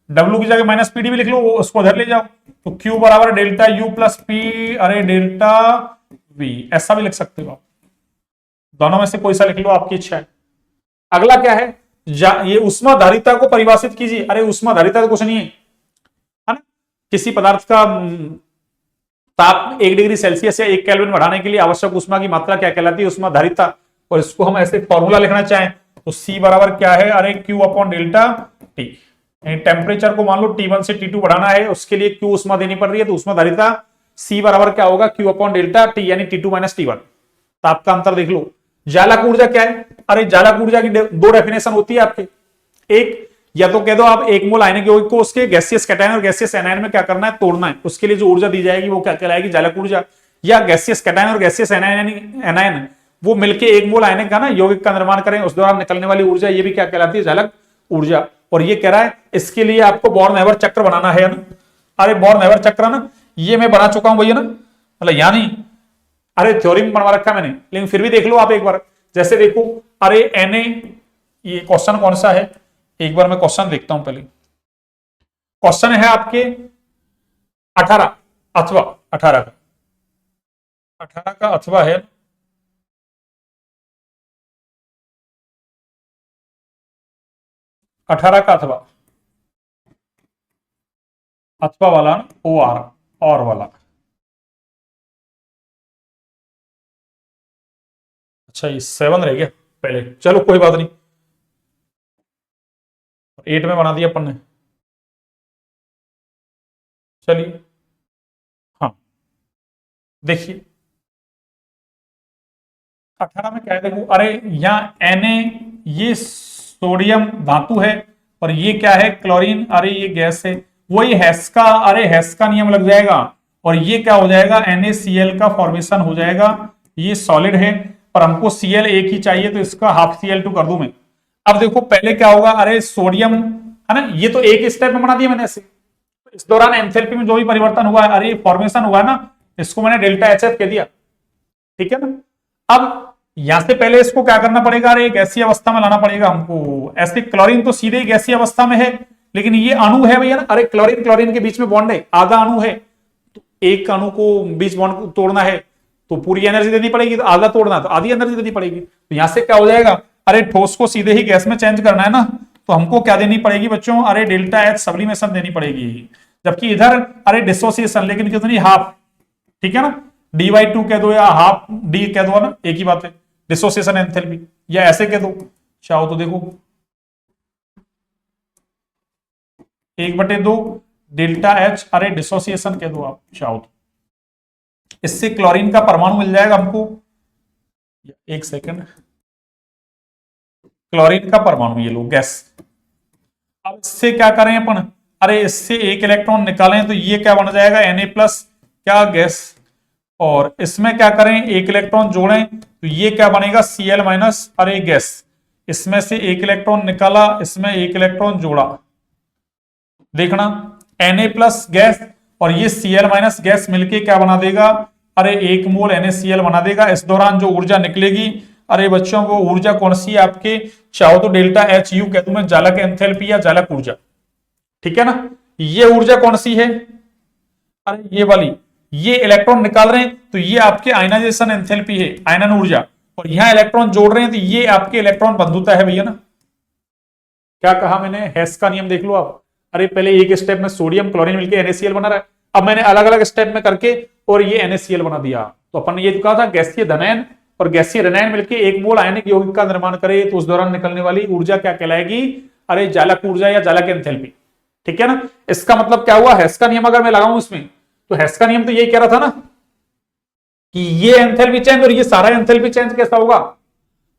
W की जगह माइनस PD भी लिख लो, वो उसको उधर ले जाओ, तो Q बराबर डेल्टा U प्लस P अरे डेल्टा V, ऐसा भी लिख सकते हो आप। दोनों में से कोई सा लिख लो, आपकी इच्छा है। अगला क्या है? ये ऊष्माधारिता को परिभाषित कीजिए। अरे ऊष्माधारिता तो कुछ नहीं है ना, किसी पदार्थ का ताप 1 डिग्री सेल्सियस या 1 केल्विन बढ़ाने के लिए आवश्यक ऊष्मा की मात्रा क्या कहलाती है? ऊष्माधारिता। और इसको हम ऐसे फॉर्मूला लिखना चाहें तो C बराबर क्या है? अरे Q upon delta T। Temperature को मान लो T1 से T2 बढ़ाना है, उसके लिए Q ऊष्मा देनी पड़ रही है, तो ऊष्माधारिता C बराबर क्या होगा? Q अपॉन डेल्टा T, यानी T2 माइनस T1। ताप का अंतर देख लो। जालक ऊर्जा क्या है? अरे जालक ऊर्जा की दो डेफिनेशन होती है आपके। एक, या तो कह दो आप 1 मोल आयनिक यौगिक को उसके गैसियस कैटायन और गैसियस एनायन में क्या करना है? तोड़ना है। उसके लिए जो ऊर्जा दी जाएगी वो क्या कहलाएगी? जालक ऊर्जा। या गैसियस कैटायन और गैसियस एनायन वो मिलके 1 मोल आयनिक का ना यौगिक का निर्माण करें, उस दौरान निकलने वाली ऊर्जा, ये भी क्या कहलाती है? जालक ऊर्जा। और ये कह रहा है इसके लिए आपको बॉर्न-हेवर चक्र बनाना है ना। अरे बॉर्न-हेवर चक्र ना, ये मैं बना चुका हूं भैया ना, मतलब यानी अरे थ्योरी में बनवा रखा मैंने, लेकिन फिर भी देख लो आप एक बार। जैसे देखो, अरे Na, ये क्वेश्चन कौन सा है? एक बार मैं क्वेश्चन देखता हूं पहले। क्वेश्चन है आपके 18 अथवा 18 का, 18 का अथवा है, 18 का अथवा, अथवा वाला ना, OR और वाला। अच्छा ये 7 रह गया पहले, चलो कोई बात नहीं, 8 में बना दिया अपन ने। चलिए हाँ, देखिए 18 में क्या है? देखो अरे यहाँ Na ये सोडियम धातु है, और ये क्या है? क्लोरीन। अरे ये गैस है, वही हेस का, अरे हेस का नियम लग जाएगा, और ये क्या हो जाएगा? NaCl का फॉर्मेशन हो जाएगा। ये सॉलिड है, पर हमको Cl एक ही चाहिए, तो इसका हाफ Cl2 कर दूं मैं। अब देखो पहले क्या होगा? अरे सोडियम है ना, ये तो एक स्टेप में बना दिया मैंने ऐसे, इस दौरान एंथैल्पी में जो भी परिवर्तन हुआ है, अरे फॉर्मेशन हुआ है ना, इसको मैंने डेल्टा एच एफ कह दिया, ठीक है ना। अब यहां से पहले इसको क्या करना पड़ेगा, अरे गैसीय अवस्था में लाना पड़ेगा हमको। ऐसे क्लोरीन तो सीधे ही गैसीय अवस्था में है, लेकिन ये अणु है भैया ना, अरे क्लोरीन क्लोरीन के बीच में बॉन्ड है, आधा अणु है, तो एक अणु को बीच बॉन्ड को तोड़ना है तो पूरी एनर्जी देनी पड़ेगी, तो आधा तोड़ना तो आधी एनर्जी देनी पड़ेगी। तो यहां से क्या हो जाएगा, अरे ठोस को सीधे ही गैस में चेंज करना है ना, तो हमको क्या देनी पड़ेगी बच्चों, अरे डेल्टा एच सब्लिमेशन देनी पड़ेगी। जबकि इधर अरे डिसोसिएशन, लेकिन कितनी, हाफ, ठीक है ना, dy2 कह दो या हाफ डी कह दो ना, एक ही बात है, डिसोसिएशन एंथैल्पी, या ऐसे कह दो चाहो तो, देखो 1/2 डेल्टा एच, अरे डिसोसिएशन कह दो आप चाहो तो। इससे क्लोरीन का परमाणु मिल जाएगा हमको, एक सेकंड, क्लोरीन का परमाणु ये लो गैस। अब इससे क्या करें अपन, अरे इससे एक इलेक्ट्रॉन निकालें तो ये क्या बन जाएगा, Na+ क्या गैस, और इसमें क्या करें एक इलेक्ट्रॉन जोड़ें तो ये क्या बनेगा, Cl-, अरे गैस। इसमें से एक इलेक्ट्रॉन निकाला, इसमें एक इलेक्ट्रॉन जोड़ा, देखना Na+ गैस और ये Cl- गैस मिलके क्या बना देगा, अरे 1 मोल NaCl बना देगा। इस दौरान जो ऊर्जा निकलेगी, अरे बच्चों वो ऊर्जा कौन सी है आपके, चाहो तो डेल्टा एच यू कह दूं मैं, जालक एंथैल्पी या जालक ऊर्जा, ठीक है ना। ये ऊर्जा कौन सी है, अरे ये वाली, ये इलेक्ट्रॉन निकाल रहे हैं तो ये आपके आयनाइजेशन एंथैल्पी है, आयनन ऊर्जा, और यहां इलेक्ट्रॉन जोड़ रहे हैं तो ये आपके इलेक्ट्रॉन बंधुता है भैया ना। क्या कहा मैंने, हेस का नियम देख लो आप, अरे पहले एक स्टेप में सोडियम क्लोरीन मिलकर NaCl बना रहा है, अब मैंने अलग अलग स्टेप में करके और ये NaCl बना दिया। तो अपन ने ये कहा था गैसीय धनायन और गैसीय ऋणायन मिलकर 1 मोल आयनिक यौगिक का निर्माण करे तो उस दौरान निकलने वाली ऊर्जा क्या कहलाएगी, अरे जालक ऊर्जा या जालक एंथैल्पी, ठीक है ना। इसका मतलब क्या हुआ, हेस का नियम अगर मैं लगाऊं इसमें, तो हेस का नियम तो यही कह रहा था ना कि ये एंथैल्पी चेंज और ये सारा एंथैल्पी चेंज कैसा होगा,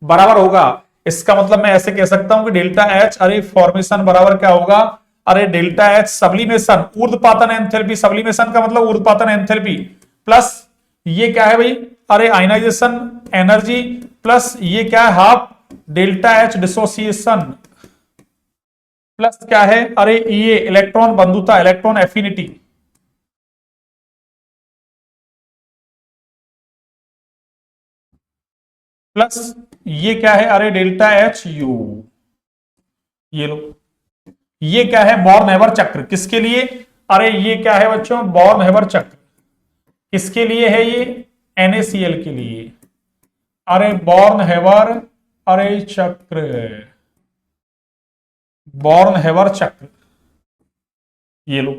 बराबर होगा। इसका मतलब मैं ऐसे कह सकता हूं कि डेल्टा एच, अरे फॉर्मेशन बराबर क्या होगा, अरे डेल्टा एच सब्लिमेशन, ऊर्ध्वपातन एंथैल्पी, सब्लिमेशन का मतलब ऊर्ध्वपातन एंथैल्पी, प्लस ये क्या है भाई, अरे आयनाइजेशन एनर्जी, प्लस ये क्या है, half delta H dissociation, plus क्या है, अरे ये इलेक्ट्रॉन बंधुता, इलेक्ट्रॉन एफिनिटी, प्लस ये क्या है, अरे डेल्टा एच यू, ये लो, ये क्या है, बॉर्न-हेबर चक्र, किसके लिए, अरे ये क्या है बच्चों, बॉर्न-हेबर चक्र, किसके लिए है ये, NaCl के लिए, अरे बॉर्न-हेबर, अरे चक्र, बॉर्न-हेबर चक्र, ये लो,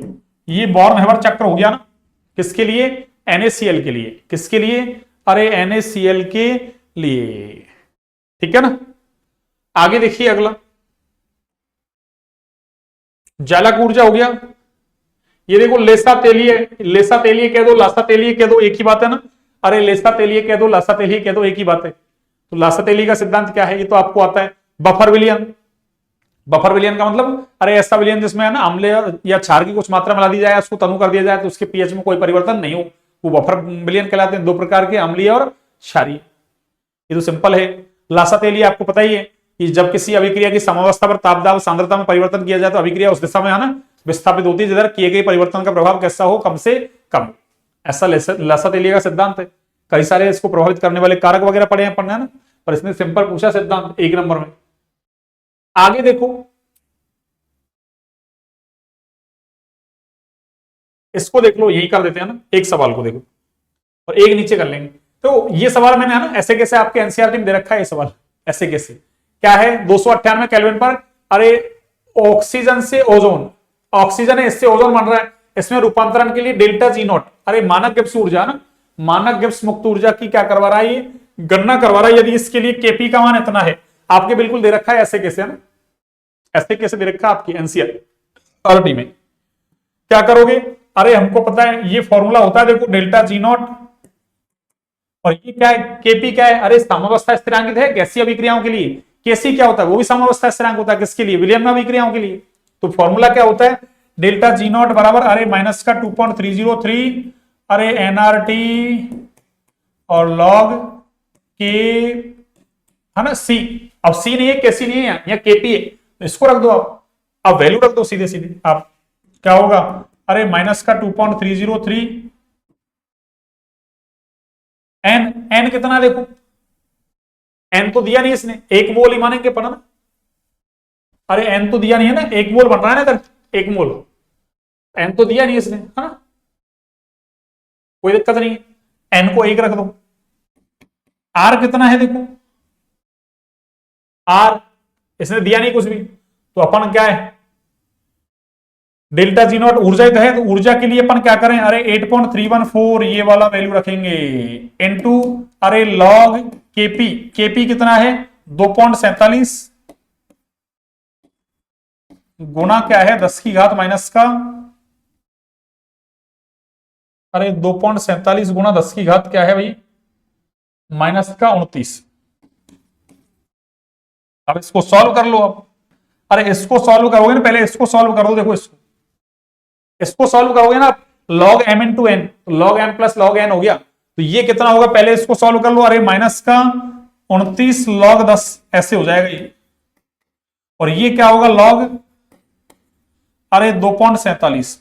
ये बॉर्न-हेबर चक्र हो गया ना, किसके लिए, NaCl के लिए, किसके लिए, अरे NaCl के लिए, ठीक है ना। आगे देखिए अगला, जालक ऊर्जा हो गया, ये देखो लेसा तेलीय कह दो, लासा तेलीय कह दो, एक ही बात है ना, अरे लेसा तेलीय कह दो, लासा तेलीय कह दो, एक ही बात है। तो लासा तेलीय का सिद्धांत क्या है, ये तो आपको आता है, बफर विलयन, बफर विलयन का मतलब, अरे ऐसा विलयन जिसमें है ना अम्ल या क्षार की कुछ मात्रा मिला दी जाए, उसको तनु कर दिया जाए तो उसके पीएच में कोई परिवर्तन नहीं हो, वो बफर विलयन कहलाते हैं। 2 प्रकार के, अम्लीय और क्षारीय, ये तो सिंपल है। लासा तेलीय आपको पता ही है कि जब किसी अभिक्रिया की साम्यावस्था पर ताप दाब सांद्रता में परिवर्तन किया जाए तो अभिक्रिया उस दिशा में है ना विस्थापित होती है जिधर किए गए परिवर्तन का प्रभाव कैसा हो, कम से कम, ऐसा लासा तेलीय का सिद्धांत है। कई सारे इसको प्रभावित करने वाले कारक वगैरह पढ़े हैं अपन, है ना, पर इसने सिंपल पूछा सिद्धांत 1 नंबर में। आगे देखो, इसको देख लो, यही कर देते हैं ना, एक सवाल को देखो और एक नीचे कर लेंगे। तो ये सवाल मैंने है ना ऐसे कैसे आपके एनसीईआरटी में दे रखा है, ये सवाल ऐसे कैसे क्या है, 298 केल्विन पर, अरे ऑक्सीजन से ओजोन, ऑक्सीजन है इससे ओजोन बन रहा है, इसमें रूपांतरण के लिए डेल्टा जी नॉट, अरे मानक गिब्स ऊर्जा ना, मानक गिब्स मुक्त ऊर्जा की क्या करवा रहा है, ये गणना करवा रहा है। यदि इसके लिए केपी का मान इतना है, आपके बिल्कुल दे रखा है ऐसे कैसे, है ना, ऐसे कैसे दे रखा है आपकी एनसीईआरटी में। क्या करोगे, अरे हमको पता है ये फॉर्मूला होता है, देखो डेल्टा जी नॉट, और ये क्या है, केपी क्या है, अरे साम्यावस्था स्थिरांक है गैसीय अभिक्रियाओं के लिए। केसी क्या होता है, वो भी साम्यावस्था स्थिरांक होता है, किसके लिए, विलियम अभिक्रियाओं के लिए। तो फॉर्मूला क्या होता है, डेल्टा जी नॉट बराबर, अरे माइनस का 2.303, अरे एनआरटी और लॉग के, है ना, सी। अब सी नहीं है, केसी नहीं है, या केपी है, तो इसको रख दो आप, अब वैल्यू रख दो सीधे सीधे आप, क्या होगा, अरे माइनस का 2.303, एन कितना है देखो, एन तो दिया नहीं इसने, एक मोल ही मानेंगे पर ना, अरे एन तो दिया नहीं है ना, एक मोल बन रहा है ना इधर, एक मोल, एन तो दिया नहीं इसने, है ना, कोई दिक्कत नहीं है, एन को एक रख दो। आर कितना है देखो, आर इसने दिया नहीं कुछ भी, तो अपन क्या है, डेल्टा जी नॉट ऊर्जा ही तो है, तो ऊर्जा के लिए अपन क्या करें, अरे 8.314 ये वाला वैल्यू रखेंगे, इनटू अरे लॉग केपी, केपी कितना है 2.47 गुना क्या है 10 की घात माइनस का, अरे 2.47 गुना 10 की घात क्या है भाई, माइनस का 29। अब इसको सॉल्व कर लो अब, अरे इसको सॉल्व करोगे ना, पहले इसको सॉल्व कर दो, देखो इसको सॉल्व करोगे ना, log m into n, log m plus log n हो गया, तो ये कितना होगा पहले इसको सॉल्व कर लो, अरे माइनस का 29 लॉग 10 ऐसे हो जाएगा ये, और ये क्या होगा लॉग, अरे 2.47,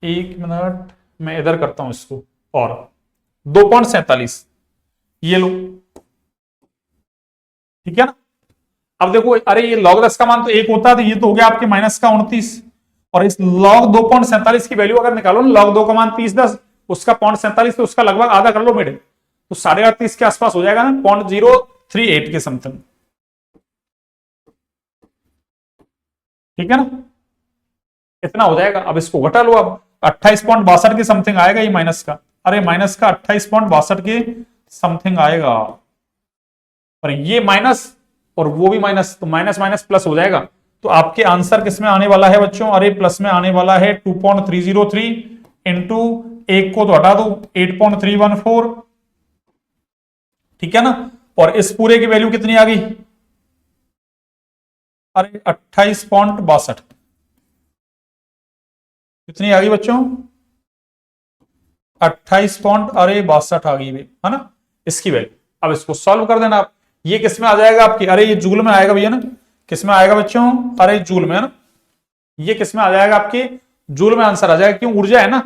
एक मिनट मैं इधर करता हूं इसको, और 2.47 ये लो, ठीक है ना। अब देखो अरे ये लॉग 10 का मान तो एक होता है, तो ये तो हो गया आपके माइनस का 29, और इस log 2.47 की वैल्यू अगर निकालो ना, log 2 का मान 3010, उसका 0.47, तो उसका लगभग आधा कर लो मिड, तो 38.5 के आसपास हो जाएगा ना, 0.038 के समथिंग, ठीक है ना, इतना हो जाएगा। अब इसको घटा लो, अब 28.62 के समथिंग आएगा ये माइनस का, अरे माइनस का 28.62 के समथिंग आएगा, और ये माइनस और वो भी माइनस, तो माइनस माइनस प्लस हो जाएगा, तो आपके आंसर किस में आने वाला है बच्चों, अरे प्लस में आने वाला है 2.303 इंटू एक को तो हटा दो 8.314, ठीक है ना, और इस पूरे की वैल्यू कितनी आ गई, अरे 28.62, कितनी आ गई बच्चों 28.62 आ गई, है ना इसकी वैल्यू। अब इसको सॉल्व कर देना आप, ये किस में आ जाएगा आपकी, अरे ये जूल में आएगा भैया ना, किस में आएगा बच्चों, अरे जूल में, है ना, ये किस में आ जाएगा आपके जूल में आंसर आ जाएगा, क्यों ऊर्जा है ना,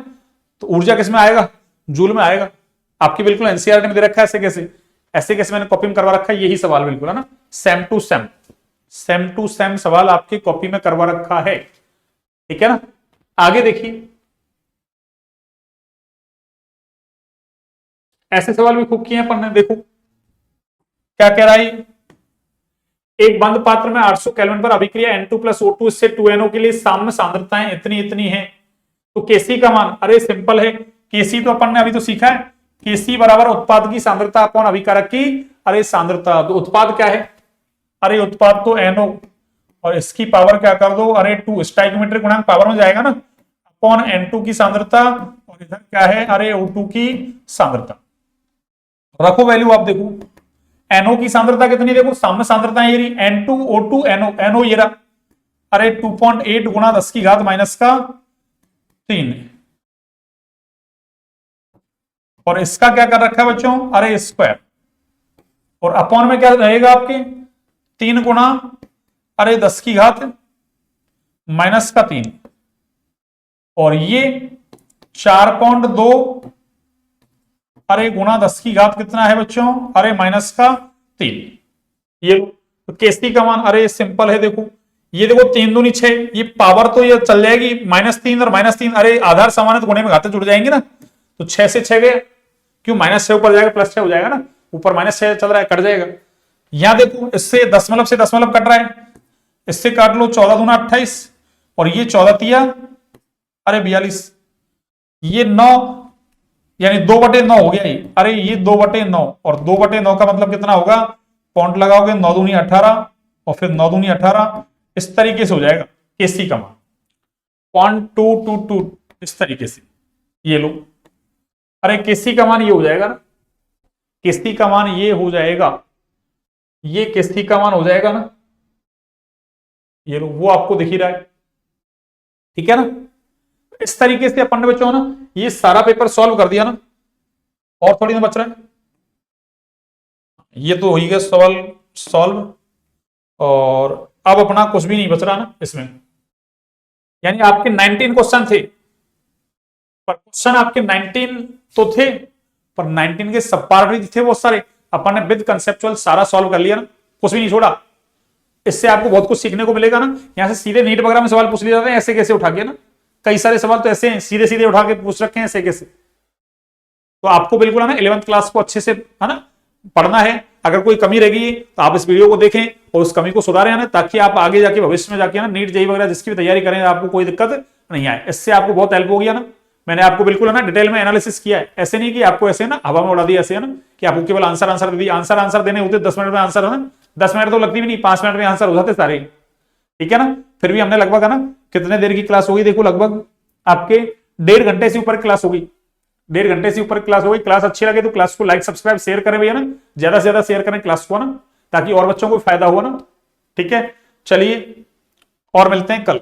तो ऊर्जा किस में आएगा जूल में आएगा, आपकी बिल्कुल एनसीईआरटी में दे रखा है, ऐसे कैसे मैंने कॉपी में करवा रखा है, यही सवाल बिल्कुल, है ना, सेम टू सेम सवाल आपकी कॉपी में करवा रखा है, ठीक है ना। आगे देखिए, ऐसे सवाल भी खूब किए हैं अपन ने, देखो क्या कह रहा है, एक बंद पात्र में 800 केल्विन पर अभिक्रिया N2 प्लस O2 इससे 2NO के लिए साम्य सांद्रताएं इतनी इतनी है, तो केसी का मान, अरे सिंपल है, केसी तो अपन ने अभी तो सीखा है, केसी बराबर उत्पाद की सांद्रता अपॉन अभिकारक की अरे सांद्रता, तो उत्पाद क्या है, अरे उत्पाद तो NO, और इसकी पावर क्या कर दो, अरे 2 स्टोइकियोमेट्रिक गुणांक पावर में जाएगा ना, अपॉन N2 की सांद्रता, और इधर क्या है, अरे O2 की सांद्रता, रखो वैल्यू, आप देखो NO की सांद्रता कितनी, देखो साम्य सांद्रता ये रही N2O2 NO, NO ये रहा, अरे 2.8 गुना 10 की घात माइनस का 3, और इसका क्या कर रखा है बच्चों, अरे स्क्वायर, और अपॉन में क्या रहेगा आपके 3 गुना अरे 10 की घात माइनस का 3, और ये 4.2 अरे गुना 10 की घात कितना है बच्चों, अरे माइनस का 3, ये तो केसी का मान, अरे सिंपल है, देखो ये देखो 3 दूनी 6, ये पावर तो ये चल जाएगी -3 और -3, अरे आधार समान है तो गुणे में घाते जुड़ जाएंगे ना, तो 6 से 6 गए, क्यों -6 ऊपर जाएगा +6 हो जाएगा ना, ऊपर -6 चल रहा है कट जाएगा, यहां देखो इससे दशमलव से दशमलव कट रहा है, इससे काट लो 14 दूना 28, और ये 14 तिया अरे 42, ये 9 यानी 2/9 हो गया ये, अरे ये 2/9, और 2/9 का मतलब कितना होगा, पॉइंट लगाओगे 9 दूनी 18, और फिर 9 दूनी 18, इस तरीके से हो जाएगा केसी का मान 0.222, इस तरीके से ये लो, अरे केसी का मान ये हो जाएगा ना, केसी का मान ये हो जाएगा, ये केसी का मान हो जाएगा ना, ये लो वो आपको दिख ही रहा है, ठीक है ना। इस तरीके से अपन ने बच्चों ना ये सारा पेपर सॉल्व कर दिया ना, और थोड़ी ना बच रहा है, ये तो हो ही गया सवाल सॉल्व, और अब अपना कुछ भी नहीं बच रहा ना इसमें, यानी आपके 19 क्वेश्चन थे, पर क्वेश्चन आपके 19 तो थे, पर 19 के सब पार्ट भी थे बहुत सारे। अपन ने विद कंसेप्चुअल सारा सॉल्व कर लिया ना, कुछ भी नहीं छोड़ा। इससे आपको बहुत कुछ सीखने को मिलेगा ना। यहां से सीधे नीट वगैरह में सवाल पूछ लिए जाते हैं ऐसे कैसे उठा के ना, कई सारे सवाल तो ऐसे हैं सीधे सीधे उठा के पूछ रखे हैं ऐसे कैसे। तो आपको बिल्कुल है ना 11th क्लास को अच्छे से है ना पढ़ना है। अगर कोई कमी रहेगी तो आप इस वीडियो को देखें और उस कमी को सुधारें ना, ताकि आप आगे जाके भविष्य में जाके ना नीट जेईई वगैरह जिसकी भी तैयारी करें आपको कोई दिक्कत नहीं आए। इससे आपको बहुत हेल्प हो गया ना। मैंने आपको बिल्कुल है ना डिटेल में एनालिसिस किया है, ऐसे नहीं कि आपको ऐसे ना हवा में उड़ा दिया ऐसे है ना कि आपको केवल आंसर दे दिया। आंसर देने होते 10 मिनट में आंसर है ना, 10 मिनट तो लगती भी नहीं, 5 मिनट में आंसर हो जाते सारे, ठीक है ना। फिर भी हमने लगभग है ना कितने देर की क्लास होगी, देखो लगभग आपके 1.5 घंटे से ऊपर क्लास होगी। 1.5 घंटे से ऊपर क्लास होगी। क्लास अच्छी लगे तो क्लास को लाइक सब्सक्राइब शेयर करें भैया ना, ज्यादा से ज्यादा शेयर करें क्लास को ना, ताकि और बच्चों को फायदा हो ना। ठीक है, चलिए और मिलते हैं कल।